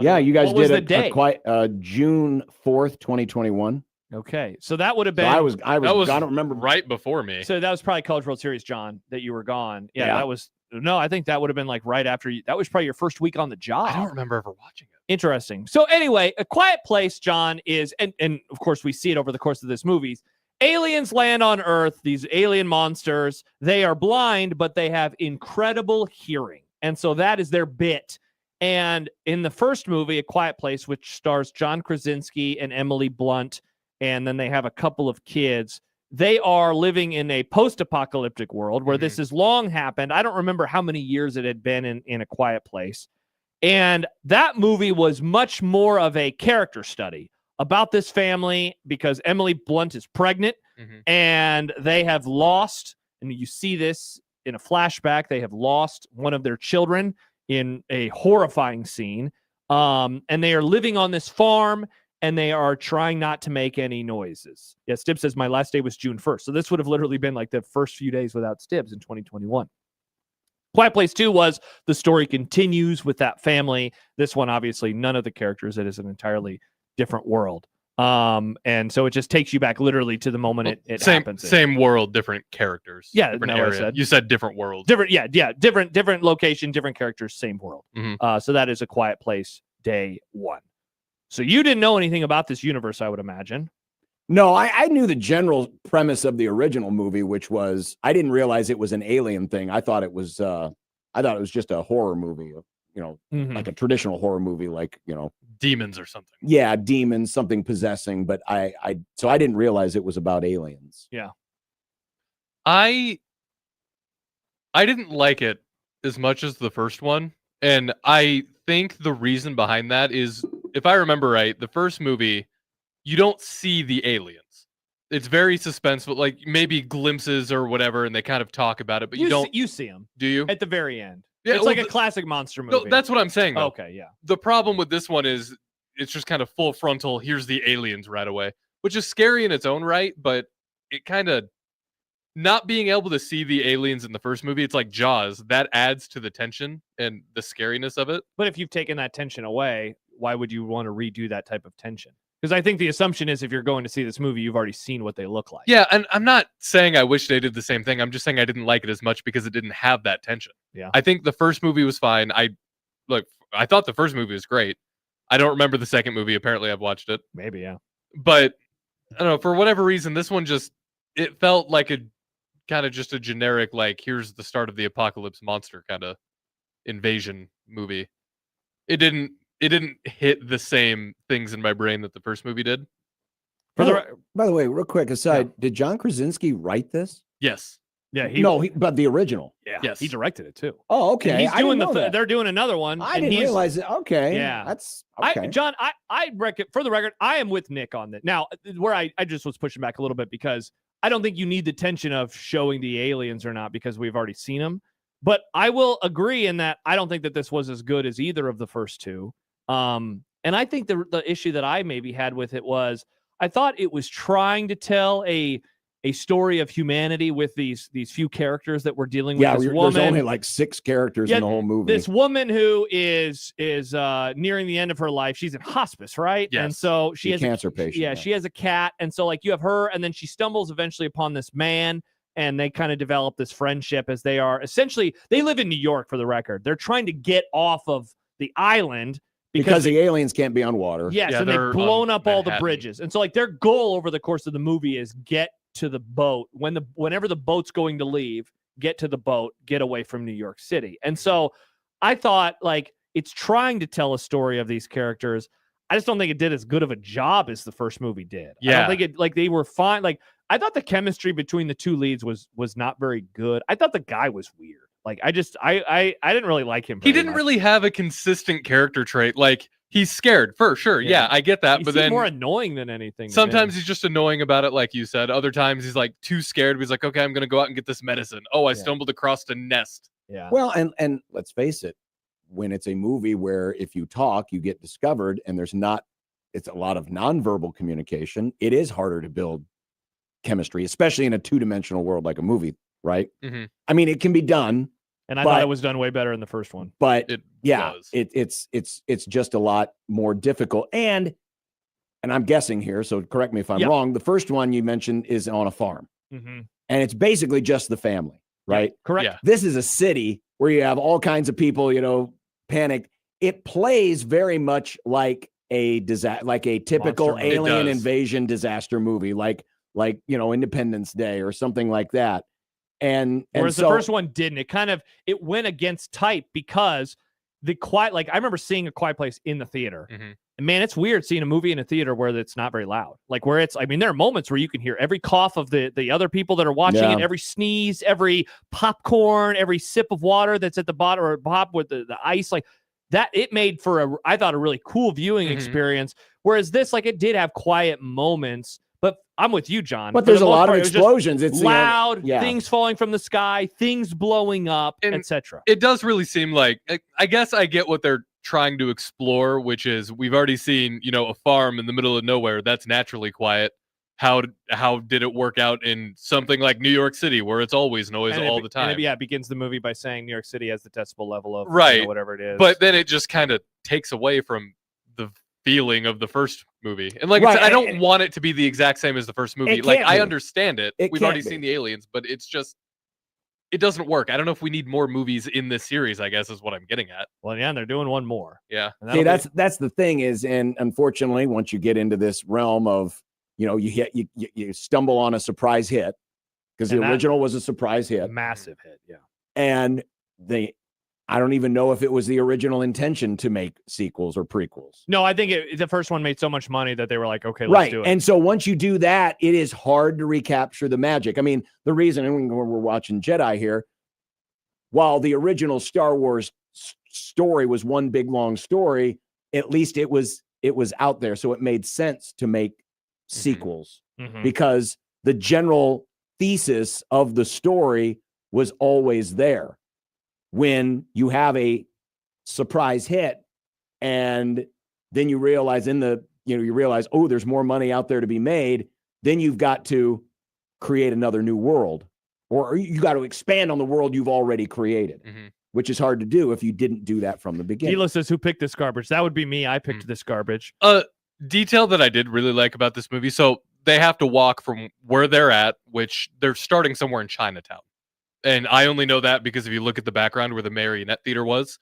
Yeah, you guys what was did the it date? June 4th, 2021. Okay. So that would have been. So I was That was I don't remember. right before me. So that was probably College World Series, John, that you were gone. Yeah, Yeah. that was. No, I think that would have been like right after you. That was probably your first week on the job. I don't remember ever watching it. Interesting. So anyway, A Quiet Place, John, is, and of course we see it over the course of this movie. Aliens land on Earth, these alien monsters. They are blind, but they have incredible hearing. And so that is their bit. And in the first movie, A Quiet Place, which stars John Krasinski and Emily Blunt, and then they have a couple of kids, they are living in a post-apocalyptic world where this has long happened. I don't remember how many years it had been in A Quiet Place. And that movie was much more of a character study about this family, because Emily Blunt is pregnant and they have lost, and you see this in a flashback, they have lost one of their children in a horrifying scene. And they are living on this farm and they are trying not to make any noises. Yeah, Stibbs says my last day was June 1st. So this would have literally been like the first few days without Stibbs in 2021. Quiet Place 2 was the story continues with that family. This one, obviously, none of the characters. It is an entirely different world. And so it just takes you back literally to the moment it happens. Same world, different characters. Yeah, different isn't that what I area. said? You said different world. Different location, different characters, same world. So that is A Quiet Place day one. So you didn't know anything about this universe, I would imagine. No, I knew the general premise of the original movie, which was I didn't realize it was an alien thing. I thought it was just a horror movie, like a traditional horror movie, like, demons or something. Yeah, demons, something possessing. But so I didn't realize it was about aliens. Yeah. I didn't like it as much as the first one. And I think the reason behind that is, if I remember right, the first movie, you don't see the aliens. It's very suspenseful, like maybe glimpses or whatever, and they kind of talk about it, but you don't. You see them. Do you? At the very end. Yeah, it's like a classic monster movie. No, that's what I'm saying, though. Okay, yeah. The problem with this one is it's just kind of full frontal, here's the aliens right away, which is scary in its own right, but it kind of, not being able to see the aliens in the first movie, it's like Jaws. That adds to the tension and the scariness of it. But if you've taken that tension away, why would you want to redo that type of tension? Because I think the assumption is if you're going to see this movie, you've already seen what they look like. Yeah, and I'm not saying I wish they did the same thing. I'm just saying I didn't like it as much because it didn't have that tension. Yeah. I think the first movie was fine. I thought the first movie was great. I don't remember the second movie. Apparently, I've watched it. Maybe, yeah. But I don't know, for whatever reason, this one it felt like a kind of just a generic, like, here's the start of the apocalypse monster kind of invasion movie. It didn't hit the same things in my brain that the first movie did. By the way, real quick aside, did John Krasinski write this? Yes. Yeah, but the original. Yeah, yes, he directed it too. Oh, okay. And he's doing that. they're doing another one. I didn't realize it. Okay, yeah, that's okay. John. I reckon, for the record, I am with Nick on that. Now, where I just was pushing back a little bit because I don't think you need the tension of showing the aliens or not because we've already seen them. But I will agree in that I don't think that this was as good as either of the first two. And I think the issue that I maybe had with it was I thought it was trying to tell a story of humanity with these few characters that we're dealing with. This woman, there's only like 6 characters in the whole movie. This woman who is nearing the end of her life. She's in hospice, right? Yes. And so she has cancer patient. Yeah, she has a cat, and so like you have her, and then she stumbles eventually upon this man, and they kind of develop this friendship as they live in New York, for the record. They're trying to get off of the island. Because the aliens can't be on water. Yes, and they've blown up all the bridges. And so like their goal over the course of the movie is get to the boat. Whenever the boat's going to leave, get to the boat, get away from New York City. And so I thought like it's trying to tell a story of these characters. I just don't think it did as good of a job as the first movie did. Yeah. I don't think it like they were fine. Like I thought the chemistry between the two leads was not very good. I thought the guy was weird. Like I didn't really like him. He didn't really have a consistent character trait. Like he's scared for sure. Yeah, I get that. He but seemed then more annoying than anything. Sometimes he's just annoying about it, like you said. Other times he's like too scared. He's like, okay, I'm gonna go out and get this medicine. Oh, I stumbled across a nest. Yeah. Well, and let's face it, when it's a movie where if you talk, you get discovered, and it's a lot of nonverbal communication. It is harder to build chemistry, especially in a 2-dimensional world like a movie. Right. Mm-hmm. I mean, it can be done. And I thought it was done way better in the first one. But it's just a lot more difficult. And I'm guessing here, so correct me if I'm wrong. The first one you mentioned is on a farm. Mm-hmm. And it's basically just the family, right? Yeah, correct. Yeah. This is a city where you have all kinds of people, panicked. It plays very much like a typical alien invasion disaster movie, like Independence Day or something like that. Whereas the first one didn't. It went against type because I remember seeing A Quiet Place in the theater. Mm-hmm. And man, it's weird seeing a movie in a theater where it's not very loud. Like where there are moments where you can hear every cough of the other people that are watching it, every sneeze, every popcorn, every sip of water that's at the bottom or pop with the ice. Like that, it made for I thought a really cool viewing experience. Whereas this, like it did have quiet moments. But I'm with you, John. But there's a lot of explosions. It's loud, things falling from the sky, things blowing up, etc. It does really seem like, I guess I get what they're trying to explore, which is we've already seen, a farm in the middle of nowhere that's naturally quiet. How did it work out in something like New York City where it's always noise all the time? And it begins the movie by saying New York City has the decibel level of whatever it is. But then it just kind of takes away from the feeling of the first movie. And like I said, I don't want it to be the exact same as the first movie. Like I understand it. We've already seen the aliens, but it's just it doesn't work. I don't know if we need more movies in this series, I guess is what I'm getting at. Well, yeah, and they're doing one more. Yeah. See, that's the thing is, and unfortunately, once you get into this realm of, you stumble on a surprise hit because the original was a surprise hit. Massive hit, yeah. And I don't even know if it was the original intention to make sequels or prequels. No, I think the first one made so much money that they were like, okay, let's do it. And so once you do that, it is hard to recapture the magic. I mean, the reason, and we're watching Jedi here, while the original Star Wars story was one big long story, at least it was out there. So it made sense to make sequels because the general thesis of the story was always there. When you have a surprise hit and then you realize oh, there's more money out there to be made, then you've got to create another new world, or you got to expand on the world you've already created, which is hard to do if you didn't do that from the beginning. Hilo says, who picked this garbage? That would be me. I picked this garbage. detail that I did really like about this movie. So they have to walk from where they're at, which they're starting somewhere in Chinatown. And I only know that because if you look at the background where the Marionette Theater was,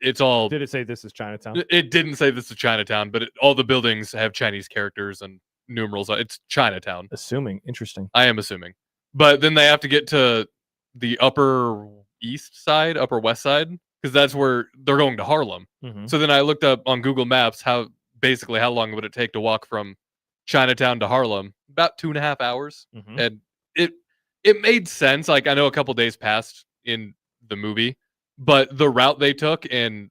it's all... Did it say this is Chinatown? It didn't say this is Chinatown, but all the buildings have Chinese characters and numerals. It's Chinatown. Assuming. Interesting. I am assuming. But then they have to get to the upper east side, upper west side, because that's where they're going to Harlem. Mhm. So then I looked up on Google Maps how long would it take to walk from Chinatown to Harlem? About 2.5 hours. Mhm. And it made sense. Like, I know a couple days passed in the movie, but the route they took, and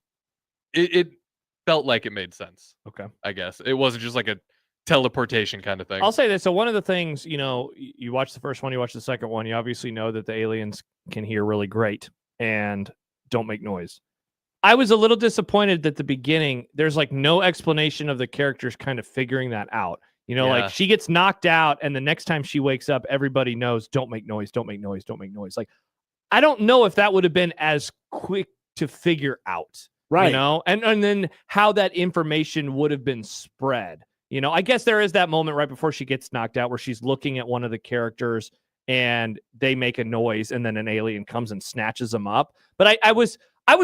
it felt like it made sense. Okay. I guess it wasn't just like a teleportation kind of thing. I'll say this. So one of the things, you watch the first one, you watch the second one, you obviously know that the aliens can hear really great and don't make noise. I was a little disappointed that the beginning, there's like no explanation of the characters kind of figuring that out. Like she gets knocked out and the next time she wakes up, everybody knows, don't make noise, don't make noise, don't make noise. Like, I don't know if that would have been as quick to figure out, right? And then how that information would have been spread. I guess there is that moment right before she gets knocked out where she's looking at one of the characters and they make a noise and then an alien comes and snatches them up. But I was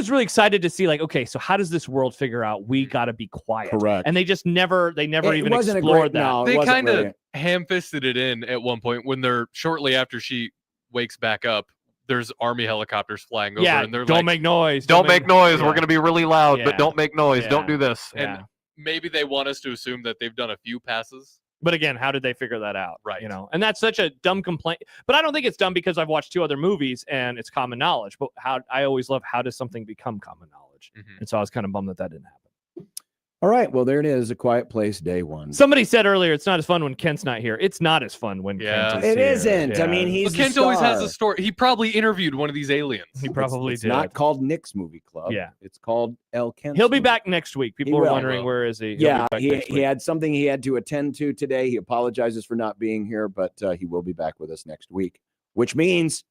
really excited to see, like, okay, so how does this world figure out we got to be quiet? Correct. And they never even wasn't explored that. They kind of ham-fisted it in at one point when they're shortly after she wakes back up. There's army helicopters flying over, and they're don't like, make noise. Don't make noise. Yeah. We're going to be really loud, Yeah. but don't make noise. Yeah. Don't do this. Yeah. And maybe they want us to assume that they've done a few passes. But again, how did they figure that out? Right. And that's such a dumb complaint. But I don't think it's dumb because I've watched 2 other movies and it's common knowledge. But I always love, how does something become common knowledge? Mm-hmm. And so I was kind of bummed that didn't happen. All right. Well, there it is. A Quiet Place, day 1. Somebody said earlier, it's not as fun when Kent's not here. It's not as fun when Kent is It here. isn't. Yeah. I mean, he's Kent always has a story. He probably interviewed one of these aliens. He probably it's did. not called Nick's Movie Club. Yeah. It's called El Kent. He'll be back next week. People He are will. wondering, where is he? He'll Yeah, be back next he week. had something he had to attend to today. He apologizes for not being here, but he will be back with us next week, which means,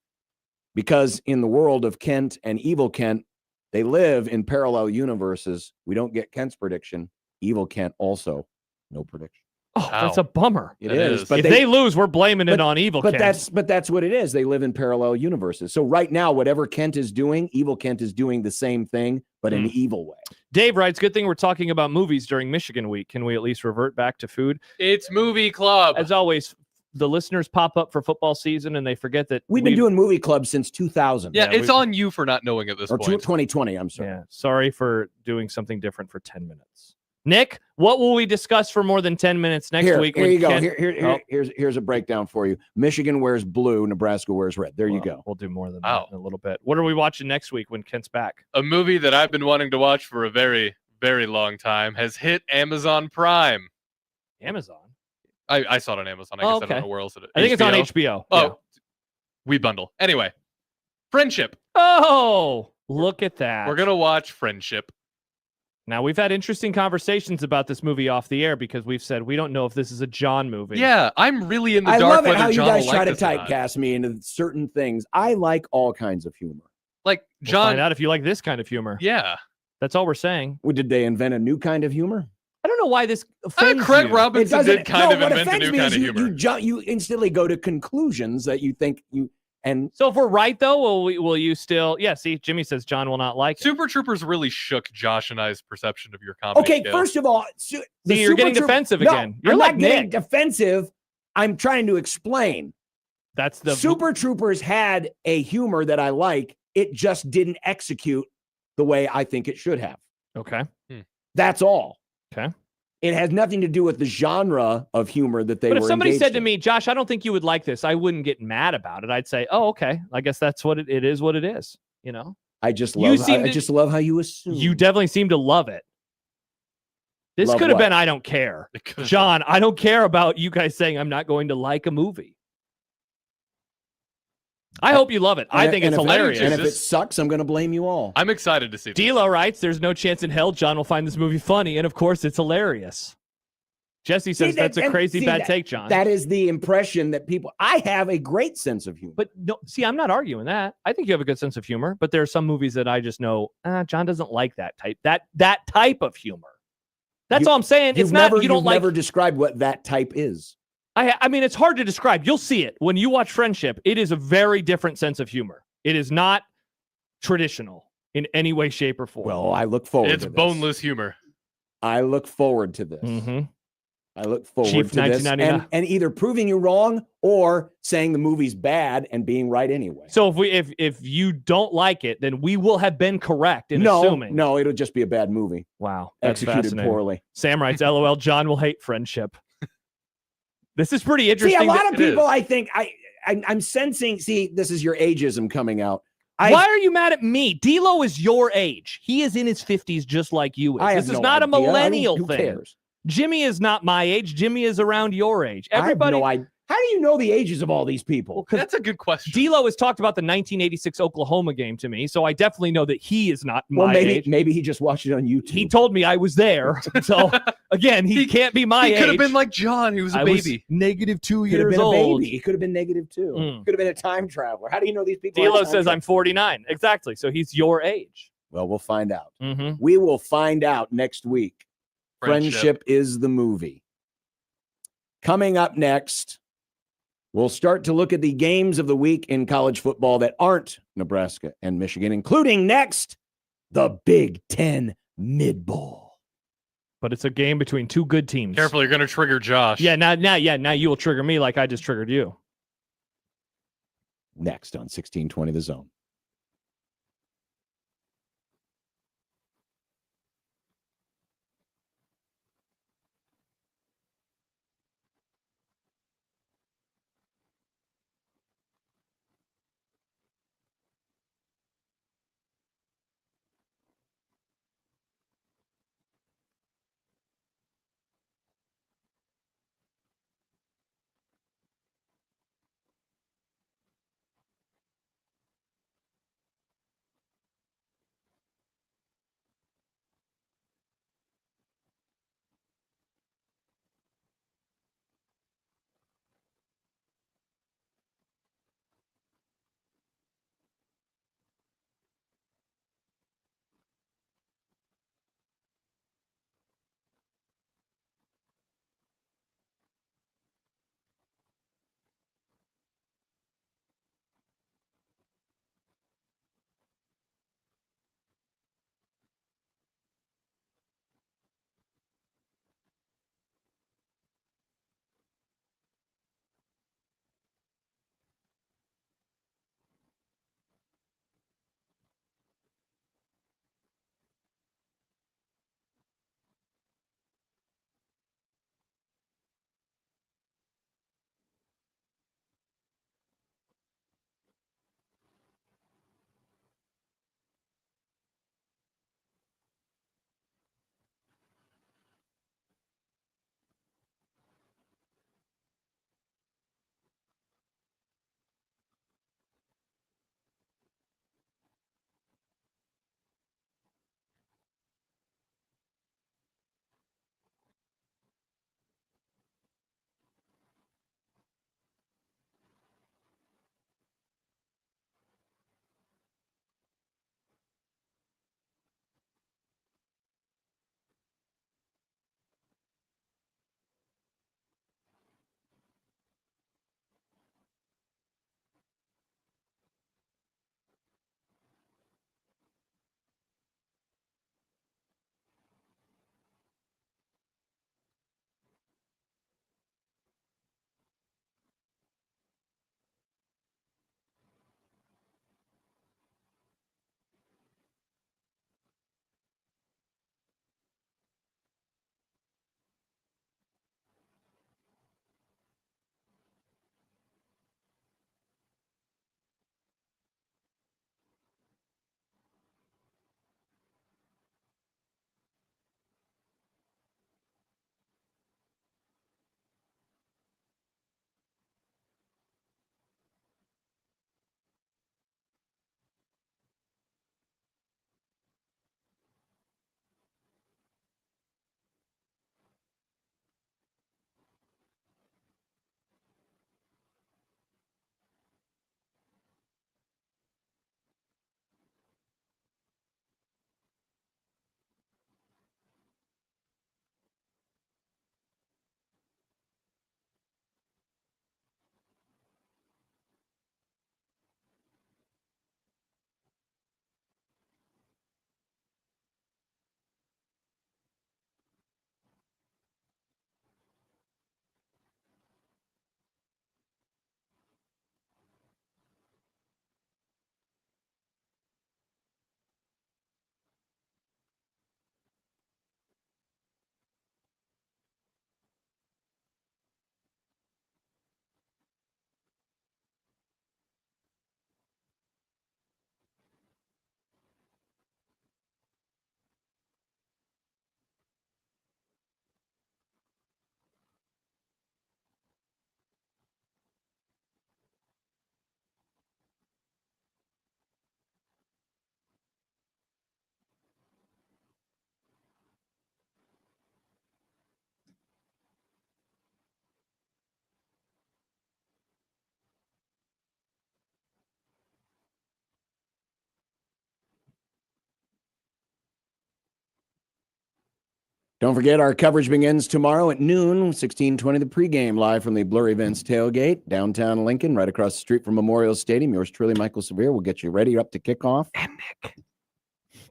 because in the world of Kent and Evil Kent, they live in parallel universes. We don't get Kent's prediction. Evil Kent also, no prediction. Oh, that's a bummer. It is. But if they lose, we're blaming it on Evil But Kent. that's what it is. They live in parallel universes. So right now, whatever Kent is doing, Evil Kent is doing the same thing, but in an evil way. Dave writes, good thing we're talking about movies during Michigan week. Can we at least revert back to food? It's movie club. As always, the listeners pop up for football season and they forget that We've been doing movie club since 2000. Yeah, it's on you for not knowing at this or point. 2020. I'm sorry. Yeah, sorry for doing something different for 10 minutes. Nick, what will we discuss for more than 10 minutes next week? Here when you go. Kent- Here's a breakdown for you. Michigan wears blue. Nebraska wears red. There you go. We'll do more than that in a little bit. What are we watching next week when Kent's back? A movie that I've been wanting to watch for a very, very long time has hit Amazon Prime. Amazon? I saw it on Amazon. I guess I don't know where else it is. I think it's on HBO. Oh, Yeah. we bundle. Anyway, Friendship. Oh, look at that. We're going to watch Friendship. Now, we've had interesting conversations about this movie off the air because we've said we don't know if this is a John movie. Yeah, I'm really in the I dark love it whether how you John guys will try like to this or not. typecast me into certain things. I like all kinds of humor. Like We'll John. find out if you like this kind of humor. Yeah. That's all we're saying. Well, did they invent a new kind of humor? I don't know why this offends Craig you. Robinson did kind of what invent a offends new me kind is of humor. you instantly go to conclusions that you think you and So if we're right, though, will you still? Yeah, see, Jimmy says John will not like it. Super Troopers really shook Josh and I's perception of your comedy. okay. skills. First of all, See, you're getting defensive No, again. You're I'm like not getting Nick. defensive. I'm trying to explain. That's the Super Troopers had a humor that I like. It just didn't execute the way I think it should have. Okay. That's all. Okay. It has nothing to do with the genre of humor that they But were if somebody engaged said to in. me, Josh, I don't think you would like this, I wouldn't get mad about it. I'd say, oh, okay. I guess that's what it is. What it is. You know. I just You love. seem I to- just love how you assume. You definitely seem to love it. This Love could have what? been I don't care. John, I don't care about you guys saying I'm not going to like a movie. I hope you love it. I think it's hilarious. And if it sucks, I'm going to blame you all. I'm excited to see this. D'Lo writes, there's no chance in hell John will find this movie funny. And of course, it's hilarious. Jesse says that's a crazy bad take, John. That is the impression that people. I have a great sense of humor. But no, see, I'm not arguing that. I think you have a good sense of humor. But there are some movies that I just know John doesn't like that type. That type of humor. That's all I'm saying. It's not, you don't you've like. never described what that type is. I mean, it's hard to describe. You'll see it. When you watch Friendship, it is a very different sense of humor. It is not traditional in any way, shape, or form. Well, I look forward to this. It's boneless humor. I look forward to this. Mm-hmm. I look forward Chief to this. 1999. And either proving you wrong or saying the movie's bad and being right anyway. So if you don't like it, then we will have been correct in assuming. No, it'll just be a bad movie. Wow. That's Executed poorly. Sam writes, LOL, John will hate Friendship. This is pretty interesting. See, a lot of people, I think, I'm sensing, this is your ageism coming out. Why are you mad at me? D'Lo is your age. He is in his 50s just like you is. This is not a millennial thing. Who cares? Jimmy is not my age. Jimmy is around your age. Everybody. How do you know the ages of all these people? Well, that's a good question. D'Lo has talked about the 1986 Oklahoma game to me, so I definitely know that he is not my age. Maybe he just watched it on YouTube. He told me I was there. So, again, he can't be my age. He could have been like John. He was a baby. -2 years old. He could have been -2. Could have been a time traveler. How do you know these people? D'Lo says I'm 49. Exactly. So he's your age. Well, we'll find out. Mm-hmm. We will find out next week. Friendship is the movie. Coming up next, we'll start to look at the games of the week in college football that aren't Nebraska and Michigan, including next, the Big Ten Mid-Bowl. But it's a game between two good teams. Careful, you're going to trigger Josh. Yeah, now you will trigger me like I just triggered you. Next on 1620 The Zone. Don't forget, our coverage begins tomorrow at noon, 1620, the pregame, live from the Blur Events tailgate, downtown Lincoln, right across the street from Memorial Stadium. Yours truly, Michael Severe, will get you ready up to kickoff. And Nick.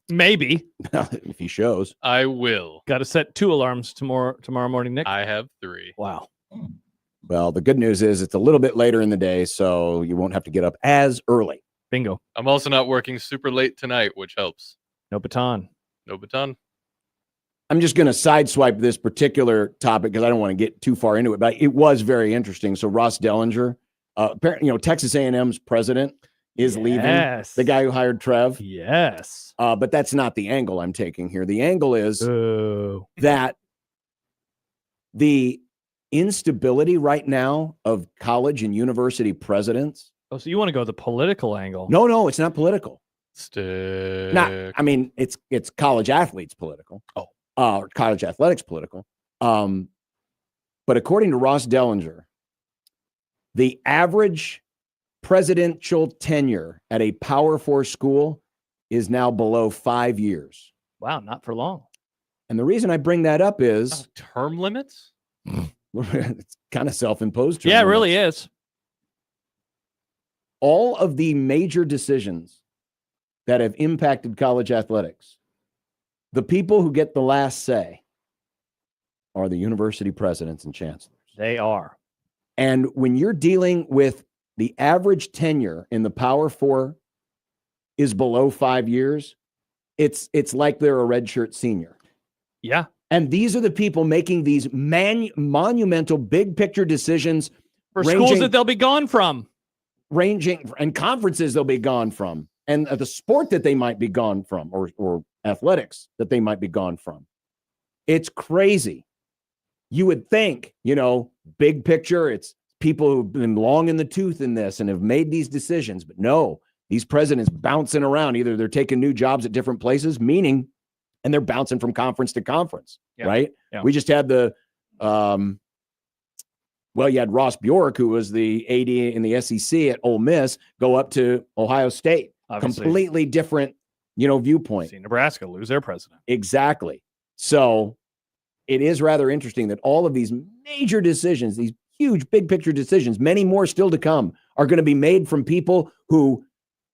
Maybe. If he shows. I will. Got to set 2 alarms tomorrow morning, Nick. I have 3. Wow. Well, the good news is it's a little bit later in the day, so you won't have to get up as early. Bingo. I'm also not working super late tonight, which helps. No baton. No baton. I'm just going to sideswipe this particular topic because I don't want to get too far into it, but it was very interesting. So Ross Dellinger, apparently, Texas A&M's president is leaving. The guy who hired Trev. Yes. But that's not the angle I'm taking here. The angle is that the instability right now of college and university presidents. Oh, so you want to go the political angle? No, it's not political. Stick. It's college athletes political. College athletics political. But according to Ross Dellinger, the average presidential tenure at a Power 4 school is now below 5 years. Wow, not for long. And the reason I bring that up is term limits. It's kind of self-imposed. Yeah, it really is. All of the major decisions that have impacted college athletics, the people who get the last say are the university presidents and chancellors. They are. And when you're dealing with the average tenure in the Power 4 is below 5 years, it's like they're a redshirt senior. Yeah. And these are the people making these monumental big picture decisions for schools that they'll be gone from. And conferences they'll be gone from. And the sport that they might be gone from, or athletics that they might be gone from. It's crazy. You would think, big picture, it's people who've been long in the tooth in this and have made these decisions. But no, these presidents bouncing around. Either they're taking new jobs at different places, and they're bouncing from conference to conference, right? Yeah. We just had you had Ross Bjork, who was the AD in the SEC at Ole Miss, go up to Ohio State. Obviously. Completely different, viewpoint. See Nebraska lose their president. Exactly. So it is rather interesting that all of these major decisions, these huge big picture decisions, many more still to come, are going to be made from people who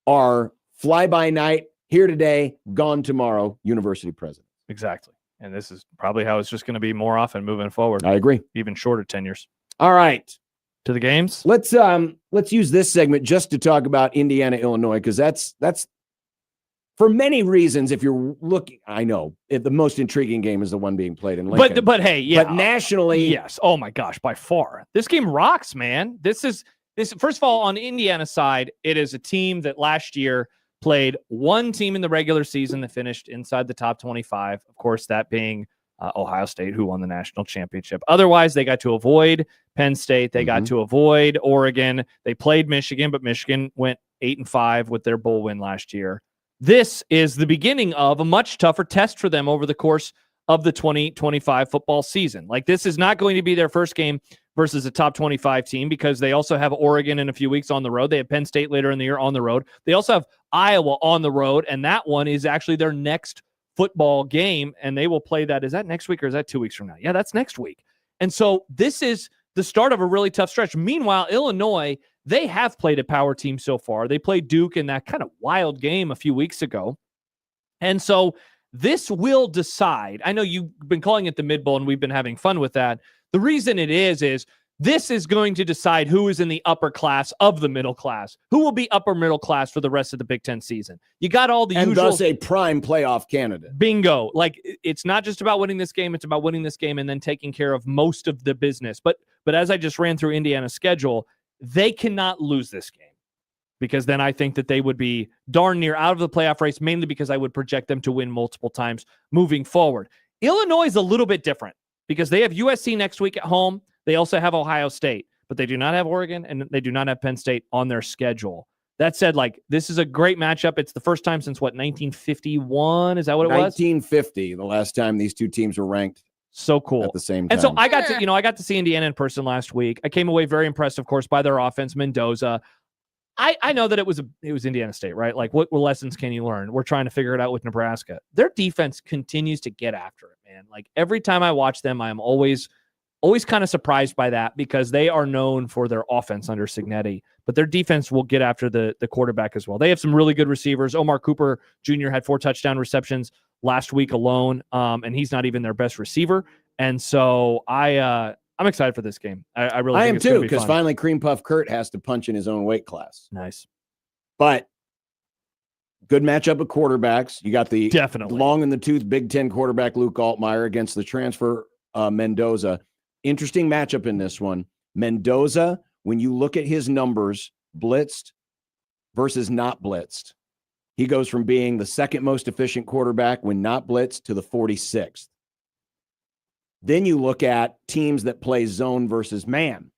are fly by night, here today, gone tomorrow, university presidents. Exactly. And this is probably how it's just going to be more often moving forward. I agree. Even shorter tenures. All right. To the games. Let's use this segment just to talk about Indiana, Illinois, because that's for many reasons. If you're looking, I know the most intriguing game is the one being played in Lincoln. But hey, yeah. But nationally, yes. Oh my gosh, by far, this game rocks, man. This. First of all, on Indiana's side, it is a team that last year played one team in the regular season that finished inside the top 25. Of course, that being Ohio State, who won the national championship. Otherwise, they got to avoid Penn State. They got to avoid Oregon. They played Michigan, but Michigan went 8-5 with their bowl win last year. This is the beginning of a much tougher test for them over the course of the 2025 football season. Like, this is not going to be their first game versus a top 25 team, because they also have Oregon in a few weeks on the road. They have Penn State later in the year on the road. They also have Iowa on the road, and that one is actually their next football game, and they will play that. Is that next week or is that 2 weeks from now? Yeah, that's next week. And so this is the start of a really tough stretch. Meanwhile, Illinois, they have played a power team so far. They played Duke in that kind of wild game a few weeks ago. And so this will decide. I know you've been calling it the mid-bowl, and we've been having fun with that. The reason it is this is going to decide who is in the upper class of the middle class, who will be upper middle class for the rest of the Big Ten season. You got all the and usual. thus a prime playoff candidate. Bingo. Like, it's not just about winning this game. It's about winning this game and then taking care of most of the business. But as I just ran through Indiana's schedule, they cannot lose this game, because then I think that they would be darn near out of the playoff race, mainly because I would project them to win multiple times moving forward. Illinois is a little bit different because they have USC next week at home. They also have Ohio State, but they do not have Oregon, and they do not have Penn State on their schedule. That said, this is a great matchup. It's the first time since 1951? Is that what it was? 1950, the last time these two teams were ranked. So cool. At the same time. And so I got to see Indiana in person last week. I came away very impressed, of course, by their offense, Mendoza. I know that it was Indiana State, right? Like, what lessons can you learn? We're trying to figure it out with Nebraska. Their defense continues to get after it, man. Like, every time I watch them, I am always kind of surprised by that because they are known for their offense under Cignetti, but their defense will get after the quarterback as well. They have some really good receivers. Omar Cooper Jr. had 4 touchdown receptions last week alone, and he's not even their best receiver. And so I'm excited for this game. I really think am it's gonna too, be because fun. finally Cream Puff Kurt has to punch in his own weight class. Nice. But good matchup of quarterbacks. You got the definitely long in the tooth Big Ten quarterback Luke Altmaier against the transfer Mendoza. Interesting matchup in this one. Mendoza, when you look at his numbers, blitzed versus not blitzed, he goes from being the second most efficient quarterback when not blitzed to the 46th. Then you look at teams that play zone versus man.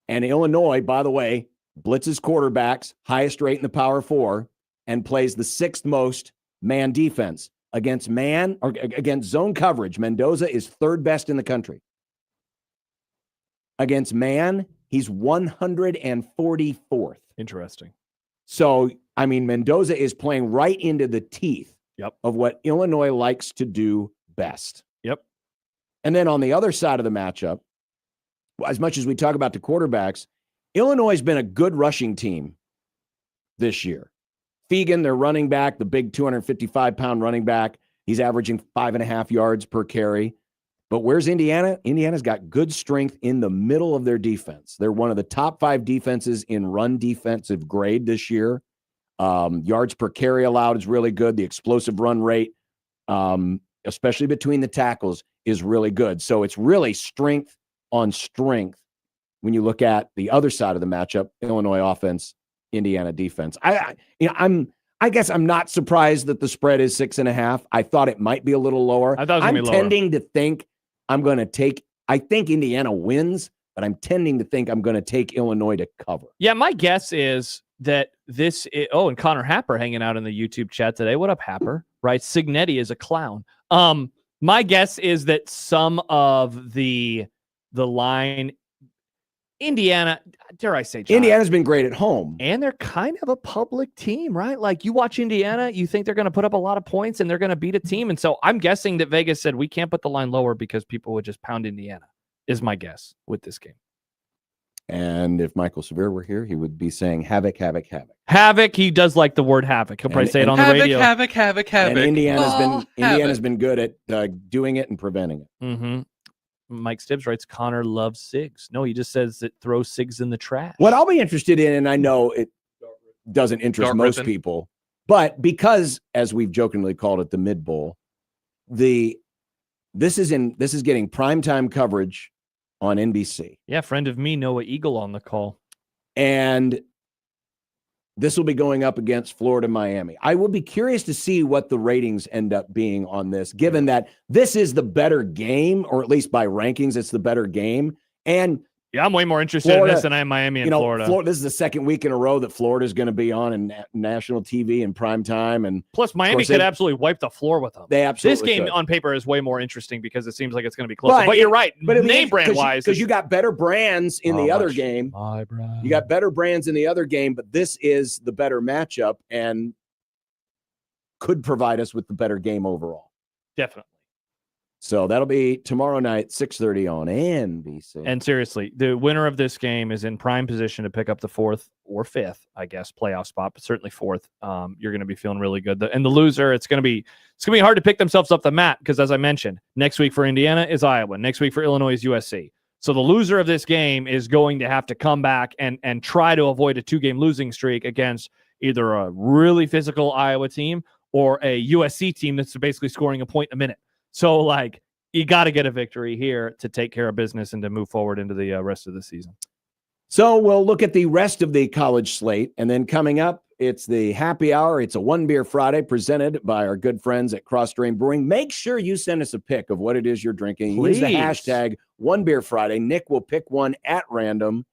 And Illinois, by the way, blitzes quarterbacks, highest rate in the Power 4, and plays the 6th most man defense. Against man or against zone coverage, Mendoza is 3rd best in the country. Against man, he's 144th. Interesting. So, I mean, Mendoza is playing right into the teeth of what Illinois likes to do best. Yep. And then on the other side of the matchup, as much as we talk about the quarterbacks, Illinois has been a good rushing team this year. Fegan, their running back, the big 255-pound running back, he's averaging 5.5 yards per carry. But where's Indiana? Indiana's got good strength in the middle of their defense. They're one of the top 5 defenses in run defensive grade this year. Yards per carry allowed is really good. The explosive run rate, especially between the tackles, is really good. So it's really strength on strength when you look at the other side of the matchup, Illinois offense, Indiana defense. I guess I'm not surprised that the spread is 6.5. I thought it might be a little lower. I thought it was gonna be lower. Tending to think I think Indiana wins, but I'm tending to think I'm going to take Illinois to cover. Yeah, my guess is that and Connor Happer hanging out in the YouTube chat today. What up, Happer? Right? Cignetti is a clown. My guess is that some of the line, Indiana, dare I say, John, Indiana's been great at home. and they're kind of a public team, right? Like, you watch Indiana, you think they're going to put up a lot of points and they're going to beat a team. And so I'm guessing that Vegas said we can't put the line lower because people would just pound Indiana, is my guess with this game. And if Michael Severe were here, he would be saying havoc, havoc, havoc. Havoc. He does like the word havoc. He'll probably say it on the radio. Havoc, havoc, havoc. And Indiana's havoc. been good at doing it and preventing it. Mm-hmm. Mike Stibbs writes, Connor loves SIGs. No, he just says that throw SIGs in the trash. What I'll be interested in, and I know it doesn't interest most people, but because, as we've jokingly called it, the mid bowl, this is getting primetime coverage on NBC. Yeah, friend of me, Noah Eagle, on the call. And this will be going up against Florida, Miami. I will be curious to see what the ratings end up being on this, given that this is the better game, or at least by rankings, it's the better game. And yeah, I'm way more interested in this than I am Miami and Florida. This is the second week in a row that Florida is going to be on in national TV in prime time. And plus, Miami could absolutely wipe the floor with them. They absolutely This game could. on paper is way more interesting because it seems like it's going to be closer. But you're right. But name brand wise, because you got better brands in the other game. You got better brands in the other game, but this is the better matchup and could provide us with the better game overall. Definitely. So that'll be tomorrow night, 6:30 on NBC. And seriously, the winner of this game is in prime position to pick up the 4th or 5th, I guess, playoff spot, but certainly 4th. You're going to be feeling really good. And the loser, it's going to be hard to pick themselves up the mat because, as I mentioned, next week for Indiana is Iowa. Next week for Illinois is USC. So the loser of this game is going to have to come back and try to avoid a 2-game losing streak against either a really physical Iowa team or a USC team that's basically scoring a point a minute. So, like, you got to get a victory here to take care of business and to move forward into the rest of the season. So we'll look at the rest of the college slate. And then coming up, it's the happy hour. It's a One Beer Friday presented by our good friends at Cross Drain Brewing. Make sure you send us a pic of what it is you're drinking. Please. Use the hashtag One Beer Friday. Nick will pick one at random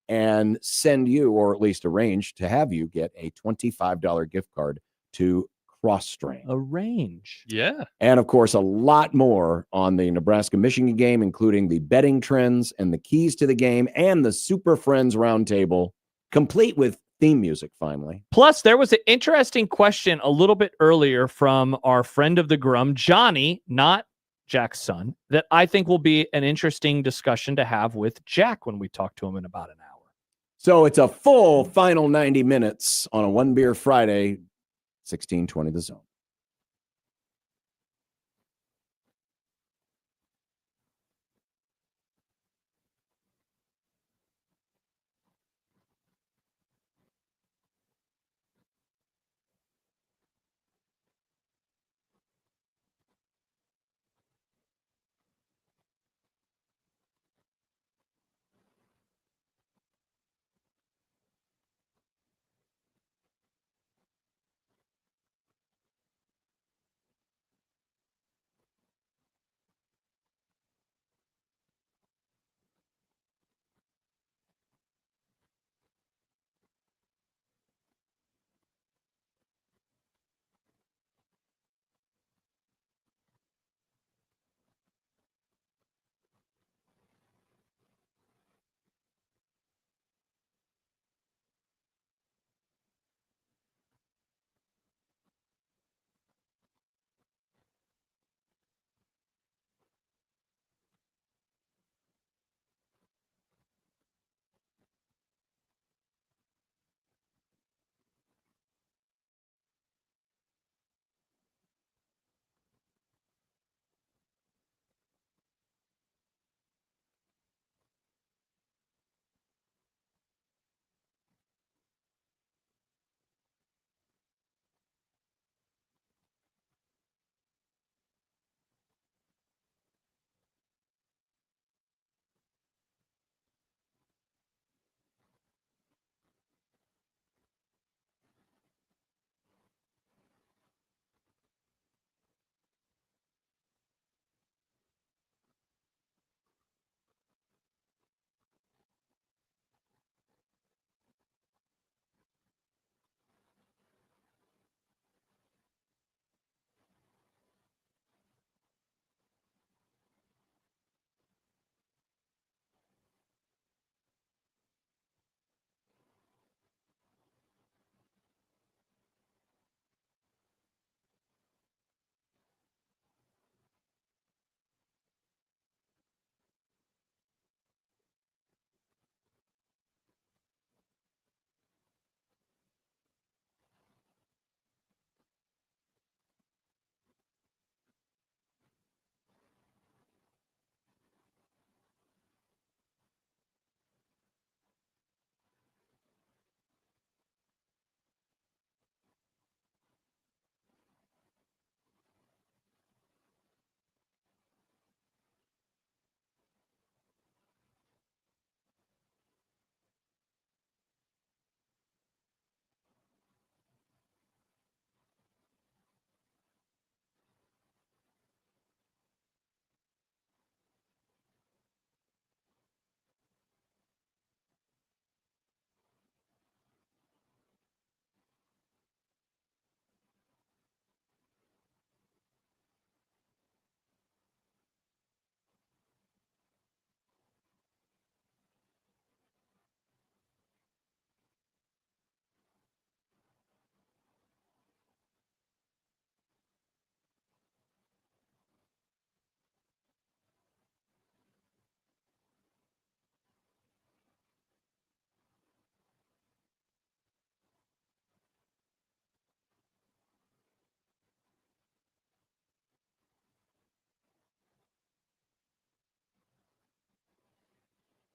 and send you, or at least arrange to have you get a $25 gift card to Cross Drain. Arrange. Yeah. And of course, a lot more on the Nebraska-Michigan game, including the betting trends and the keys to the game and the Super Friends Roundtable, complete with theme music finally. Plus, there was an interesting question a little bit earlier from our friend of the Grum, Johnny, not Jack's son, that I think will be an interesting discussion to have with Jack when we talk to him in about an hour. So it's a full final 90 minutes on a One Beer Friday, 1620 The Zone.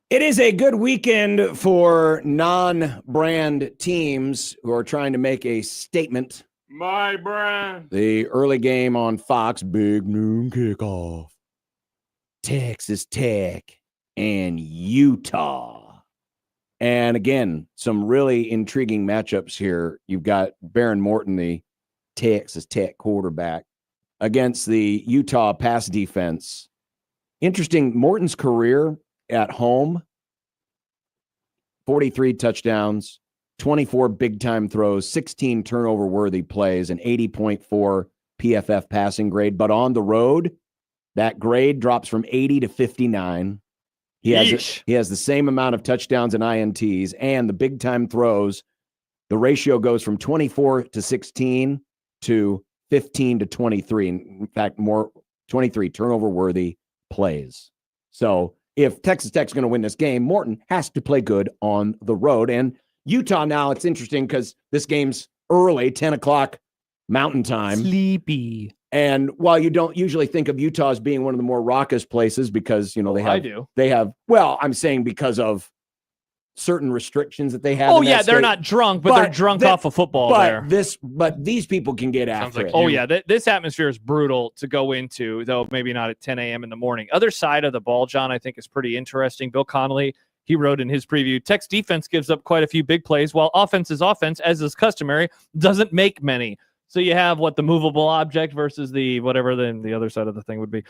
It is a good weekend for non-brand teams who are trying to make a statement. My brand. The early game on Fox, big noon kickoff. Texas Tech and Utah. And again, some really intriguing matchups here. You've got Baron Morton, the Texas Tech quarterback, against the Utah pass defense. Interesting, Morton's career at home, 43 touchdowns, 24 big-time throws, 16 turnover-worthy plays, an 80.4 PFF passing grade. But on the road, that grade drops from 80 to 59. He has the same amount of touchdowns and INTs, and the big-time throws The ratio goes from 24-16 to 15-23. In fact, more 23 turnover-worthy plays. So if Texas Tech's going to win this game, Morton has to play good on the road. And Utah now, it's interesting because this game's early, 10 o'clock Mountain Time. Sleepy. And while you don't usually think of Utah as being one of the more raucous places because, they have, well, I'm saying because of certain restrictions that they have. Oh, yeah, they're not drunk, but they're drunk off of football there. But these people can get after it. Oh, yeah, this atmosphere is brutal to go into, though maybe not at 10 a.m. in the morning. Other side of the ball, John, I think is pretty interesting. Bill Connolly, he wrote in his preview, Tech's defense gives up quite a few big plays, while offense, as is customary, doesn't make many. So you have the movable object versus the whatever then the other side of the thing would be.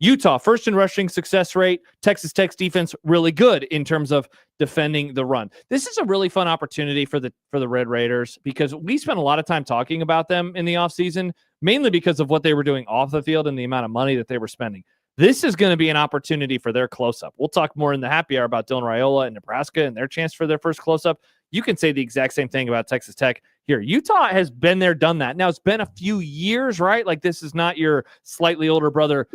Utah, first in rushing success rate. Texas Tech's defense really good in terms of defending the run. This is a really fun opportunity for the Red Raiders because we spent a lot of time talking about them in the offseason, mainly because of what they were doing off the field and the amount of money that they were spending. This is going to be an opportunity for their close-up. We'll talk more in the happy hour about Dylan Raiola and Nebraska and their chance for their first close-up. You can say the exact same thing about Texas Tech here. Utah has been there, done that. Now, it's been a few years, right? Like, this is not your slightly older brother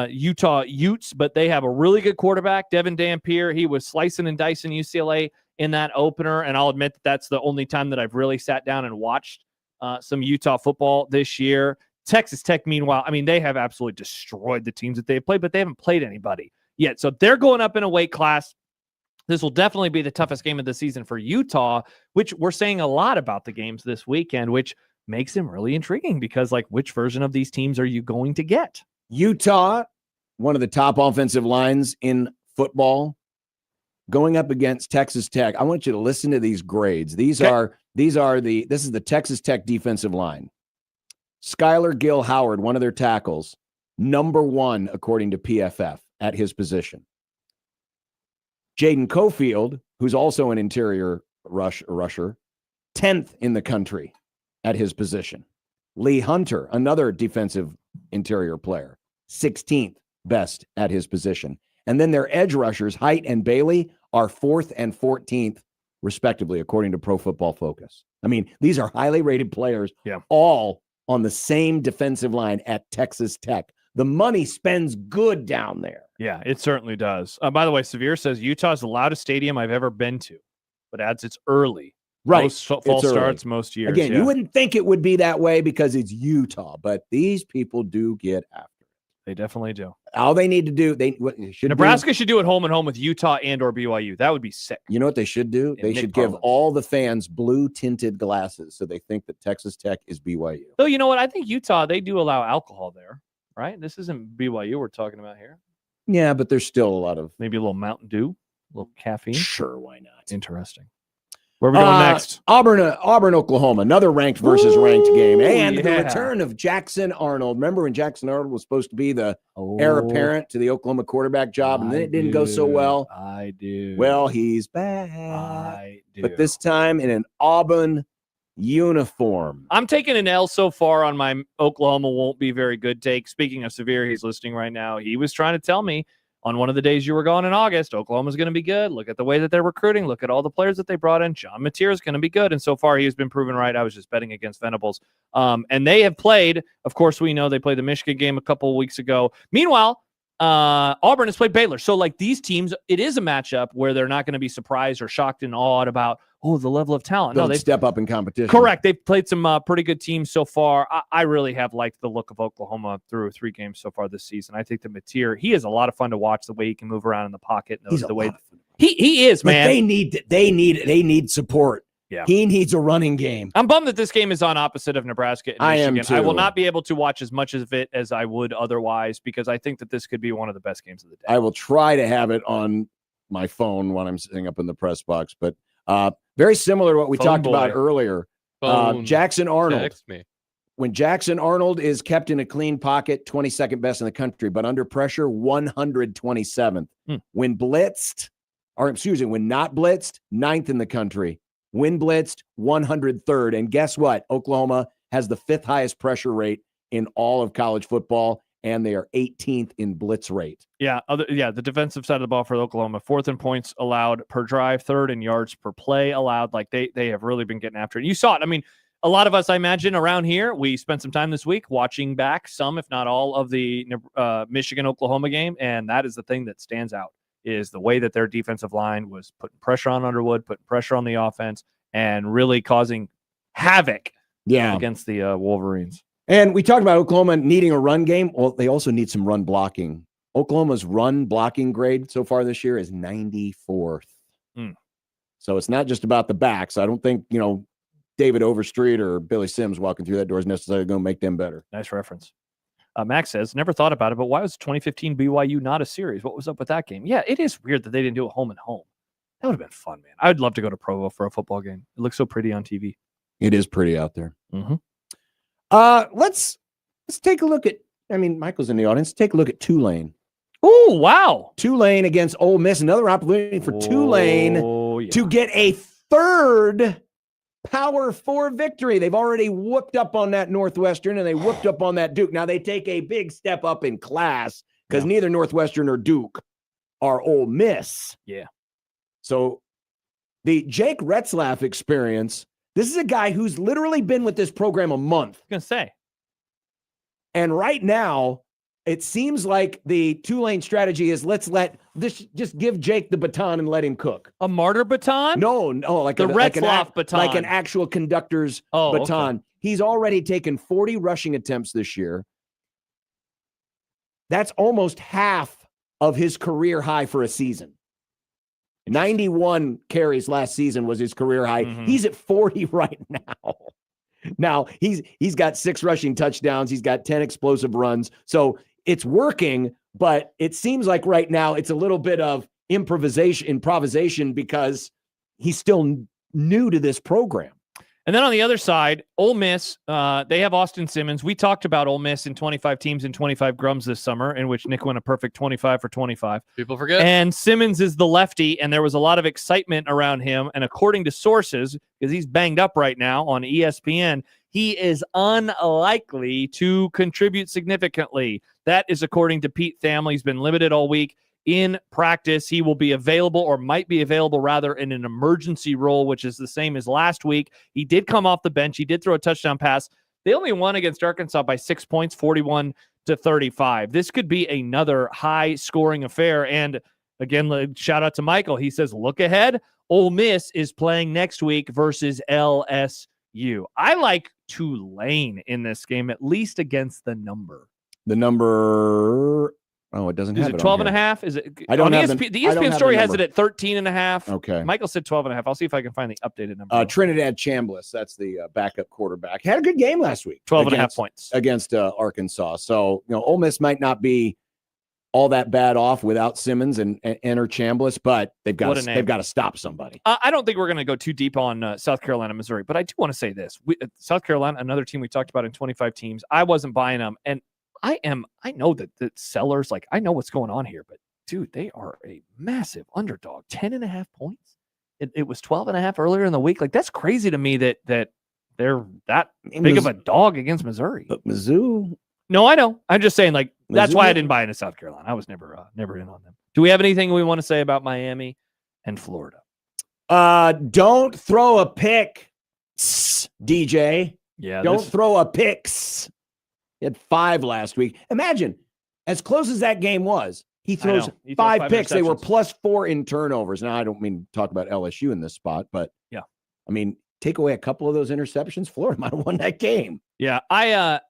Utah Utes, but they have a really good quarterback, Devin Dampier. He was slicing and dicing UCLA in that opener, and I'll admit that's the only time that I've really sat down and watched some Utah football this year. Texas Tech, meanwhile, I mean, they have absolutely destroyed the teams that they've played, but they haven't played anybody yet. So they're going up in a weight class. This will definitely be the toughest game of the season for Utah, which we're saying a lot about the games this weekend, which makes them really intriguing because, which version of these teams are you going to get? Utah, one of the top offensive lines in football, going up against Texas Tech. I want you to listen to these grades. This is the Texas Tech defensive line. Skylar Gill Howard, one of their tackles, number 1 according to PFF at his position. Jaden Cofield, who's also an interior rusher, 10th in the country at his position. Lee Hunter, another defensive interior player, 16th best at his position. And then their edge rushers, Height and Bailey, are 4th and 14th, respectively, according to Pro Football Focus. I mean, these are highly rated players, all on the same defensive line at Texas Tech. The money spends good down there. Yeah, it certainly does. By the way, Severe says Utah's the loudest stadium I've ever been to, but adds it's early. Right. Most fall starts most years. Again, you wouldn't think it would be that way because it's Utah, but these people do get after it. They definitely do. All they need to do, Nebraska should do it home and home with Utah and or BYU. That would be sick. You know what they should do? They should give all the fans blue tinted glasses so they think that Texas Tech is BYU. So you know what? I think Utah, they do allow alcohol there, right? This isn't BYU we're talking about here. Yeah, but there's still a lot of maybe a little Mountain Dew, a little caffeine. Sure, why not? Interesting. Where are we going next? Auburn, Oklahoma, another ranked versus ranked game. And the return of Jackson Arnold. Remember when Jackson Arnold was supposed to be the heir apparent to the Oklahoma quarterback job, and then it didn't go so well? I do. Well, he's back. I do. But this time in an Auburn uniform. I'm taking an L so far on my Oklahoma won't be very good take. Speaking of Severe, he's listening right now. He was trying to tell me on one of the days you were gone in August, Oklahoma's going to be good. Look at the way that they're recruiting. Look at all the players that they brought in. John Mateer is going to be good. And so far, he has been proven right. I was just betting against Venables. And they have played. Of course, we know they played the Michigan game a couple of weeks ago. Meanwhile, Auburn has played Baylor. So, these teams, it is a matchup where they're not going to be surprised or shocked and awed about, the level of talent. They step up in competition. Correct. They've played some pretty good teams so far. I really have liked the look of Oklahoma through 3 games so far this season. I think that Mateer, he is a lot of fun to watch, the way he can move around in the pocket. He's the way he is, man. They need support. Yeah. He needs a running game. I'm bummed that this game is on opposite of Nebraska and Michigan. I am too. I will not be able to watch as much of it as I would otherwise because I think that this could be one of the best games of the day. I will try to have it on my phone when I'm sitting up in the press box, but very similar to what we talked about earlier. Jackson Arnold. Text me. When Jackson Arnold is kept in a clean pocket, 22nd best in the country, but under pressure, 127th. When not blitzed, 9th in the country. When blitzed, 103rd. And guess what? Oklahoma has the 5th highest pressure rate in all of college football and they are 18th in blitz rate. Yeah, the defensive side of the ball for Oklahoma, 4th in points allowed per drive, 3rd in yards per play allowed. Like they have really been getting after it. You saw it. I mean, a lot of us, I imagine, around here, we spent some time this week watching back some, if not all, of the Michigan-Oklahoma game, and that is the thing that stands out, is the way that their defensive line was putting pressure on Underwood, putting pressure on the offense, and really causing havoc against the Wolverines. And we talked about Oklahoma needing a run game. Well, they also need some run blocking. Oklahoma's run blocking grade so far this year is 94th. So it's not just about the backs. I don't think, David Overstreet or Billy Sims walking through that door is necessarily going to make them better. Nice reference. Max says, never thought about it, but why was 2015 BYU not a series? What was up with that game? Yeah, it is weird that they didn't do it home and home. That would have been fun, man. I would love to go to Provo for a football game. It looks so pretty on TV. It is pretty out there. Mm-hmm. Let's take a look at, Michael's in the audience. Take a look at Tulane. Oh, wow. Tulane against Ole Miss. Another opportunity for Tulane to get a 3rd Power 4 victory. They've already whooped up on that Northwestern and they whooped up on that Duke. Now they take a big step up in class because neither Northwestern or Duke are Ole Miss. Yeah. So the Jake Retzlaff experience, this is a guy who's literally been with this program a month. I was going to say. And right now, it seems like the Tulane strategy is just give Jake the baton and let him cook. A martyr baton? No, like the Retzlaff baton. Like an actual conductor's baton. Okay. He's already taken 40 rushing attempts this year. That's almost half of his career high for a season. 91 carries last season was his career high. Mm-hmm. He's at 40 right now. Now, he's got 6 rushing touchdowns. He's got 10 explosive runs. So it's working, but it seems like right now it's a little bit of improvisation because he's still new to this program. And then on the other side, Ole Miss, they have Austin Simmons. We talked about Ole Miss in 25 teams and 25 grums this summer, in which Nick went a perfect 25 for 25. People forget. And Simmons is the lefty, and there was a lot of excitement around him. And according to sources, because he's banged up right now on ESPN, he is unlikely to contribute significantly. That is according to Pete Thamel. He's been limited all week in practice. He will be available, or might be available rather, in an emergency role, which is the same as last week. He did come off the bench. He did throw a touchdown pass. They only won against Arkansas by 6 points, 41-35. This could be another high-scoring affair. And again, shout out to Michael. He says, look ahead. Ole Miss is playing next week versus LSU. I like Tulane in this game, at least against the number. The number... Oh, it doesn't have it. Is it 12.5? Is it? I don't have the ESPN story has it at 13.5. Okay. Michael said 12.5. I'll see if I can find the updated number. Trinidad Chambliss, that's the backup quarterback, had a good game last week. 12.5 points against Arkansas. So, Ole Miss might not be all that bad off without Simmons and enter Chambliss, but they've got to stop somebody. I don't think we're going to go too deep on South Carolina, Missouri, but I do want to say this. South Carolina, another team we talked about in 25 teams. I wasn't buying them, and I know that the sellers, I know what's going on here, but dude, they are a massive underdog. 10.5 points. It was 12.5 earlier in the week. That's crazy to me that they're that big of a dog against Missouri. But Mizzou. No, I know. I'm just saying, that's why I didn't buy into South Carolina. I was never in on them. Do we have anything we want to say about Miami and Florida? Don't throw a pick, DJ. Yeah. Don't throw a picks. He had 5 last week. Imagine, as close as that game was, he throws 5 picks. They were +4 in turnovers. Now, I don't mean to talk about LSU in this spot, but yeah, take away a couple of those interceptions, Florida might have won that game. Yeah, I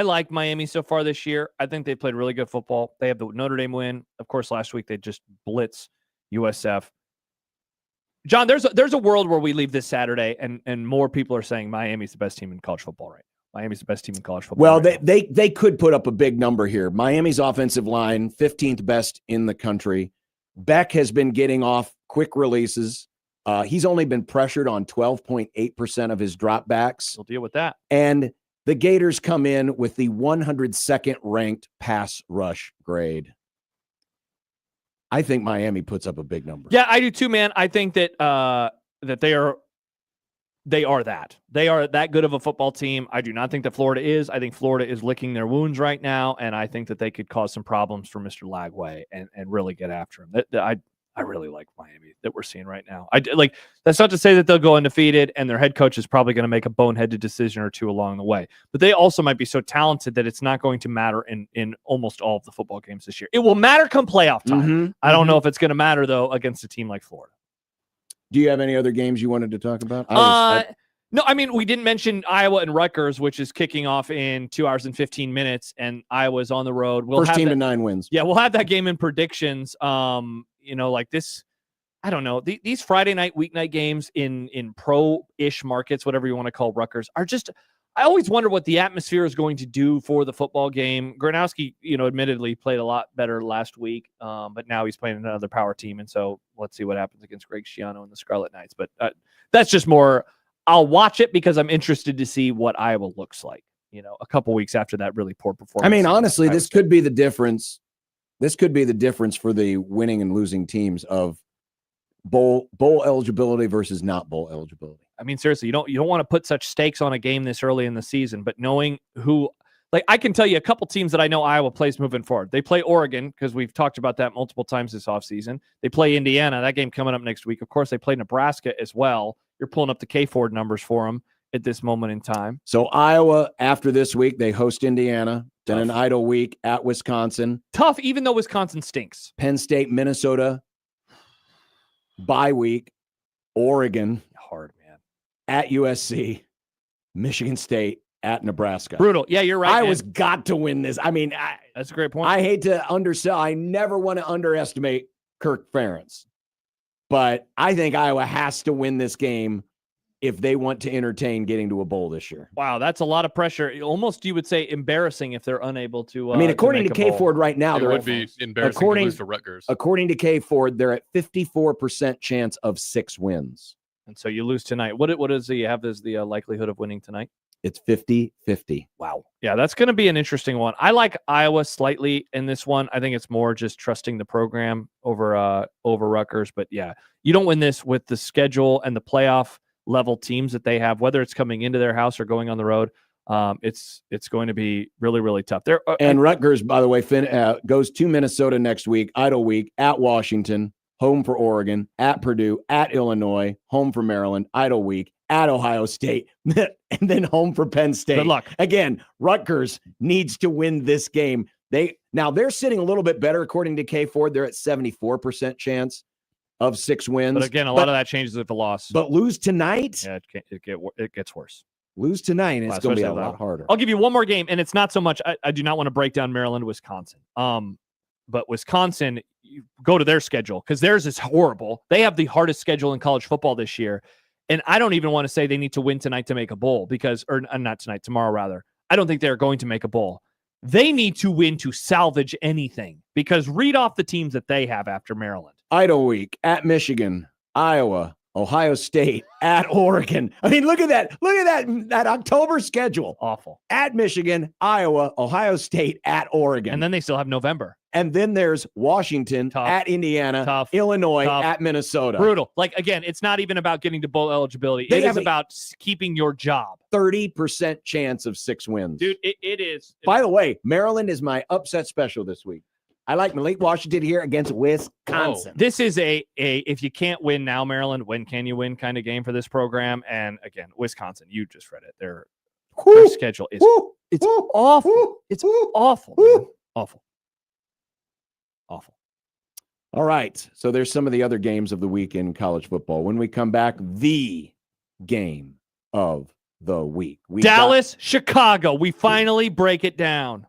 like Miami so far this year. I think they played really good football. They have the Notre Dame win. Of course, last week they just blitz USF. John, there's a world where we leave this Saturday and more people are saying Miami's the best team in college football right now. Miami's the best team in college football. Well, they could put up a big number here. Miami's offensive line, 15th best in the country. Beck has been getting off quick releases. He's only been pressured on 12.8% of his dropbacks. We'll deal with that. And the Gators come in with the 102nd ranked pass rush grade. I think Miami puts up a big number. Yeah, I do too, man. I think that that they are they are that. They are that good of a football team. I do not think that Florida is. I think Florida is licking their wounds right now, and I think that they could cause some problems for Mr. Lagway and really get after him. I really like Miami that we're seeing right now. That's not to say that they'll go undefeated, and their head coach is probably going to make a boneheaded decision or two along the way. But they also might be so talented that it's not going to matter in almost all of the football games this year. It will matter come playoff time. I don't know if it's going to matter, though, against a team like Florida. Do you have any other games you wanted to talk about? No, I mean, we didn't mention Iowa and Rutgers, which is kicking off in 2 hours and 15 minutes, and Iowa's on the road. First team to 9 wins. Yeah, we'll have that game in predictions. Like this, I don't know. These Friday night, weeknight games in pro-ish markets, whatever you want to call Rutgers, are just – I always wonder what the atmosphere is going to do for the football game. Gronowski, admittedly played a lot better last week, but now he's playing another power team, and so let's see what happens against Greg Schiano and the Scarlet Knights. But that's just more – I'll watch it because I'm interested to see what Iowa looks like, a couple weeks after that really poor performance. I mean, honestly, this could be the difference. This could be the difference for the winning and losing teams of bowl eligibility versus not bowl eligibility. I mean, seriously, you don't want to put such stakes on a game this early in the season, but knowing who, I can tell you a couple teams that I know Iowa plays moving forward. They play Oregon because we've talked about that multiple times this offseason. They play Indiana, that game coming up next week. Of course, they play Nebraska as well. You're pulling up the K-Ford numbers for them at this moment in time. So Iowa, after this week, they host Indiana, then an idle week at Wisconsin. Tough, even though Wisconsin stinks. Penn State, Minnesota, bye week, Oregon. Hard, man. At USC, Michigan State, at Nebraska. Brutal. Yeah, you're right. Iowa's got to win this. I mean, that's a great point. I hate to undersell. I never want to underestimate Kirk Ferentz. But I think Iowa has to win this game if they want to entertain getting to a bowl this year. Wow, that's a lot of pressure. Almost, you would say, embarrassing if they're unable to. I mean, according to K-Ford right now, it would be embarrassing to lose to Rutgers. According to K-Ford, they're at 54% chance of 6 wins. And so you lose tonight. What is you have as the likelihood of winning tonight? It's 50-50. Wow. Yeah, that's going to be an interesting one. I like Iowa slightly in this one. I think it's more just trusting the program over Rutgers. But yeah, you don't win this with the schedule and the playoff level teams that they have, whether it's coming into their house or going on the road. It's going to be really, really tough. And Rutgers, by the way, goes to Minnesota next week, idle week, at Washington, home for Oregon, at Purdue, at Illinois, home for Maryland, idle week, at Ohio State, and then home for Penn State. Good luck. Again, Rutgers needs to win this game. They're sitting a little bit better, according to K-Ford. They're at 74% chance of 6 wins. But again, a lot of that changes with the loss. But lose tonight? Yeah, it gets worse. Lose tonight, and it's going to be a lot harder. I'll give you one more game, and it's not so much. I do not want to break down Maryland, Wisconsin. But Wisconsin, you go to their schedule because theirs is horrible. They have the hardest schedule in college football this year. And I don't even want to say they need to win tonight to make a bowl or not tonight, tomorrow rather. I don't think they're going to make a bowl. They need to win to salvage anything because read off the teams that they have after Maryland. Idle week at Michigan, Iowa, Ohio State, at Oregon. I mean, look at that. Look at that October schedule. Awful. At Michigan, Iowa, Ohio State, at Oregon. And then they still have November. And then there's Washington, at Indiana, Illinois, at Minnesota. Brutal. Again, it's not even about getting to bowl eligibility. It is about keeping your job. 30% chance of 6 wins. Dude, it is. By the way, Maryland is my upset special this week. I like Malik Washington here against Wisconsin. This is a if you can't win now, Maryland, when can you win kind of game for this program? And again, Wisconsin, you just read it. Their schedule is it's awful. It's awful. Man. Awful. Awful. All right. So there's some of the other games of the week in college football. When we come back, the game of the week. Dallas, Chicago. We finally break it down.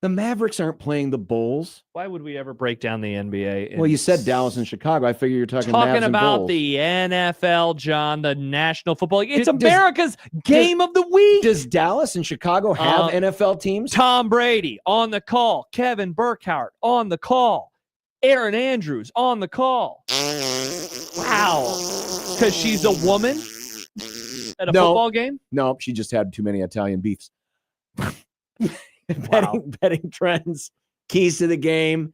The Mavericks aren't playing the Bulls. Why would we ever break down the NBA? Well, you said Dallas and Chicago. I figure you're talking Mavs about and Bulls. The NFL, John, the National Football League. It's America's game of the week. Does Dallas and Chicago have NFL teams? Tom Brady on the call. Kevin Burkhardt on the call. Aaron Andrews on the call. Wow. Because she's a woman at a football game? No, she just had too many Italian beefs. Wow. Betting trends, keys to the game,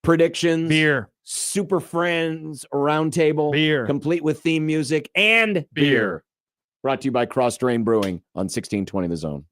predictions, beer, super friends roundtable, beer, complete with theme music and beer. Brought to you by Cross Drain Brewing on 1620 The Zone.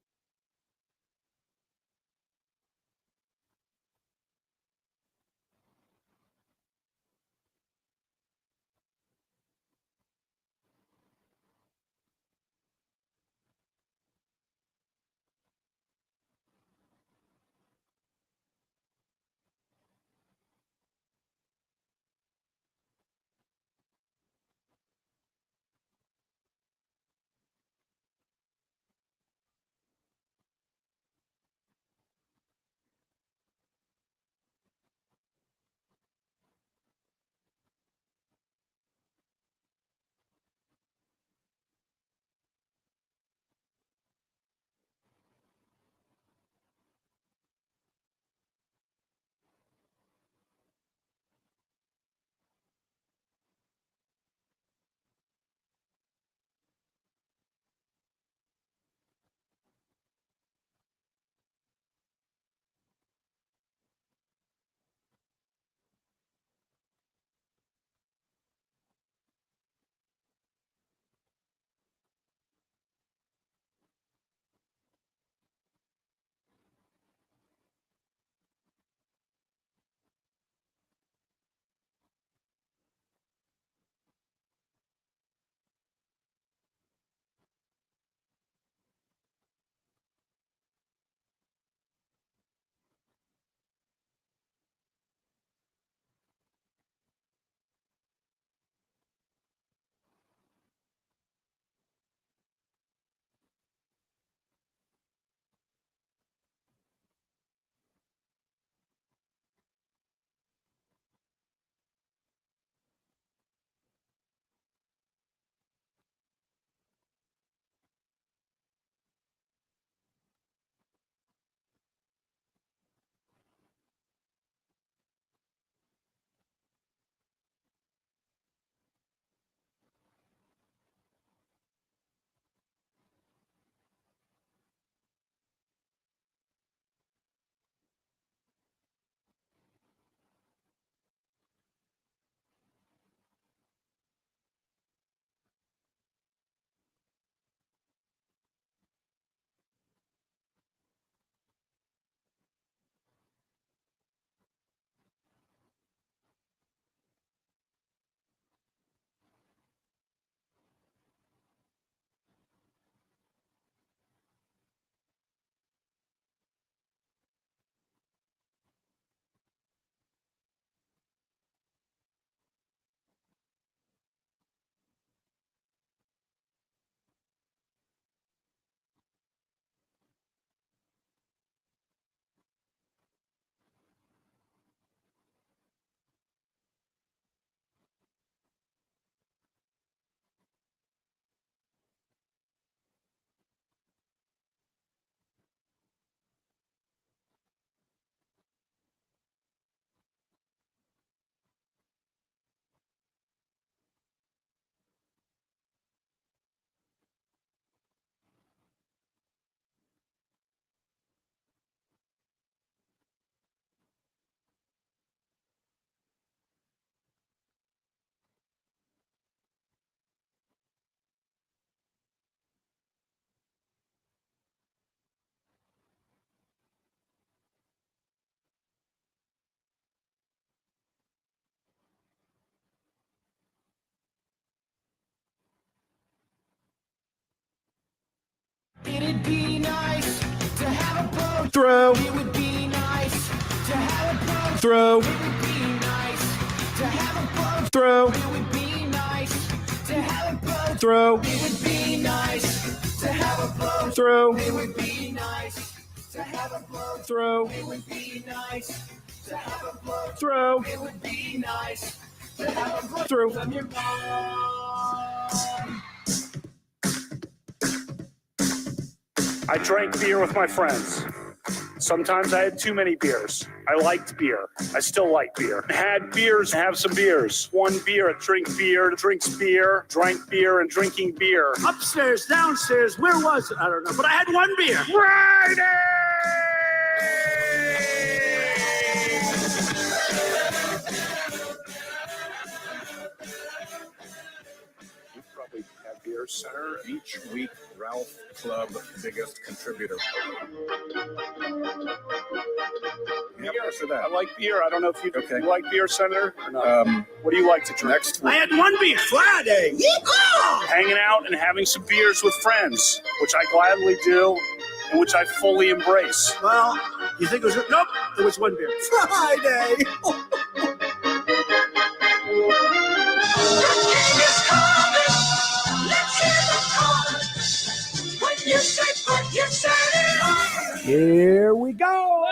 It'd be nice to have a boat. Throw. It would be nice to have a boat. Throw. It would be nice to have a boat. Throw. It would be nice to have a boat. Throw. It would be nice to have a boat. Throw. It would be nice to have a boat. Throw. It would be nice to have a boat. Throw. It would be nice to have a boat. Throw. From your mom. I drank beer with my friends. Sometimes I had too many beers. I liked beer. I still like beer. Had beers, have some beers. One beer, drink beer, drinks beer, drank beer, and drinking beer. Upstairs, downstairs, where was it? I don't know, but I had one beer. Friday! You probably have beer Beer Center. Each week, Ralph Club, biggest contributor. Yes, I like beer. I don't know if you like Beer Center or not. What do you like to drink? Next I had one beer Friday. Yeehaw! Hanging out and having some beers with friends, which I gladly do and which I fully embrace. Well, you think it was... Nope, there was one beer. Friday! Here we go.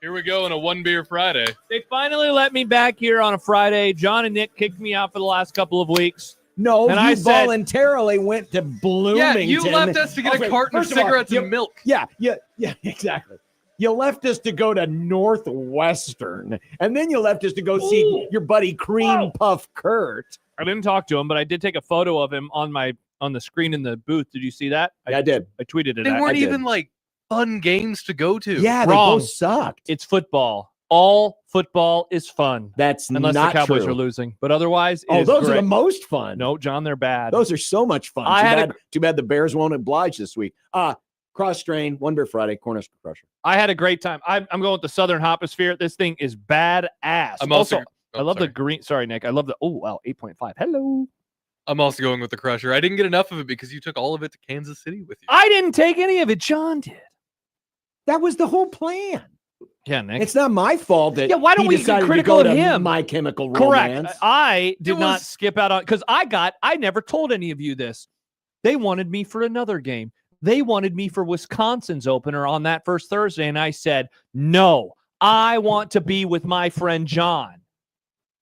Here we go on a one beer Friday. They finally let me back here on a Friday. John and Nick kicked me out for the last couple of weeks. No, and you I said, voluntarily went to Bloomington. Yeah, you left us to get a carton of cigarettes and milk. Yeah, exactly. You left us to go to Northwestern, and then you left us to go see your buddy Cream Puff Kurt. I didn't talk to him, but I did take a photo of him on the screen in the booth. Did you see that? I did. I tweeted it. They weren't even like fun games to go to. Yeah, they Wrong. both sucked. It's football. All football is fun. That's unless not the Cowboys true. are losing. But otherwise, those are great. the most fun. No, John, they're bad. Those are so much fun. Too bad the Bears won't oblige this week. Cross strain, One Beer Friday, Cornhusker Crusher. I had a great time. I'm going with the Southern Hoposphere. This thing is badass. I'm also I love the green. Sorry, Nick. I love the 8.5. Hello. I'm also going with the Crusher. I didn't get enough of it because you took all of it to Kansas City with you. I didn't take any of it. John did. That was the whole plan. Yeah, Nick. It's not my fault that why don't he we get decided critical to go of to him? My Chemical Romance. Correct. I did not skip out on because I never told any of you this. They wanted me for another game. They wanted me for Wisconsin's opener on that first Thursday, and I said, no, I want to be with my friend John.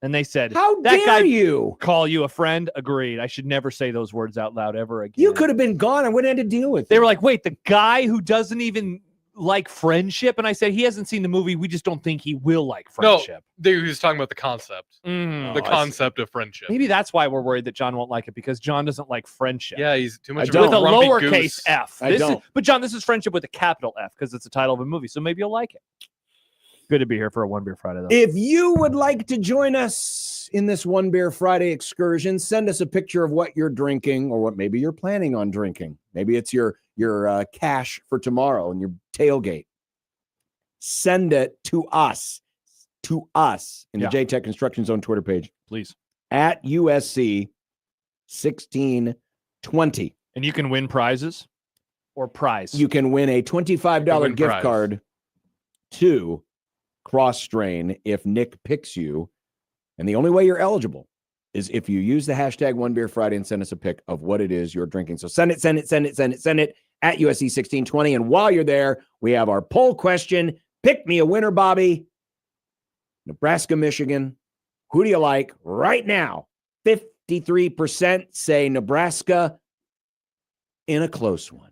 And they said, how that dare guy you call you a friend? Agreed. I should never say those words out loud ever again. You could have been gone. I wouldn't have had to deal with it. They were like, wait, the guy who doesn't even like friendship? And I said, he hasn't seen the movie. We just don't think he will like friendship. No, he was talking about the concept. The concept of friendship. Maybe that's why we're worried that John won't like it, because John doesn't like friendship. Yeah, he's too much with of a grumpy lowercase goose. f. But John, this is friendship with a capital F because it's the title of a movie. So maybe you'll like it. Good to be here for a One Beer Friday, though. If you would like to join us in this One Beer Friday excursion, send us a picture of what you're drinking or what maybe you're planning on drinking. Maybe it's your cash for tomorrow and your tailgate. Send it to us in the JTech Construction Zone Twitter page. Please. At USC 1620. And you can win prizes or prize. You can win a $25 gift card to Cross Strain if Nick picks you. And the only way you're eligible is if you use the hashtag One Beer Friday and send us a pic of what it is you're drinking. So send it at USC 1620. And while you're there, we have our poll question. Pick me a winner, Bobby. Nebraska, Michigan. Who do you like right now? 53% say Nebraska in a close one.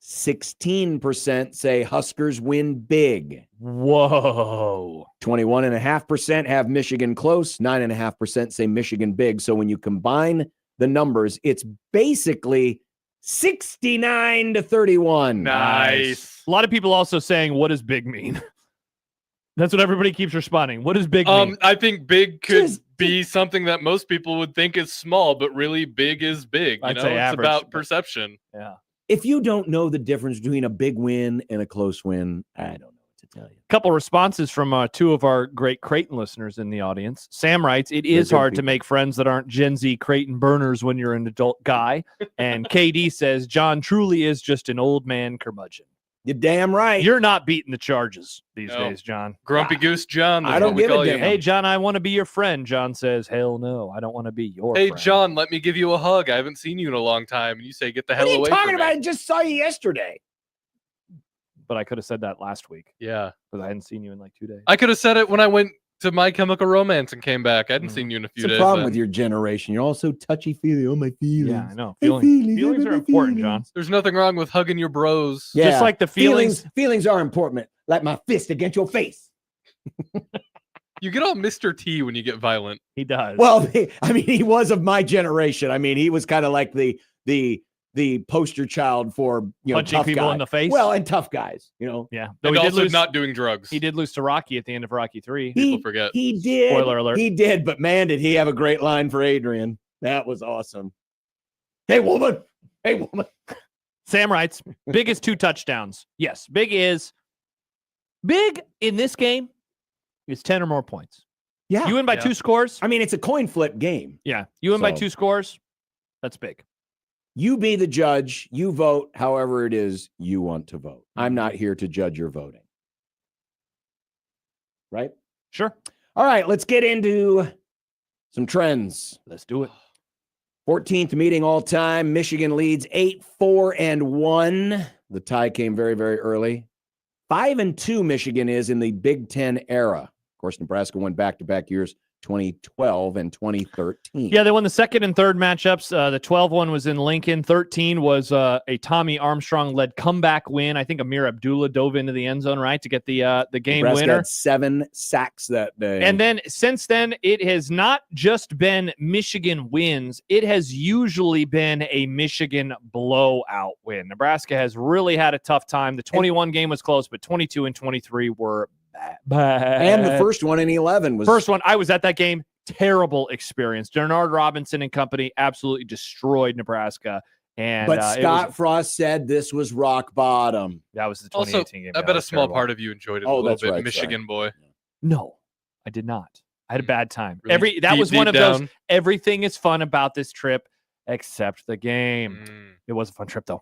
16% say Huskers win big. Whoa. 21.5% have Michigan close. 9.5% say Michigan big. So when you combine the numbers, it's basically 69-31. Nice. A lot of people also saying, what does big mean? That's what everybody keeps responding. What does big mean? I think big could be something that most people would think is small, but really big is big. I'd You say know, it's average, about perception. Yeah. If you don't know the difference between a big win and a close win, I don't know what to tell you. A couple responses from two of our great Creighton listeners in the audience. Sam writes, it is hard to make friends that aren't Gen Z Creighton burners when you're an adult guy. And KD says, John truly is just an old man curmudgeon. You're damn right. You're not beating the charges these days, John. Grumpy Goose John. I don't give a damn. Hey, John, I want to be your friend. John says, hell no, I don't want to be your Hey, friend. John, let me give you a hug. I haven't seen you in a long time. And you say, get the hell What are you away talking from about? me. I just saw you yesterday. But I could have said that last week. Yeah. Because I hadn't seen you in like 2 days. I could have said it when I went to My Chemical Romance and came back. I hadn't seen you in a few It's days. a problem then. with your generation. You're all so touchy-feely. Oh, my feelings. Yeah, I know. My Feelings are my important, John. There's nothing wrong with hugging your bros. Yeah. Just like the feelings. Feelings are important. Like my fist against your face. You get all Mr. T when you get violent. He does. Well, I mean, he was of my generation. I mean, he was kind of like the poster child for Punching tough people guy. in the face? Well, and tough guys. Yeah. And he did also lose, not doing drugs. he did lose to Rocky at the end of Rocky 3. People forget. He did. Spoiler alert. He did, but man, did he have a great line for Adrian. That was awesome. Hey, woman. Hey, woman. Sam writes, biggest 2 touchdowns. Yes, big in this game is 10 or more points. Yeah. You win by 2 scores. I mean, it's a coin flip game. Yeah. You win by 2 scores. That's big. You be the judge. You vote however it is you want to vote. I'm not here to judge your voting. Right? Sure. All right, let's get into some trends. Let's do it. 14th meeting all time. Michigan leads 8-4-1. The tie came very, very early. 5-2 Michigan is in the Big Ten era. Of course, Nebraska won back-to-back years, 2012 and 2013. Yeah, they won the second and third matchups. The 12 one was in Lincoln. 13 was a Tommy Armstrong-led comeback win. I think Amir Abdullah dove into the end zone, right, to get the game Nebraska winner. had 7 sacks that day. And then since then, it has not just been Michigan wins. It has usually been a Michigan blowout win. Nebraska has really had a tough time. The 21 game was close, but 22 and 23 were bad. And the first one in 11 was... First one, I was at that game. Terrible experience. Bernard Robinson and company absolutely destroyed Nebraska. But Scott Frost said this was rock bottom. That was the 2018 game. I bet a small part of you enjoyed it a little bit. Right, Michigan boy. No, I did not. I had a bad time. Really That was one of down. those. Everything is fun about this trip except the game. It was a fun trip though.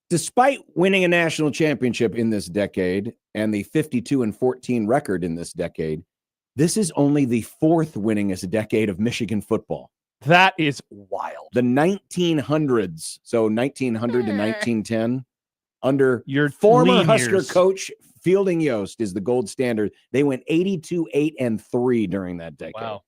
Despite winning a national championship in this decade and the 52-14 record in this decade, this is only the 4th winningest decade of Michigan football. That is wild. The 1900s, so 1900 to 1910, under your former Husker coach Fielding Yost is the gold standard. They went 82-8-3 during that decade. Wow.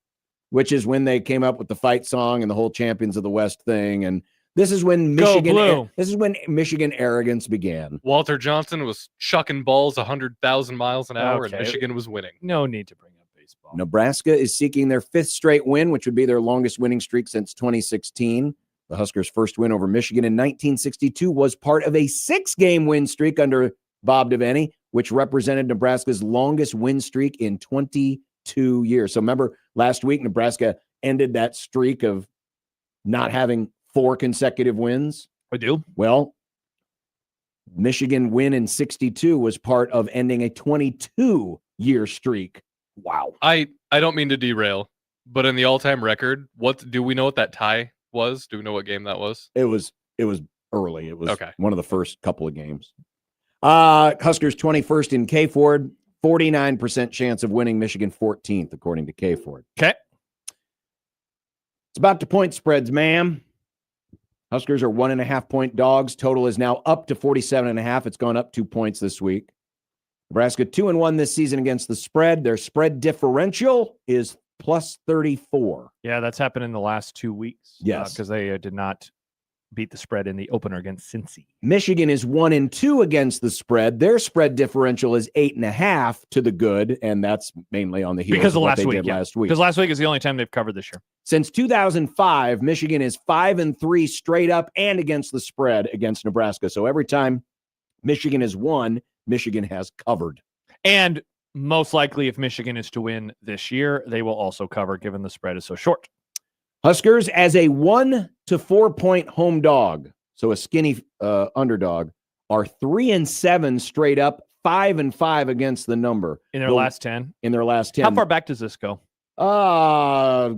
Which is when they came up with the fight song and the whole Champions of the West thing. And this is when Michigan arrogance began. Walter Johnson was chucking balls 100,000 miles an hour, and Michigan was winning. No need to bring up baseball. Nebraska is seeking their 5th straight win, which would be their longest winning streak since 2016. The Huskers' first win over Michigan in 1962 was part of a 6-game win streak under Bob Devaney, which represented Nebraska's longest win streak in 22 years. So remember, last week, Nebraska ended that streak of not having 4 consecutive wins. I do. Well, Michigan win in 62 was part of ending a 22-year streak. Wow. I don't mean to derail, but in the all-time record, do we know what that tie was? Do we know what game that was? It was early. It was okay. One of the first couple of games. Huskers 21st in K-Ford, 49% chance of winning. Michigan 14th, according to K-Ford. Okay. It's about to point spreads, ma'am. Huskers are 1.5-point dogs. Total is now up to 47.5. It's gone up 2 points this week. Nebraska 2-1 this season against the spread. Their spread differential is plus 34. Yeah, that's happened in the last 2 weeks. Yes. Because they did not beat the spread in the opener against Cincy. Michigan is 1-2 against the spread. Their spread differential is 8.5 to the good, and that's mainly on the heels because of what last they week, did last week. Because last week is the only time they've covered this year. Since 2005, Michigan is 5-3 straight up and against the spread against Nebraska. So every time Michigan has won, Michigan has covered. And most likely, if Michigan is to win this year, they will also cover, given the spread is so short. Huskers as a 1 to 4 point home dog, so a skinny underdog, are 3-7 straight up, 5-5 against the number In their last 10? In their last 10. How far back does this go? I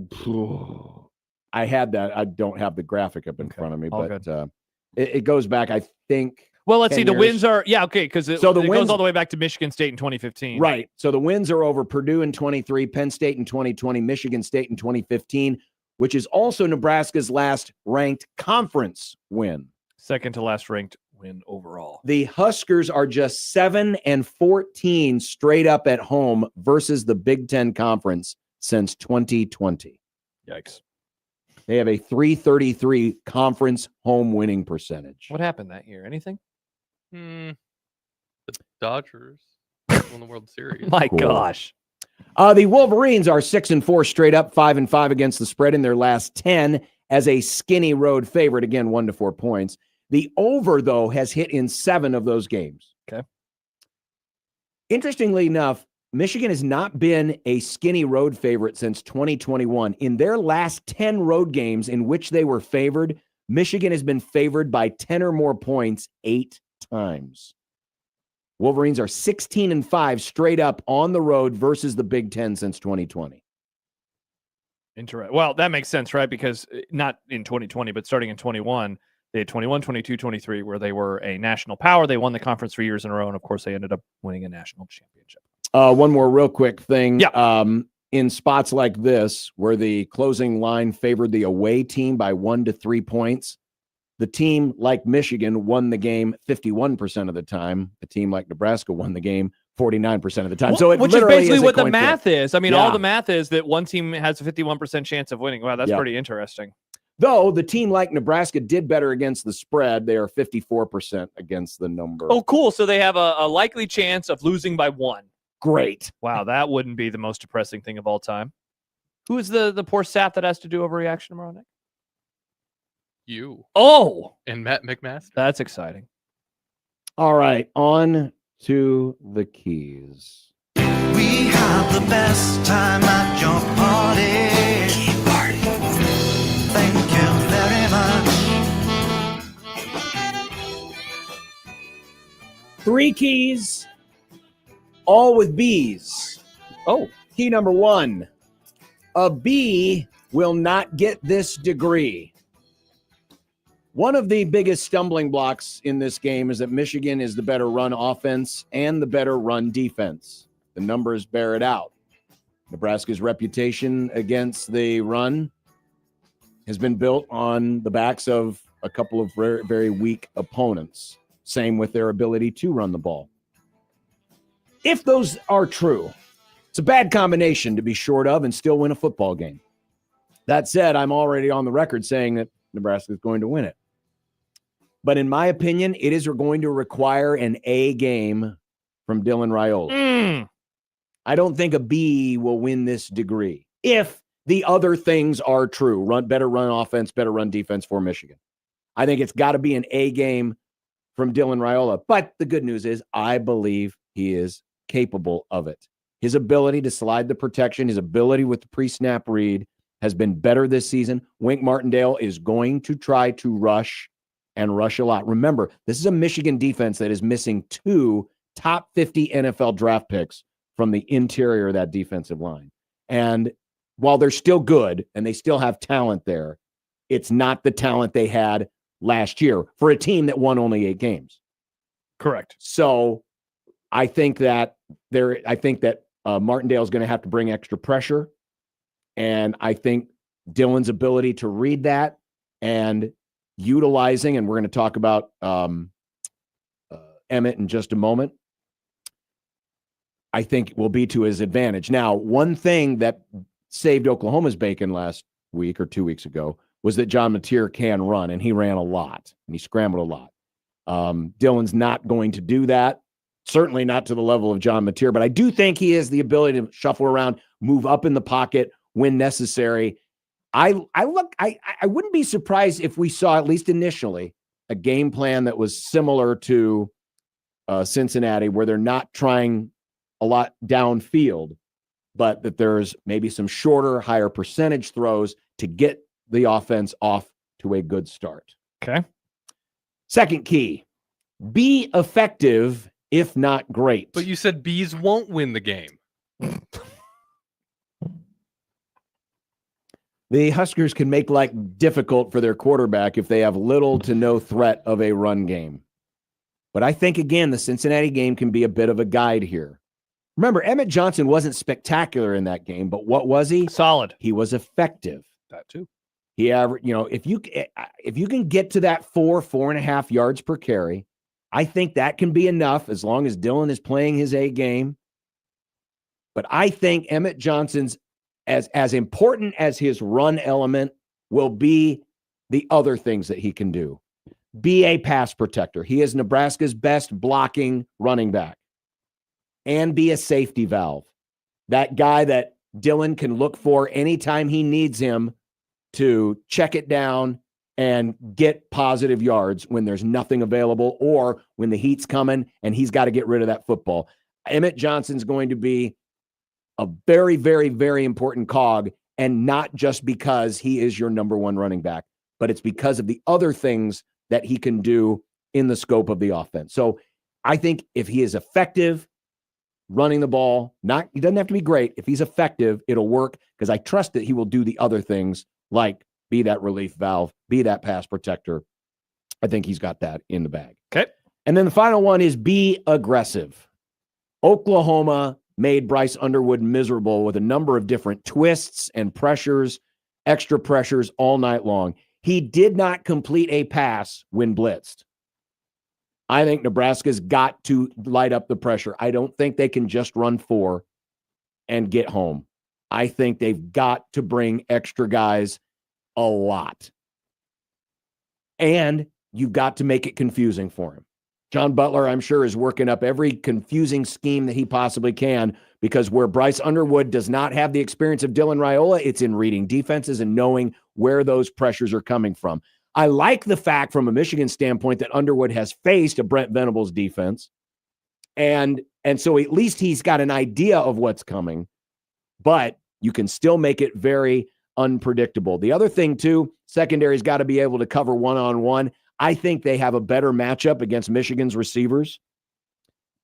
had that. I don't have the graphic up in front of me, All but it goes back, I think. Well, let's 10 see. The years. wins are, because it So the goes wins- all the way back to Michigan State in 2015. Right. So the wins are over Purdue in 23, Penn State in 2020, Michigan State in 2015, which is also Nebraska's last ranked conference win. Second to last ranked win overall. The Huskers are just 7-14 straight up at home versus the Big Ten Conference since 2020. Yikes. They have a 333 conference home winning percentage. What happened that year? Anything? The Dodgers won the World Series. My gosh. The Wolverines are 6-4 straight up, 5-5 against the spread in their last 10 as a skinny road favorite. Again, 1 to 4 points. The over, though, has hit in 7 of those games. Okay. Interestingly enough, Michigan has not been a skinny road favorite since 2021. In their last 10 road games in which they were favored, Michigan has been favored by 10 or more points 8 times. Wolverines are 16-5 straight up on the road versus the Big Ten since 2020. Interesting. Well, that makes sense, right? Because not in 2020, but starting in 21, they had 21, 22, 23, where they were a national power. They won the conference 3 years in a row, and of course, they ended up winning a national championship. One more real quick thing. Yeah. In spots like this, where the closing line favored the away team by 1 to 3 points, the team like Michigan won the game 51% of the time. A team like Nebraska won the game 49% of the time. So it which is literally basically is what the coin math flip. is. I mean, Yeah. all the math is that one team has a 51% chance of winning. Wow, that's Yeah. pretty interesting. Though the team like Nebraska did better against the spread. They are 54% against the number. Oh, cool. So they have a likely chance of losing by 1. Great. Wow, that wouldn't be the most depressing thing of all time. Who is the poor sap that has to do overreaction tomorrow night? You. Oh! And Matt McMaster. That's exciting. All right, on to the keys. We have the best time at your party. Thank you very much. 3 keys, all with B's. Oh. Key number 1. A B will not get this degree. One of the biggest stumbling blocks in this game is that Michigan is the better run offense and the better run defense. The numbers bear it out. Nebraska's reputation against the run has been built on the backs of a couple of very, very weak opponents. Same with their ability to run the ball. If those are true, it's a bad combination to be short of and still win a football game. That said, I'm already on the record saying that Nebraska is going to win it. But in my opinion, it is going to require an A game from Dylan Raiola. I don't think a B will win this degree if the other things are true. Better run offense, better run defense for Michigan. I think it's got to be an A game from Dylan Raiola. But the good news is I believe he is capable of it. His ability to slide the protection, his ability with the pre-snap read has been better this season. Wink Martindale is going to try to rush and rush a lot. Remember, this is a Michigan defense that is missing 2 top 50 NFL draft picks from the interior of that defensive line. And while they're still good and they still have talent there, it's not the talent they had last year for a team that won only 8 games. Correct. So I think that Martindale is going to have to bring extra pressure. And I think Dylan's ability to read that and utilizing, and we're going to talk about Emmett in just a moment, I think will be to his advantage. Now, one thing that saved Oklahoma's bacon last week or 2 weeks ago was that John Mateer can run, and he ran a lot, and he scrambled a lot. Dylan's not going to do that, certainly not to the level of John Mateer, but I do think he has the ability to shuffle around, move up in the pocket when necessary. I wouldn't be surprised if we saw, at least initially, a game plan that was similar to Cincinnati, where they're not trying a lot downfield, but that there's maybe some shorter, higher percentage throws to get the offense off to a good start. Okay. Second key, be effective, if not great. But you said Bees won't win the game. The Huskers can make life difficult for their quarterback if they have little to no threat of a run game. But I think, again, the Cincinnati game can be a bit of a guide here. Remember, Emmett Johnson wasn't spectacular in that game, but what was he? Solid. He was effective. That too. He averaged, if you can get to that 4.5 yards per carry, I think that can be enough as long as Dylan is playing his A game. But I think Emmett Johnson's as important as his run element will be the other things that he can do. Be a pass protector. He is Nebraska's best blocking running back. And be a safety valve. That guy that Dylan can look for anytime he needs him to check it down and get positive yards when there's nothing available or when the heat's coming and he's got to get rid of that football. Emmett Johnson's going to be a very, very, very important cog, and not just because he is your number one running back, but it's because of the other things that he can do in the scope of the offense. So I think if he is effective running the ball, he doesn't have to be great. If he's effective, it'll work because I trust that he will do the other things like be that relief valve, be that pass protector. I think he's got that in the bag. Okay. And then the final one is be aggressive. Oklahoma made Bryce Underwood miserable with a number of different twists and pressures, extra pressures all night long. He did not complete a pass when blitzed. I think Nebraska's got to light up the pressure. I don't think they can just run 4 and get home. I think they've got to bring extra guys a lot. And you've got to make it confusing for him. John Butler, I'm sure, is working up every confusing scheme that he possibly can because where Bryce Underwood does not have the experience of Dylan Raiola, it's in reading defenses and knowing where those pressures are coming from. I like the fact from a Michigan standpoint that Underwood has faced a Brent Venables defense. And so at least he's got an idea of what's coming, but you can still make it very unpredictable. The other thing, too, secondary's got to be able to cover one-on-one. I think they have a better matchup against Michigan's receivers.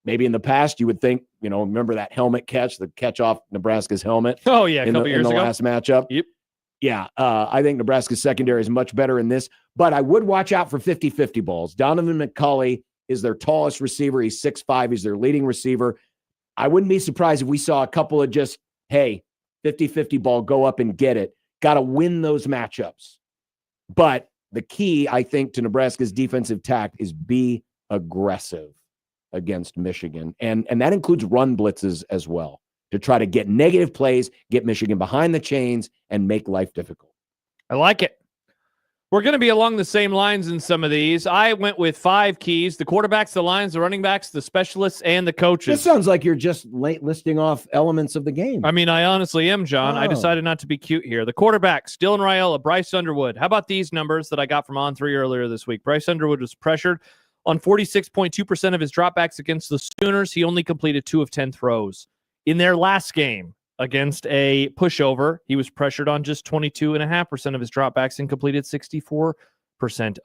Maybe in the past you would think, remember that helmet catch, the catch off Nebraska's helmet? Oh, yeah, in the last matchup. Yep. Yeah, I think Nebraska's secondary is much better in this, but I would watch out for 50-50 balls. Donovan McCulley is their tallest receiver. He's 6'5". He's their leading receiver. I wouldn't be surprised if we saw a couple of just, hey, 50-50 ball, go up and get it. Got to win those matchups. But the key, I think, to Nebraska's defensive tact is be aggressive against Michigan. And that includes run blitzes as well, to try to get negative plays, get Michigan behind the chains, and make life difficult. I like it. We're going to be along the same lines in some of these. I went with 5 keys: the quarterbacks, the lines, the running backs, the specialists, and the coaches. This sounds like you're just listing off elements of the game. I mean, I honestly am, John. Oh. I decided not to be cute here. The quarterbacks, Dylan Raiola, Bryce Underwood. How about these numbers that I got from On3 earlier this week? Bryce Underwood was pressured on 46.2% of his dropbacks against the Sooners. He only completed 2 of 10 throws. In their last game against a pushover, he was pressured on just 22.5% of his dropbacks and completed 64%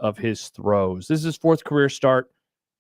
of his throws. This is his 4th career start,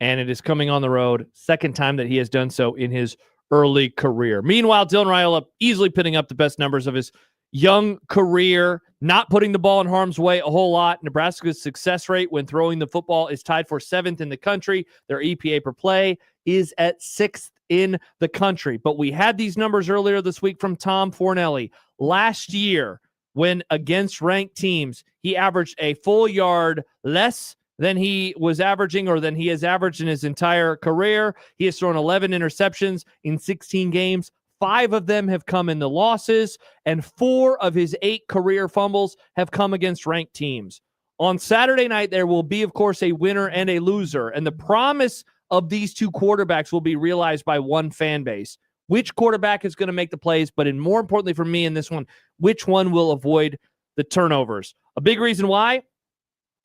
and it is coming on the road. 2nd time that he has done so in his early career. Meanwhile, Dylan Raiola easily putting up the best numbers of his young career, not putting the ball in harm's way a whole lot. Nebraska's success rate when throwing the football is tied for 7th in the country. Their EPA per play is at 6th in the country. But we had these numbers earlier this week from Tom Fornelli. Last year, when against ranked teams, he averaged a full yard less than he was averaging or than he has averaged in his entire career. He has thrown 11 interceptions in 16 games. 5 of them have come in the losses, and 4 of his 8 career fumbles have come against ranked teams. On Saturday night, there will be, of course, a winner and a loser, and the promise of these 2 quarterbacks will be realized by one fan base. Which quarterback is going to make the plays, but more importantly for me in this one, which one will avoid the turnovers? A big reason why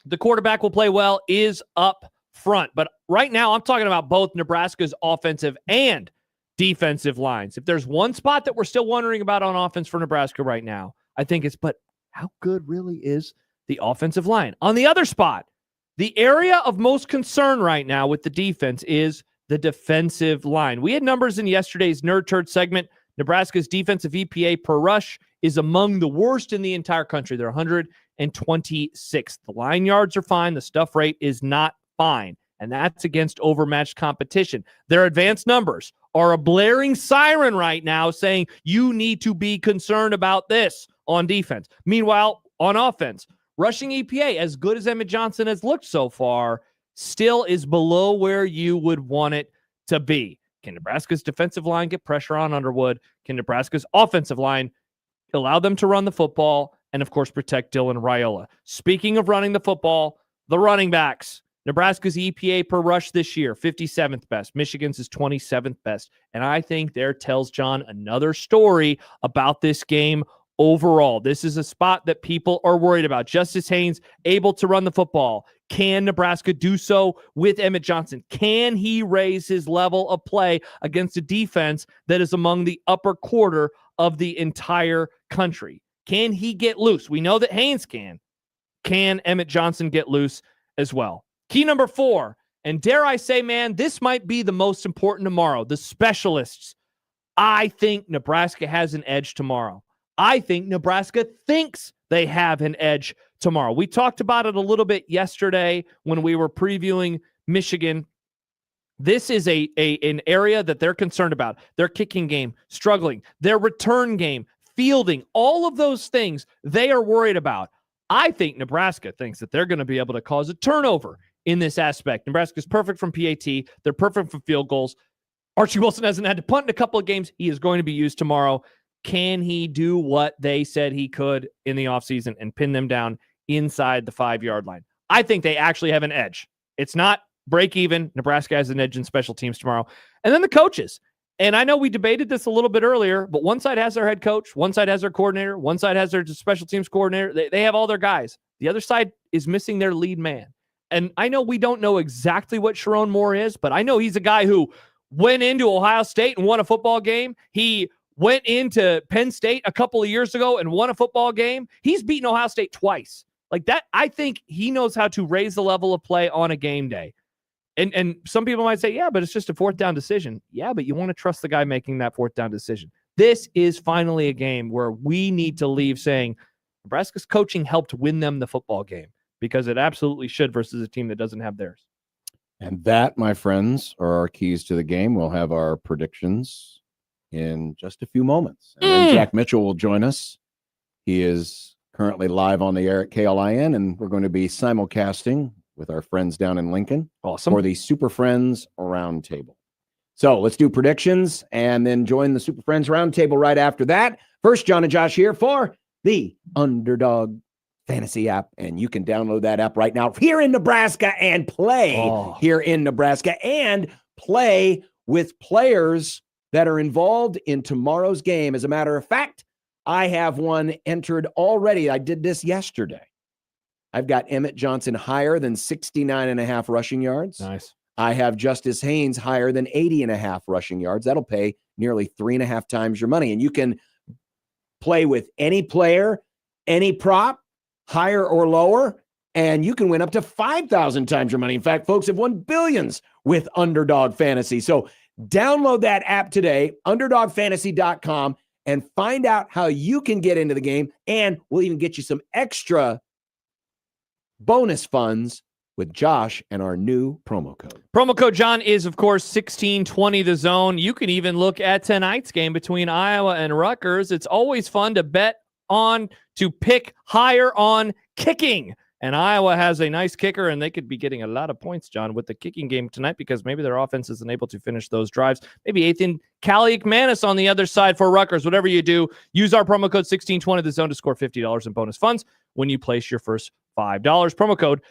the quarterback will play well is up front. But right now, I'm talking about both Nebraska's offensive and defensive lines. If there's one spot that we're still wondering about on offense for Nebraska right now, I think it's, but how good really is the offensive line? On the other spot, the area of most concern right now with the defense is the defensive line. We had numbers in yesterday's Nerd Turd segment. Nebraska's defensive EPA per rush is among the worst in the entire country. They're 126th. The line yards are fine. The stuff rate is not fine. And that's against overmatched competition. Their advanced numbers are a blaring siren right now saying you need to be concerned about this on defense. Meanwhile, on offense, rushing EPA, as good as Emmett Johnson has looked so far, still is below where you would want it to be. Can Nebraska's defensive line get pressure on Underwood? Can Nebraska's offensive line allow them to run the football and, of course, protect Dylan Raiola? Speaking of running the football, the running backs. Nebraska's EPA per rush this year, 57th best. Michigan's is 27th best. And I think there tells John another story about this game overall. This is a spot that people are worried about. Justice Haynes able to run the football. Can Nebraska do so with Emmett Johnson? Can he raise his level of play against a defense that is among the upper quarter of the entire country? Can he get loose? We know that Haynes can. can Emmett Johnson get loose as well? Key number 4, and dare I say, man, this might be the most important tomorrow. The specialists. I think Nebraska has an edge tomorrow. I think Nebraska thinks they have an edge tomorrow. We talked about it a little bit yesterday when we were previewing Michigan. This is an area that they're concerned about. Their kicking game, struggling. Their return game, fielding. All of those things they are worried about. I think Nebraska thinks that they're going to be able to cause a turnover in this aspect. Nebraska's perfect from PAT. They're perfect from field goals. Archie Wilson hasn't had to punt in a couple of games. He is going to be used tomorrow. Can he do what they said he could in the offseason and pin them down inside the 5-yard line? I think they actually have an edge. It's not break even. Nebraska has an edge in special teams tomorrow. And then the coaches. And I know we debated this a little bit earlier, but one side has their head coach, one side has their coordinator, one side has their special teams coordinator. They have all their guys. The other side is missing their lead man. And I know we don't know exactly what Sharon Moore is, but I know he's a guy who went into Ohio State and won a football game. He went into Penn State a couple of years ago and won a football game. He's beaten Ohio State twice. Like that, I think he knows how to raise the level of play on a game day. And some people might say, yeah, but it's just a 4th down decision. Yeah, but you want to trust the guy making that 4th down decision. This is finally a game where we need to leave saying Nebraska's coaching helped win them the football game, because it absolutely should versus a team that doesn't have theirs. And that, my friends, are our keys to the game. We'll have our predictions in just a few moments. And then Jack Mitchell will join us. He is currently live on the air at KLIN, and we're going to be simulcasting with our friends down in Lincoln. Awesome. For the Super Friends Roundtable. So let's do predictions and then join the Super Friends Roundtable right after that. First, John and Josh here for the Underdog Fantasy app, and you can download that app right now here in Nebraska and play here in Nebraska and play with players that are involved in tomorrow's game. As a matter of fact, I have one entered already. I did this yesterday. I've got Emmett Johnson higher than 69.5 rushing yards. Nice. I have Justice Haynes higher than 80.5 rushing yards. That'll pay nearly 3.5 times your money. And you can play with any player, any prop, higher or lower, and you can win up to 5,000 times your money. In fact, folks have won billions with Underdog Fantasy. So download that app today, underdogfantasy.com, and find out how you can get into the game. And we'll even get you some extra bonus funds with Josh and our new promo code. Promo code John is, of course, 1620 the zone. You can even look at tonight's game between Iowa and Rutgers. It's always fun to bet on, to pick higher on kicking. And Iowa has a nice kicker, and they could be getting a lot of points, John, with the kicking game tonight, because maybe their offense isn't able to finish those drives. Maybe Ethan Kaliakmanis on the other side for Rutgers. Whatever you do, use our promo code 1620 the zone to score $50 in bonus funds when you place your first $5. Promo code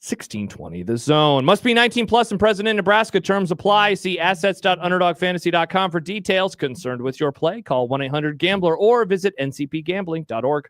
1620 the zone. Must be 19 plus and present in Nebraska. Terms apply. See assets.underdogfantasy.com for details. Concerned with your play? Call 1-800-GAMBLER or visit ncpgambling.org.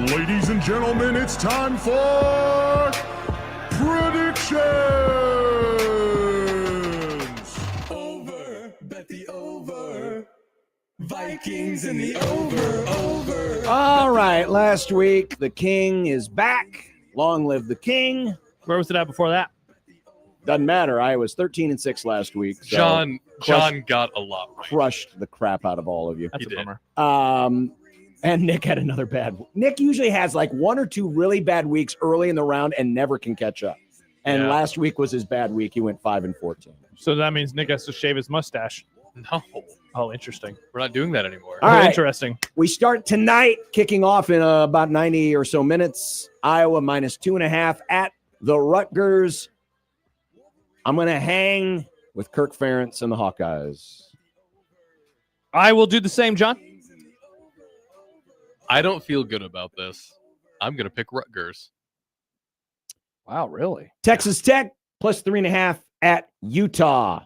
Ladies and gentlemen, it's time for predictions. Over, bet the over. Vikings in the over. All right, last week the king is back. Long live the king. Where was it at before that? Doesn't matter. I was 13-6 last week. So John got a lot right. Crushed the crap out of all of you. That's a bummer. And Nick had another bad. Nick usually has like 1 or 2 really bad weeks early in the round and never can catch up. And last week was his bad week. He went 5-14. So that means Nick has to shave his mustache. No. Oh, interesting. We're not doing that anymore. All right. Interesting. We start tonight, kicking off in about 90 or so minutes. Iowa -2.5 at the Rutgers. I'm going to hang with Kirk Ferentz and the Hawkeyes. I will do the same, John. I don't feel good about this. I'm going to pick Rutgers. Wow, really? Texas Tech +3.5 at Utah.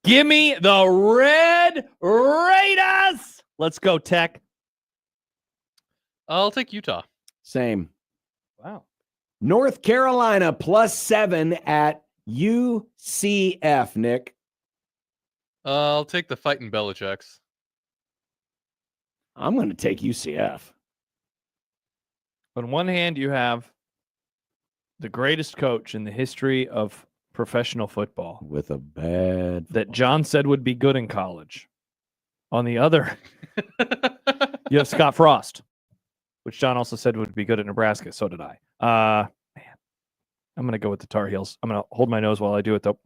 Give me the Red Raiders. Let's go, Tech. I'll take Utah. Same. Wow. North Carolina +7 at UCF, Nick. I'll take the fighting Belichick's. I'm going to take UCF. On one hand, you have the greatest coach in the history of professional football with a bad that John said would be good in college. On the other, you have Scott Frost, which John also said would be good at Nebraska. So did I. Man, I'm going to go with the Tar Heels. I'm going to hold my nose while I do it, though.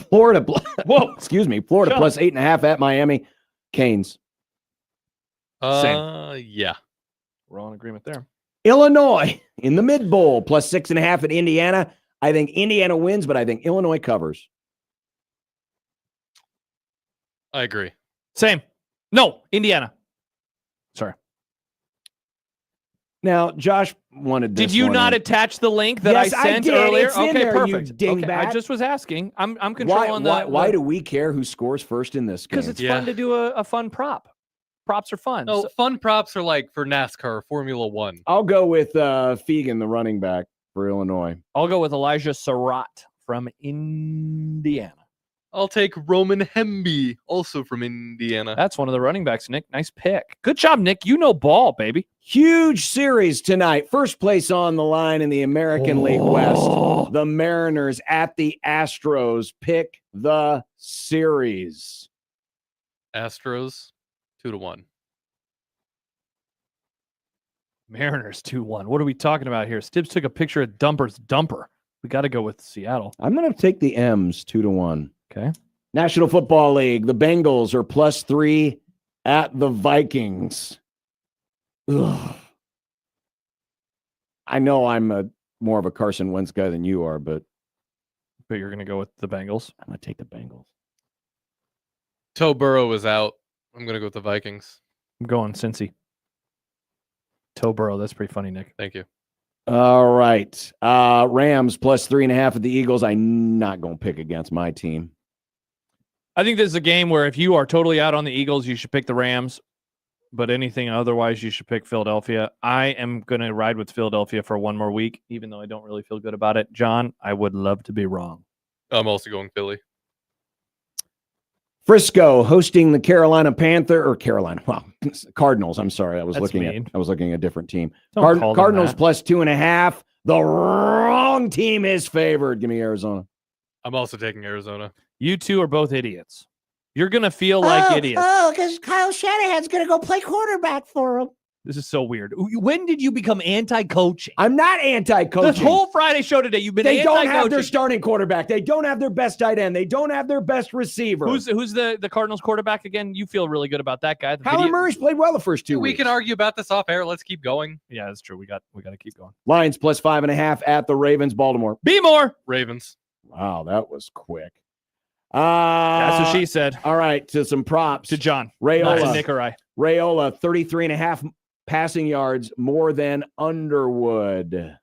Florida. Whoa. Excuse me. Florida +8.5 at Miami. Canes. Same. Yeah. We're all in agreement there. Illinois in the mid bowl +6.5 at Indiana. I think Indiana wins, but I think Illinois covers. I agree. Same. No, Indiana. Sorry. Now, Josh wanted this. Did you one not in. attach the link that Yes, I I sent did. earlier? It's in Okay, there, you perfect. dingbat. I just was asking. I'm controlling that. Why do we care who scores first in this game? Because it's fun to do a fun prop. Props are fun. No, fun props are like for NASCAR or Formula One. I'll go with Fegan, the running back for Illinois. I'll go with Elijah Surratt from Indiana. I'll take Roman Hemby, also from Indiana. That's one of the running backs, Nick. Nice pick. Good job, Nick. You know ball, baby. Huge series tonight. First place on the line in the American League West. The Mariners at the Astros. Pick the series. Astros 2-1. Mariners 2-1. What are we talking about here? Stibbs took a picture of Dumper's dumper. We got to go with Seattle. I'm going to take the M's 2-1. Okay. National Football League. The Bengals are +3 at the Vikings. Ugh. I know I'm more of a Carson Wentz guy than you are, but you're going to go with the Bengals? I'm going to take the Bengals. Toe Burrow is out. I'm going to go with the Vikings. I'm going Cincy. Toe Burrow. That's pretty funny, Nick. Thank you. All right. Rams +3.5 at the Eagles. I'm not going to pick against my team. I think this is a game where if you are totally out on the Eagles, you should pick the Rams. But anything otherwise, you should pick Philadelphia. I am going to ride with Philadelphia for one more week, even though I don't really feel good about it. John, I would love to be wrong. I'm also going Philly. Frisco hosting the Carolina Cardinals. I'm sorry. I was looking at a different team. Cardinals +2.5. The wrong team is favored. Give me Arizona. I'm also taking Arizona. You two are both idiots. You're going to feel like idiots. Oh, because Kyle Shanahan's going to go play quarterback for him. This is so weird. When did you become anti-coaching? I'm not anti-coaching. This whole Friday show today, you've been They anti-coaching. don't have their starting quarterback. They don't have their best tight end. They don't have their best receiver. Who's the Cardinals quarterback again? You feel really good about that guy. Kyler Murray's played well the first 2 We weeks. can argue about this off air. Let's keep going. Yeah, that's true. We got to keep going. Lions +5.5 at the Ravens. Baltimore. Be more. Ravens. Wow, that was quick. That's what she said. All right, to some props. To John. Rayola. Not to Nick or I. Rayola, 33.5 passing yards more than Underwood.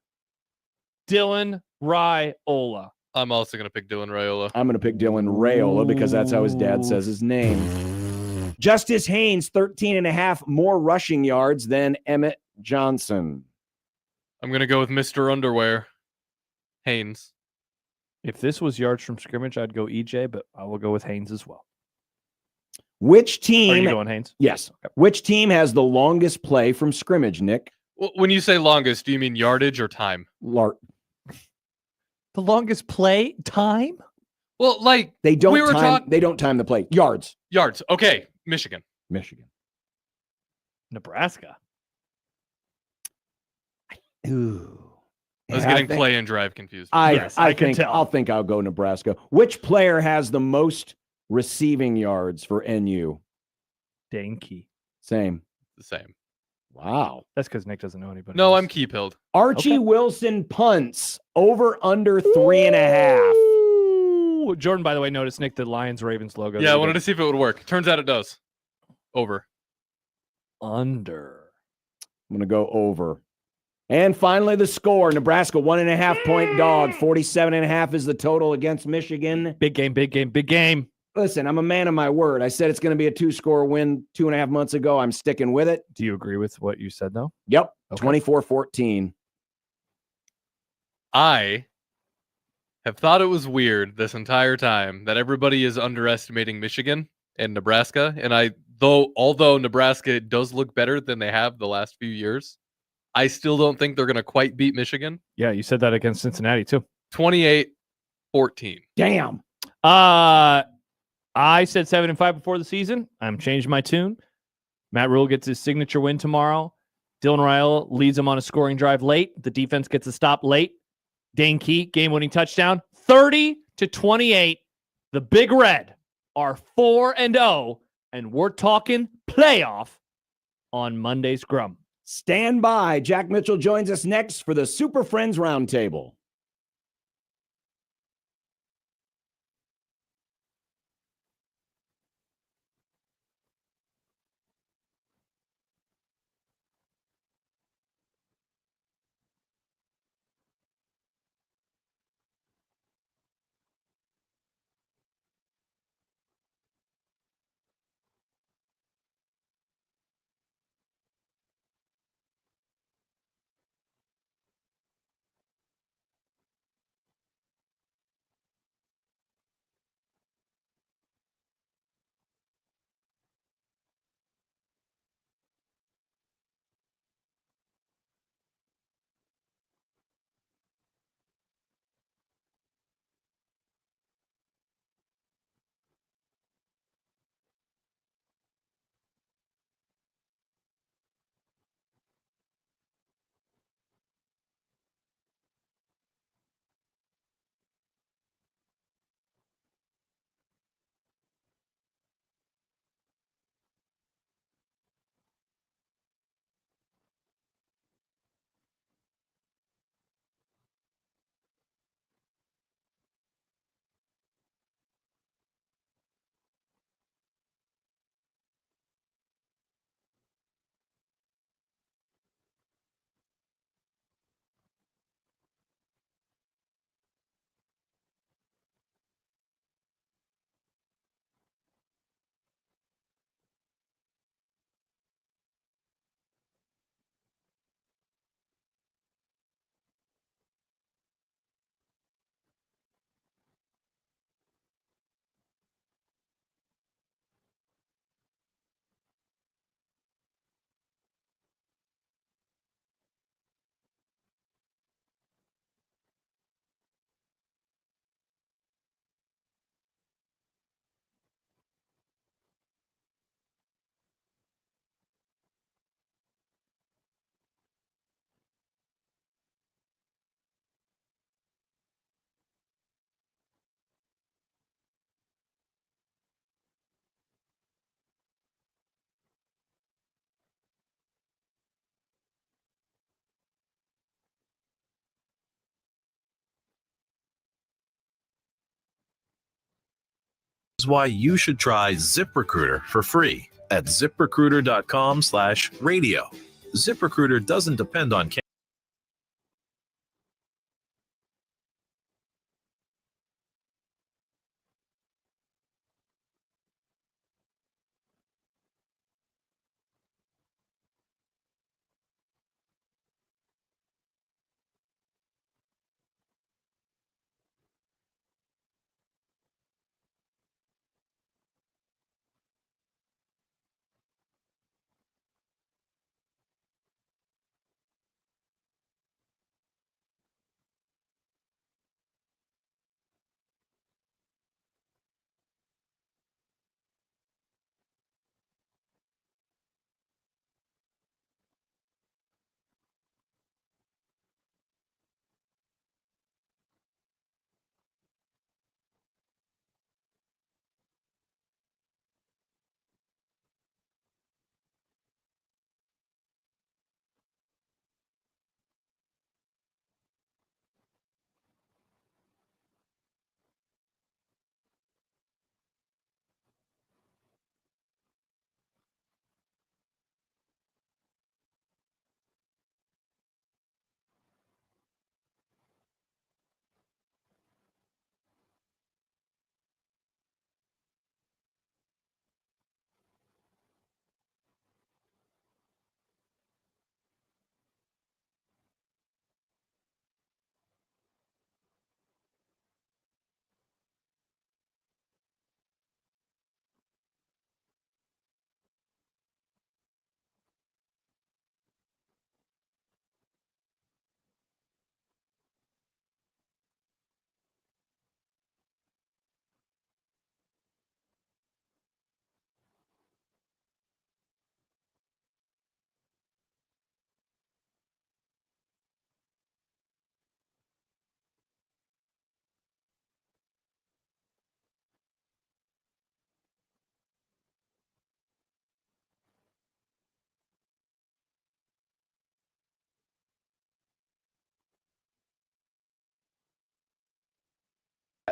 Dylan Raiola. I'm also going to pick Dylan Raiola. I'm going to pick Dylan Raiola because that's how his dad says his name. Justice Haynes, 13.5 more rushing yards than Emmett Johnson. I'm going to go with Mr. Underwear, Haynes. If this was yards from scrimmage, I'd go EJ, but I will go with Haynes as well. Which team? Are you going Haynes? Yes. Okay. Which team has the longest play from scrimmage, Nick? When you say longest, do you mean yardage or time? The longest play time? Well, like they don't they don't time the play. Yards. Yards. Okay. Michigan. Nebraska. Ooh. I was getting play and drive confused. I think I'll go Nebraska. Which player has the most receiving yards for NU? Dane Key. Same. The same. Wow. That's because Nick doesn't know anybody. No, I'm Key-pilled. Archie Wilson punts over under 3.5. Ooh. Jordan, by the way, noticed Nick the Lions-Ravens logo. Yeah, I wanted to see if it would work. Turns out it does. Over. Under. I'm going to go over. And finally, the score. Nebraska, 1.5 point dog. 47.5 is the total against Michigan. Big game, big game, big game. Listen, I'm a man of my word. I said it's going to be a 2-score win 2.5 months ago. I'm sticking with it. Do you agree with what you said, though? Yep. Okay. 24-14. I have thought it was weird this entire time that everybody is underestimating Michigan and Nebraska. And although Nebraska does look better than they have the last few years, I still don't think they're going to quite beat Michigan. Yeah, you said that against Cincinnati, too. 28-14. Damn. I said 7-5 before the season. I'm changing my tune. Matt Rule gets his signature win tomorrow. Dylan Ryle leads him on a scoring drive late. The defense gets a stop late. Dane Key, game-winning touchdown. 30-28. The Big Red are 4-0, and we're talking playoff on Monday's Grum. Stand by. Jack Mitchell joins us next for the Super Friends Roundtable. Is why you should try ZipRecruiter for free at ziprecruiter.com/radio. ZipRecruiter doesn't depend on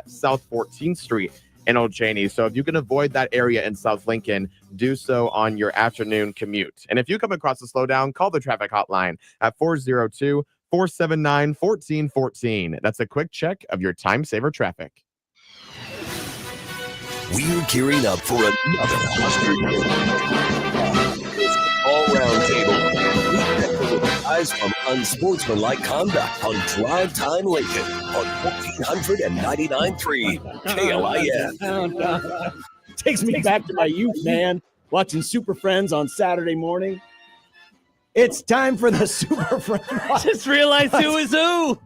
South 14th Street in Old Cheney. So if you can avoid that area in South Lincoln, do so on your afternoon commute. And if you come across a slowdown, call the traffic hotline at 402-479-1414. That's a quick check of your time saver traffic. We're gearing up for another all-round table. We connect with the guys from Unsportsmanlike Conduct on Drive Time Lincoln on 1499.3 KLIN. Takes me back to my youth, man. Watching Super Friends on Saturday morning. It's time for the Super Friends. I just realized who is who.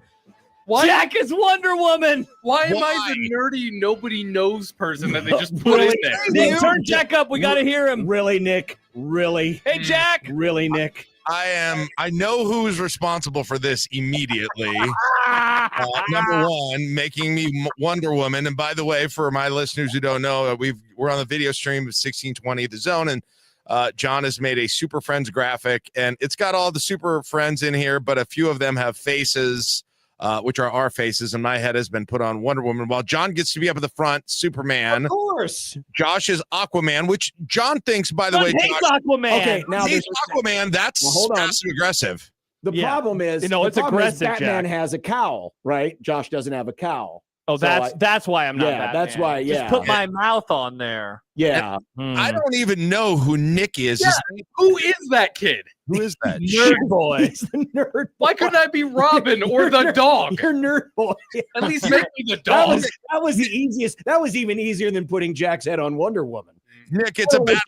Jack is Wonder Woman. Why am I the nerdy nobody knows person that they just put in there? Nick, turn Jack up. We got to hear him. Really, Nick? Really? Hey, Jack. Really, Nick? I know who's responsible for this immediately. Number one, making me Wonder Woman. And by the way, for my listeners who don't know, we're on the video stream of 1620 The Zone, and John has made a Super Friends graphic, and it's got all the Super Friends in here, but a few of them have faces, which are our faces, and my head has been put on Wonder Woman. While John gets to be up at the front, Superman. Of course. Josh is Aquaman, which John thinks, by the way, Josh, Aquaman. Okay, now he's Aquaman. That's passive aggressive. The problem is, it's aggressive. Batman Jack has a cowl, right? Josh doesn't have a cowl. Oh, that's why I'm not. Yeah, Batman. that's why. Yeah, just put my mouth on there. Yeah, I don't even know who Nick is. Yeah. Who is that kid? Who is that? Nerd boy. He's the nerd boy. Why couldn't I be Robin or the dog? You're nerd boy. At least make me the dog. That was the easiest. That was even easier than putting Jack's head on Wonder Woman. Nick, it's a bad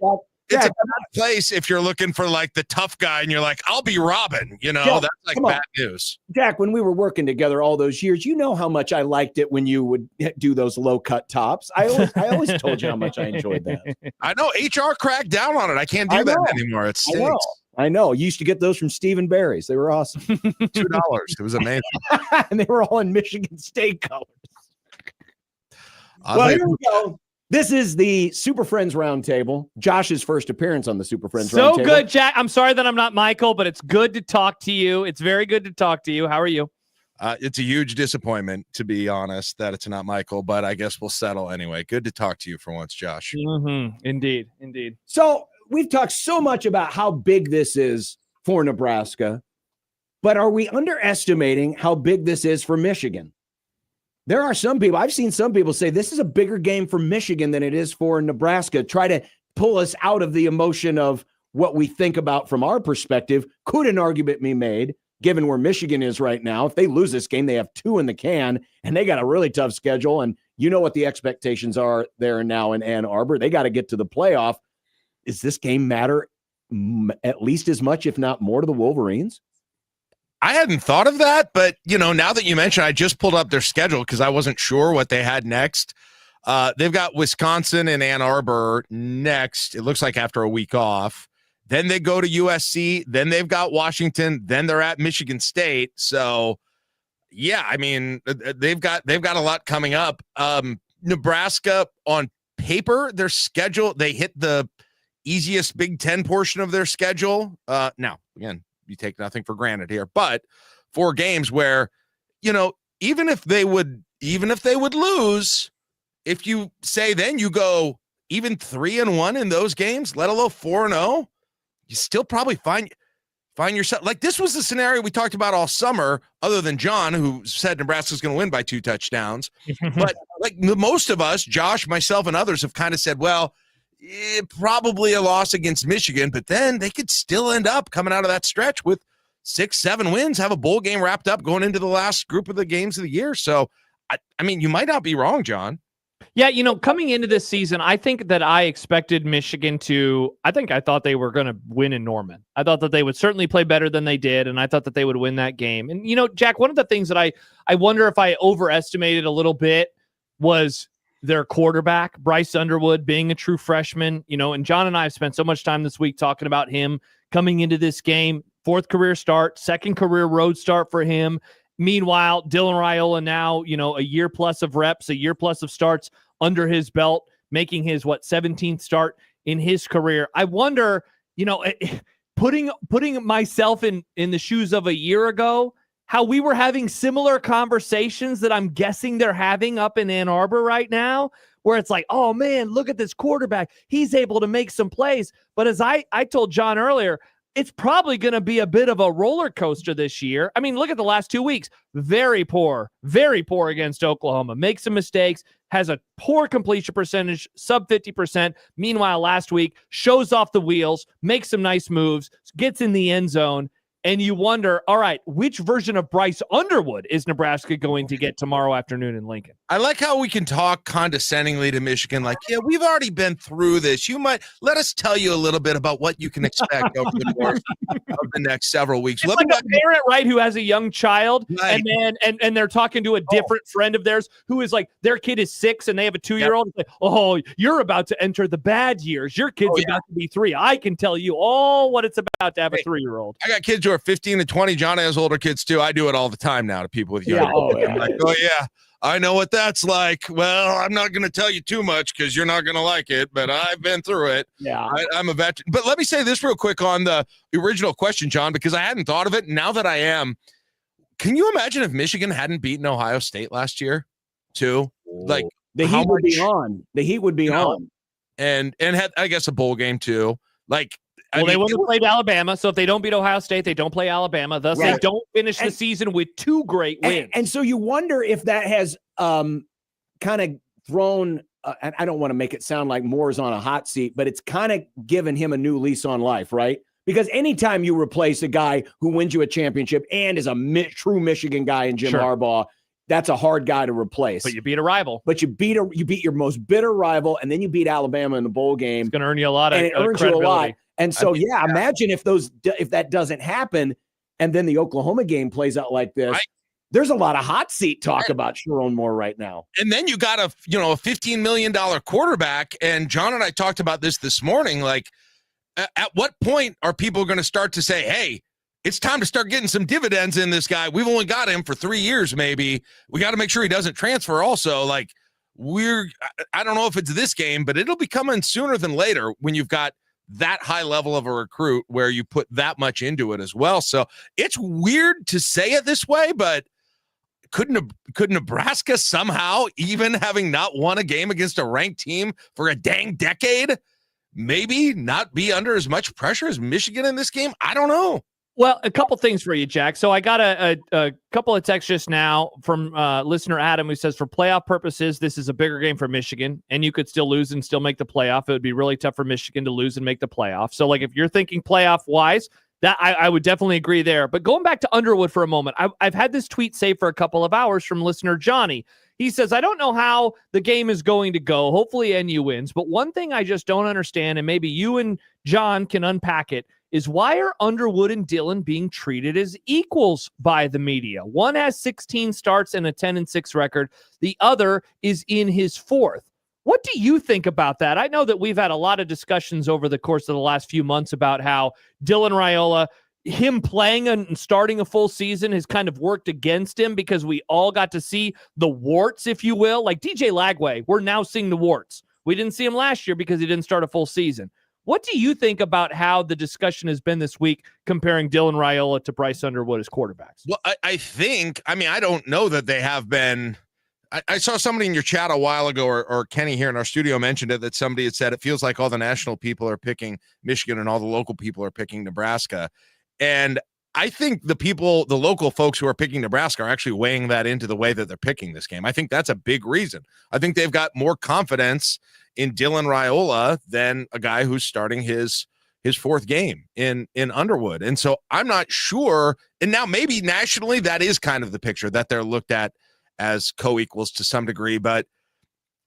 place if you're looking for like the tough guy and you're like, I'll be Robin. That's like bad news. Jack, when we were working together all those years, you know how much I liked it when you would do those low cut tops. I always told you how much I enjoyed that. I know HR cracked down on it. I can't do that anymore. It stinks. I know. You used to get those from Stephen Barry's. They were awesome. $2. It was amazing. And they were all in Michigan State colors. Well, here we go. This is the Super Friends Roundtable. Josh's first appearance on the Super Friends Roundtable. So good, Jack. I'm sorry that I'm not Michael, but it's good to talk to you. It's very good to talk to you. How are you? It's a huge disappointment, to be honest, that it's not Michael, but I guess we'll settle anyway. Good to talk to you for once, Josh. Mm-hmm. Indeed. So we've talked so much about how big this is for Nebraska, but are we underestimating how big this is for Michigan? There are some people, I've seen some people say this is a bigger game for Michigan than it is for Nebraska. Try to pull us out of the emotion of what we think about from our perspective. Could an argument be made, given where Michigan is right now? If they lose this game, they have 2 in the can, and they got a really tough schedule. And you know what the expectations are there now in Ann Arbor. They got to get to the playoff. Does this game matter at least as much, if not more, to the Wolverines? I hadn't thought of that, but, now that you mention, I just pulled up their schedule because I wasn't sure what they had next. They've got Wisconsin and Ann Arbor next. It looks like after a week off. Then they go to USC. Then they've got Washington. Then they're at Michigan State. So, yeah, I mean, they've got a lot coming up. Nebraska, on paper, their schedule, they hit the easiest Big Ten portion of their schedule. Now, again, you take nothing for granted here, but 4 games where, even if they would lose, if you say then you go even 3-1 in those games, let alone 4-0, you still probably find yourself like this was the scenario we talked about all summer, other than John, who said Nebraska's going to win by 2 touchdowns. But like most of us, Josh, myself, and others have kind of said, well, probably a loss against Michigan, but then they could still end up coming out of that stretch with 6-7 wins, have a bowl game wrapped up going into the last group of the games of the year. So, I mean, you might not be wrong, John. Yeah, coming into this season, I think that I expected Michigan I thought they were going to win in Norman. I thought that they would certainly play better than they did, and I thought that they would win that game. And, Jack, one of the things that I wonder if I overestimated a little bit was their quarterback, Bryce Underwood, being a true freshman, and John and I have spent so much time this week talking about him coming into this game, 4th career start, 2nd career road start for him. Meanwhile, Dylan Raiola now, a year plus of reps, a year plus of starts under his belt, making his 17th start in his career. I wonder, putting myself in the shoes of a year ago, how we were having similar conversations that I'm guessing they're having up in Ann Arbor right now, where it's like, oh man, look at this quarterback. He's able to make some plays. But as I told John earlier, it's probably going to be a bit of a roller coaster this year. I mean, look at the last 2 weeks. Very poor against Oklahoma. Makes some mistakes, has a poor completion percentage, sub 50%. Meanwhile, last week, shows off the wheels, makes some nice moves, gets in the end zone. And you wonder, all right, which version of Bryce Underwood is Nebraska going to get tomorrow afternoon in Lincoln? I like how we can talk condescendingly to Michigan, like, yeah, we've already been through this. You might let us tell you a little bit about what you can expect over the course of the next several weeks. It's like a parent, right, who has a young child, right, and they're talking to a different friend of theirs who is like, their kid is 6 and they have a 2-year-old. Yep. Like, oh, you're about to enter the bad years. Your kid's about to be 3. I can tell you all what it's about to have a 3-year-old. I got kids who are 15 to 20. John has older kids too. I do it all the time now to people with younger kids. I'm like, oh yeah, I know what that's like. Well, I'm not going to tell you too much because you're not going to like it, but I've been through it. Yeah, I'm a veteran. But let me say this real quick on the original question, John, because I hadn't thought of it. Now that I am, can you imagine if Michigan hadn't beaten Ohio State last year too? Like the heat would be on. The heat would be on. And had, I guess, a bowl game too. Like, well, they wouldn't have played Alabama, so if they don't beat Ohio State, they don't play Alabama. Thus, they don't finish the season with 2 great wins. And so you wonder if that has kind of thrown and I don't want to make it sound like Moore's on a hot seat, but it's kind of given him a new lease on life, right? Because anytime you replace a guy who wins you a championship and is a true Michigan guy in Jim Harbaugh, that's a hard guy to replace. But you beat a rival. But you beat your most bitter rival, and then you beat Alabama in the bowl game. It's going to earn you a lot of it earns you a lot. And so, imagine if that doesn't happen, and then the Oklahoma game plays out like this. There's a lot of hot seat talk about Sharon Moore right now. And then you got a $15 million quarterback. And John and I talked about this morning. Like, at what point are people going to start to say, hey, it's time to start getting some dividends in this guy? We've only got him for 3 years, maybe. We got to make sure he doesn't transfer also. Like, I don't know if it's this game, but it'll be coming sooner than later when you've got that high level of a recruit where you put that much into it as well. So it's weird to say it this way, but could Nebraska somehow, even having not won a game against a ranked team for a dang decade, maybe not be under as much pressure as Michigan in this game? I don't know. Well, a couple things for you, Jack. So I got a couple of texts just now from listener Adam, who says, for playoff purposes, this is a bigger game for Michigan, and you could still lose and still make the playoff. It would be really tough for Michigan to lose and make the playoff. So, like, if you're thinking playoff-wise, that I would definitely agree there. But going back to Underwood for a moment, I've had this tweet saved for a couple of hours from listener Johnny. He says, I don't know how the game is going to go. Hopefully NU wins. But one thing I just don't understand, and maybe you and John can unpack it, is why are Underwood and Dillon being treated as equals by the media? One has 16 starts and a 10-6 record. The other is in his 4th. What do you think about that? I know that we've had a lot of discussions over the course of the last few months about how Dylan Raiola, him playing and starting a full season, has kind of worked against him because we all got to see the warts, if you will. Like DJ Lagway, we're now seeing the warts. We didn't see him last year because he didn't start a full season. What do you think about how the discussion has been this week comparing Dylan Raiola to Bryce Underwood as quarterbacks? Well, I don't know that they have been. I saw somebody in your chat a while ago, or Kenny here in our studio mentioned it, that somebody had said it feels like all the national people are picking Michigan and all the local people are picking Nebraska. And I think the local folks who are picking Nebraska are actually weighing that into the way that they're picking this game. I think that's a big reason. I think they've got more confidence in Dylan Raiola than a guy who's starting his 4th game in Underwood. And so I'm not sure. And now maybe nationally that is kind of the picture that they're looked at as co-equals to some degree. But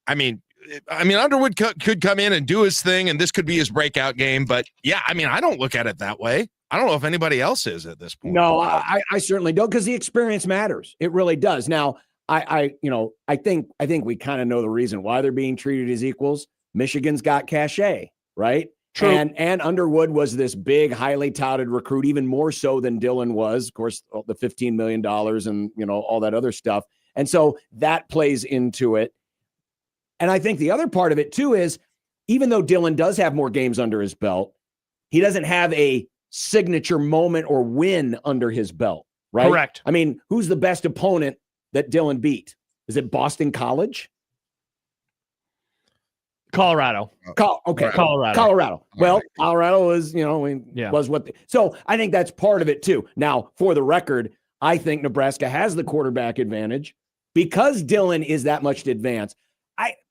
I mean, Underwood could come in and do his thing, and this could be his breakout game. But yeah, I don't look at it that way. I don't know if anybody else is at this point. No, I certainly don't, because the experience matters. It really does. Now, I think we kind of know the reason why they're being treated as equals. Michigan's got cachet, right? True. And Underwood was this big, highly touted recruit, even more so than Dillon was. Of course, the $15 million and all that other stuff. And so that plays into it. And I think the other part of it too is, even though Dillon does have more games under his belt, he doesn't have a signature moment or win under his belt. right? Correct. I mean, who's the best opponent that Dylan beat? Is it Boston College? Colorado. Colorado. Well, Colorado was, was what. So I think that's part of it too. Now, for the record, I think Nebraska has the quarterback advantage because Dylan is that much advanced.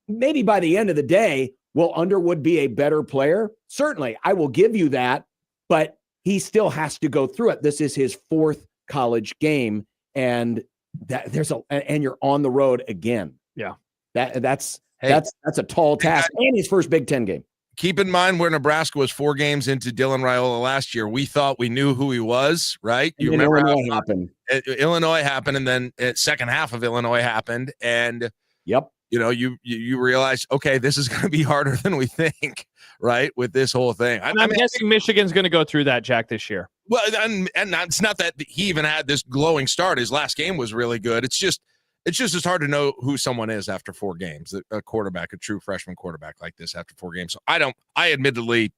Maybe by the end of the day, will Underwood be a better player? Certainly, I will give you that, but he still has to go through it. This is his 4th college game, and and you're on the road again. Yeah, that's a tall task, and his first Big Ten game. Keep in mind where Nebraska was 4 games into Dylan Raiola last year. We thought we knew who he was, right? You remember Illinois happened. Illinois happened, and then second half of Illinois happened, and you realize, okay, this is going to be harder than we think, right? With this whole thing, I'm guessing Michigan's going to go through that, Jack, this year. Well, and it's not that he even had this glowing start. His last game was really good. It's just as hard to know who someone is after 4 games. A quarterback, a true freshman quarterback like this after 4 games. So I admittedly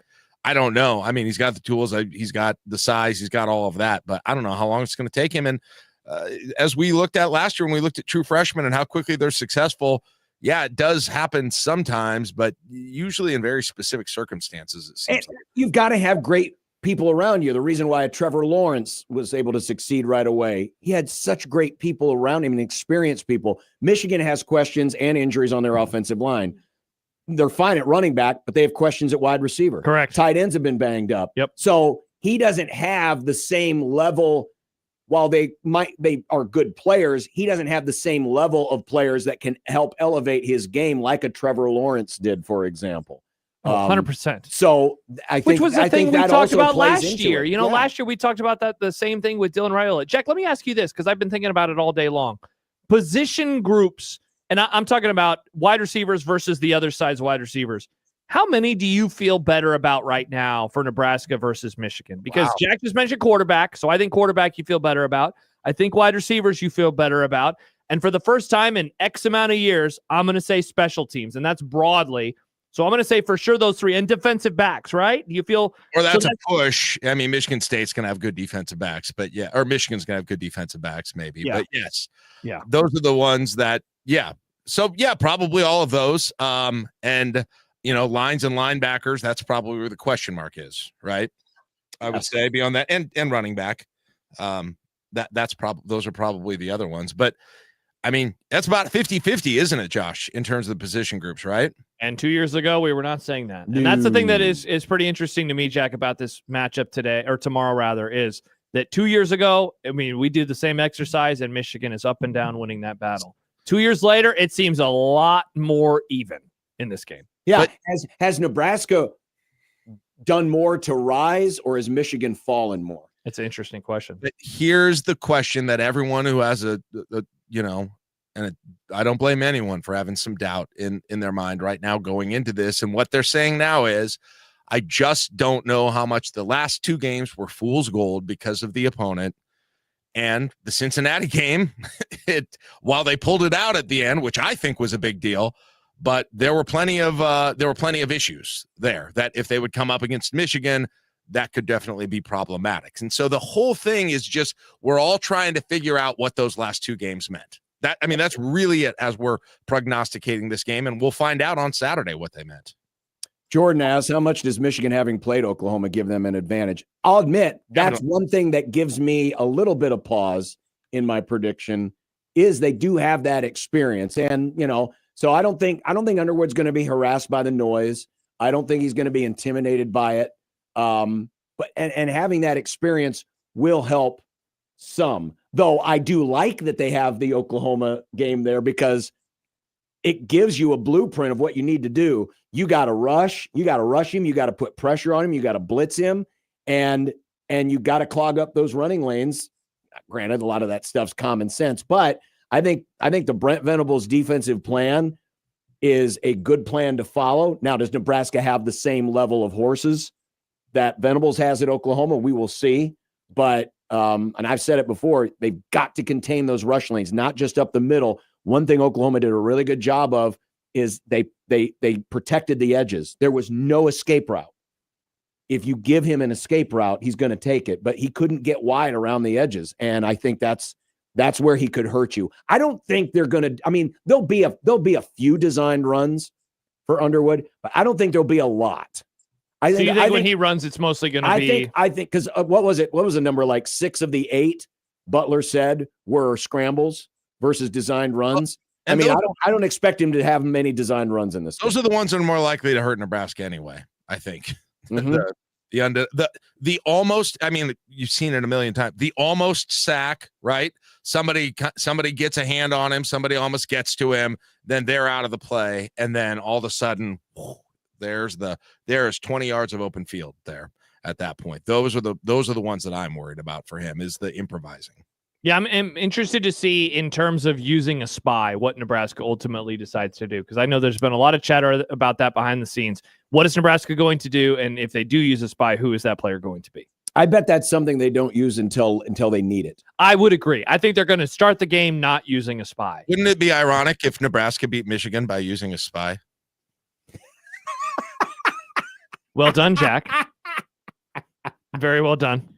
don't know. I mean, he's got the tools, he's got the size, he's got all of that, but I don't know how long it's going to take him. And as we looked at last year when we looked at true freshmen and how quickly they're successful, yeah, it does happen sometimes, but usually in very specific circumstances. It seems like. You've got to have great people around you. The reason why Trevor Lawrence was able to succeed right away, he had such great people around him and experienced people. Michigan has questions and injuries on their offensive line. They're fine at running back, but they have questions at wide receiver. Correct. Tight ends have been banged up. Yep. So he doesn't have the same level. While they are good players, he doesn't have the same level of players that can help elevate his game like a Trevor Lawrence did, for example. 100%. So I think, which was the thing we talked about last year. Yeah. Last year we talked about the same thing with Dylan Raiola. Jack, let me ask you this, because I've been thinking about it all day long. Position groups, and I'm talking about wide receivers versus the other side's wide receivers. How many do you feel better about right now for Nebraska versus Michigan? Because Jack just mentioned quarterback, so I think quarterback you feel better about. I think wide receivers you feel better about. And for the first time in X amount of years, I'm going to say special teams, and that's broadly. So I'm going to say for sure those 3, and defensive backs, right? Do you feel? Or that's a push. I mean, Michigan State's going to have good defensive backs, but yeah, or Michigan's going to have good defensive backs maybe. Yeah. But yes, yeah, those are the ones that, yeah. So yeah, probably all of those. And lines and linebackers, that's probably where the question mark is, right? I would say beyond that, and running back. Those are probably the other ones. But I mean, that's about 50-50, isn't it, Josh, in terms of the position groups, right? And 2 years ago, we were not saying that. And that's the thing that is pretty interesting to me, Jack, about this matchup today, or tomorrow rather, is that 2 years ago, I mean, we did the same exercise and Michigan is up and down winning that battle. 2 years later, it seems a lot more even in this game. Yeah. But has Nebraska done more to rise, or has Michigan fallen more? It's an interesting question. But here's the question that everyone who has I don't blame anyone for having some doubt in their mind right now going into this. And what they're saying now is, I just don't know how much the last 2 games were fool's gold because of the opponent. And the Cincinnati game, while they pulled it out at the end, which I think was a big deal, but there were plenty of issues there that if they would come up against Michigan, that could definitely be problematic. And so the whole thing is just, we're all trying to figure out what those last 2 games meant. That's really it as we're prognosticating this game, and we'll find out on Saturday what they meant. Jordan asks, how much does Michigan having played Oklahoma give them an advantage? I'll admit that's one thing that gives me a little bit of pause in my prediction, is they do have that experience. And, so I don't think Underwood's going to be harassed by the noise. I don't think he's going to be intimidated by it. But having that experience will help some. Though I do like that they have the Oklahoma game there, because it gives you a blueprint of what you need to do. You got to rush. You got to rush him. You got to put pressure on him. You got to blitz him, and you got to clog up those running lanes. Granted, a lot of that stuff's common sense, but I think the Brent Venables defensive plan is a good plan to follow. Now, does Nebraska have the same level of horses that Venables has at Oklahoma? We will see. But and I've said it before, they've got to contain those rush lanes, not just up the middle. One thing Oklahoma did a really good job of is they protected the edges. There was no escape route. if you give him an escape route, he's going to take it, but he couldn't get wide around the edges. And I think that's where he could hurt you. I don't think they're going to, I mean, there'll be a few designed runs for Underwood, but I don't think there'll be a lot. I think when he runs, it's mostly going to be. I think because what was it? What was the number? Like 6 of the 8 Butler said were scrambles versus designed runs. I mean, I don't expect him to have many designed runs in this. Those are the ones that are more likely to hurt Nebraska anyway, I think. Mm-hmm. The almost, I mean, you've seen it a million times. The almost sack, right? Somebody gets a hand on him, somebody almost gets to him, then they're out of the play, and then all of a sudden, there's 20 yards of open field there at that point. Those are the ones that I'm worried about for him, is the improvising. Yeah, I'm interested to see in terms of using a spy what Nebraska ultimately decides to do, because I know there's been a lot of chatter about that behind the scenes. What is Nebraska going to do? And if they do use a spy, who is that player going to be? I bet that's something they don't use until they need it. I would agree. I think they're going to start the game not using a spy. Wouldn't it be ironic if Nebraska beat Michigan by using a spy? Well done, Jack. Very well done.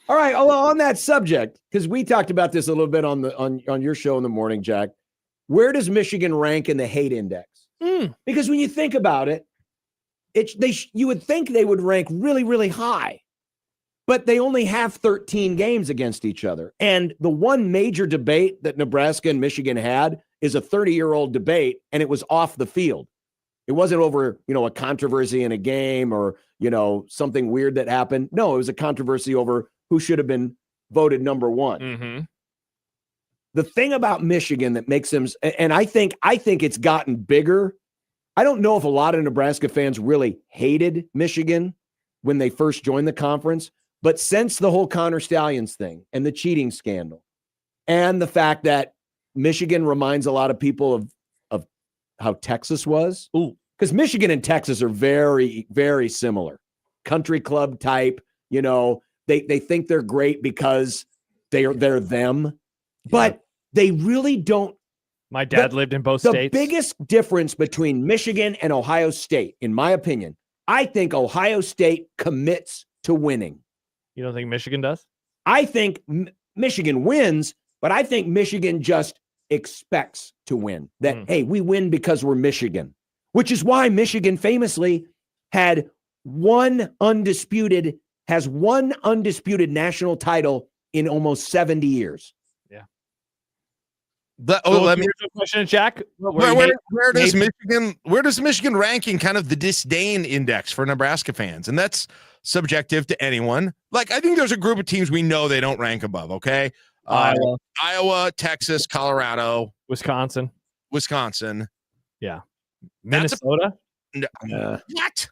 All right. Well, on that subject, because we talked about this a little bit on your show in the morning, Jack. Where does Michigan rank in the hate index? Because when you think about it, you would think they would rank really, really high, but they only have 13 games against each other. And the one major debate that Nebraska and Michigan had is a 30-year-old debate, and it was off the field. It wasn't over, a controversy in a game or, something weird that happened. No, it was a controversy over who should have been voted number one. Mm-hmm. The thing about Michigan that makes them, and I think it's gotten bigger. I don't know if a lot of Nebraska fans really hated Michigan when they first joined the conference, but since the whole Connor Stallions thing and the cheating scandal and the fact that Michigan reminds a lot of people of how Texas was. Ooh, because Michigan and Texas are very, very similar. Country club type, they think they're great because they're them, but they really don't. My dad lived in both states. The biggest difference between Michigan and Ohio State, in my opinion, I think Ohio State commits to winning. You don't think Michigan does? I think Michigan wins, but I think Michigan just expects to win. That, hey, we win because we're Michigan, which is why Michigan famously has one undisputed national title in almost 70 years. Yeah. Let me question, Jack. Where does Michigan rank in kind of the disdain index for Nebraska fans? And that's subjective to anyone. Like, I think there's a group of teams we know they don't rank above. Okay. Iowa, Texas, Colorado, Wisconsin. Yeah. Minnesota. What?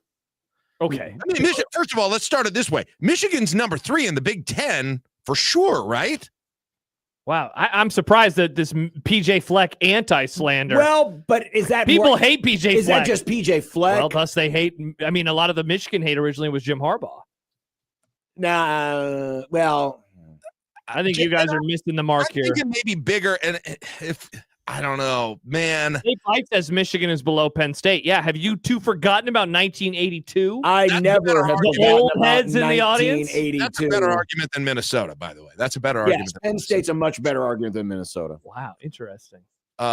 Okay. I mean, first of all, let's start it this way. Michigan's number 3 in the Big Ten for sure, right? Wow. I'm surprised that this PJ Fleck anti-slander. Well, but is that people hate PJ Fleck? Is that just PJ Fleck? Well, thus they hate. I mean, a lot of the Michigan hate originally was Jim Harbaugh. Nah, well, I think you guys are missing the mark here. I think it may be bigger, and if I don't know, man. Dave White says Michigan is below Penn State. Yeah, have you two forgotten about 1982? That's never have the old heads in the audience. That's a better argument than Minnesota, by the way. That's a better argument. Yes, Penn State's a much better argument than Minnesota. Wow, interesting. In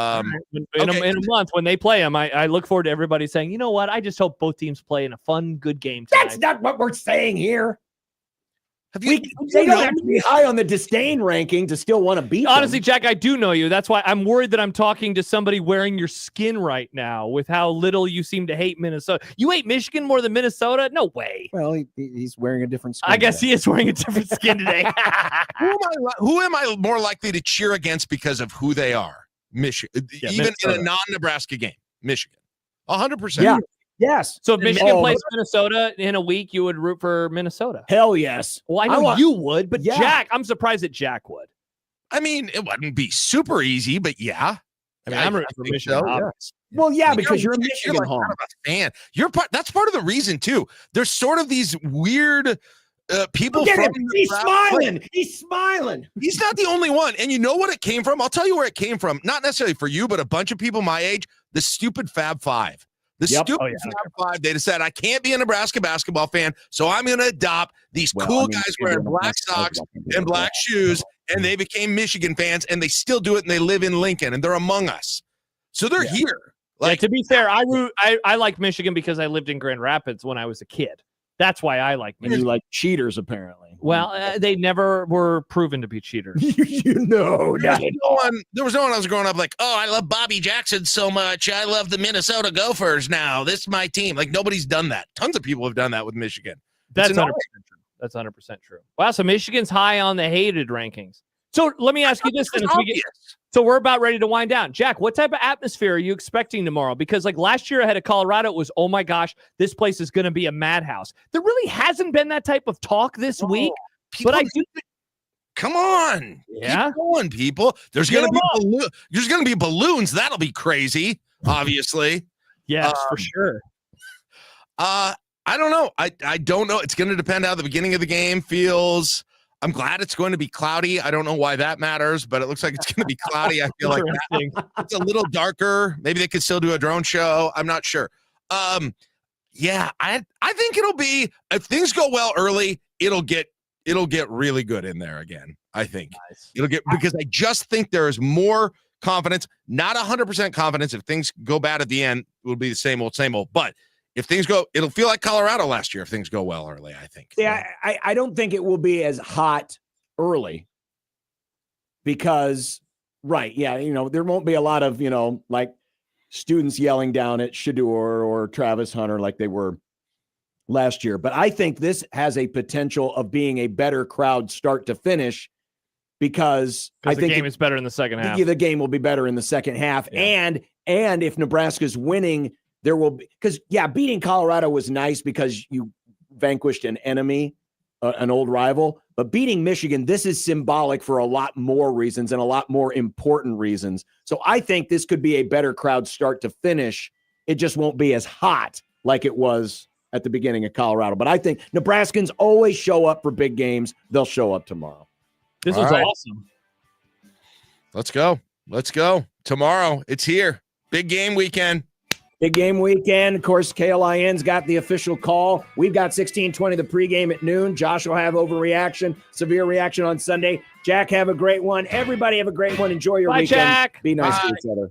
a month when they play them, I look forward to everybody saying, you know what? I just hope both teams play in a fun, good game tonight. That's not what we're saying here. They don't have to be high on the disdain ranking to still want to beat Honestly, them. Jack, I do know you. That's why I'm worried that I'm talking to somebody wearing your skin right now with how little you seem to hate Minnesota. You hate Michigan more than Minnesota? No way. Well, he's wearing a different skin. I guess he is wearing a different skin today. Who am I more likely to cheer against because of who they are? Michigan. Even Minnesota. In a non-Nebraska game. Michigan. 100%. Yeah. Yes. So if Michigan plays Minnesota in a week, you would root for Minnesota? Hell yes. Well, I know you would, but Jack, I'm surprised that Jack would. I mean, it wouldn't be super easy, but yeah. I mean, I'm rooting for Michigan. So, yeah. Well, yeah, because you're a Michigan home fan. That's part of the reason too. There's sort of these weird people. He's smiling. He's smiling. He's not the only one. And you know what it came from? I'll tell you where it came from. Not necessarily for you, but a bunch of people my age. The stupid Fab Five. The Yep. stupid Fab Five, they decided I can't be a Nebraska basketball fan, so I'm going to adopt these cool guys wearing black socks and black shoes, and they became Michigan fans, and they still do it, and they live in Lincoln, and they're among us. So they're here. Like, to be fair, I like Michigan because I lived in Grand Rapids when I was a kid. That's why I like And Michigan. you like cheaters, apparently. Well, they never were proven to be cheaters. No, There was no one I was growing up like, oh, I love Bobby Jackson so much. I love the Minnesota Gophers now. This is my team. Like, nobody's done that. Tons of people have done that with Michigan. That's It's 100% annoying. true. That's 100% true. Wow, so Michigan's high on the hated rankings. So let me ask you this then. So we're about ready to wind down. Jack, what type of atmosphere are you expecting tomorrow? Because like last year ahead of Colorado, it was, oh my gosh, this place is going to be a madhouse. There really hasn't been that type of talk this week. But I do think, come on. Yeah. Keep going, people. There's going to be balloons. That'll be crazy, obviously. Yes, for sure. I don't know. I don't know. It's going to depend how the beginning of the game feels. I'm glad it's going to be cloudy. I don't know why that matters, but it looks like it's going to be cloudy. I feel like it's a little darker. Maybe they could still do a drone show. I'm not sure. Yeah, I think it'll be, if things go well early, it'll get really good in there again. I think it'll get, because I just think there is more confidence, not 100% confidence. If things go bad at the end, it will be the same old, but if things go, it'll feel like Colorado last year if things go well early, I think. Yeah, I don't think it will be as hot early because, there won't be a lot of, like students yelling down at Shador or Travis Hunter like they were last year. But I think this has a potential of being a better crowd start to finish because I think the game is better in the second half. The game will be better in the second half. Yeah. And if Nebraska's winning, there will be, because beating Colorado was nice because you vanquished an enemy, an old rival, but beating Michigan, this is symbolic for a lot more reasons and a lot more important reasons. So I think this could be a better crowd start to finish. It just won't be as hot like it was at the beginning of Colorado. But I think Nebraskans always show up for big games. They'll show up tomorrow. This is awesome. Let's go. Tomorrow, it's here. Big game weekend. Big game weekend. Of course, KLIN's got the official call. We've got 1620 the pregame at noon. Josh will have overreaction, severe reaction on Sunday. Jack, have a great one. Everybody have a great one. Enjoy your Bye, weekend. Jack. Be nice Bye. to each other.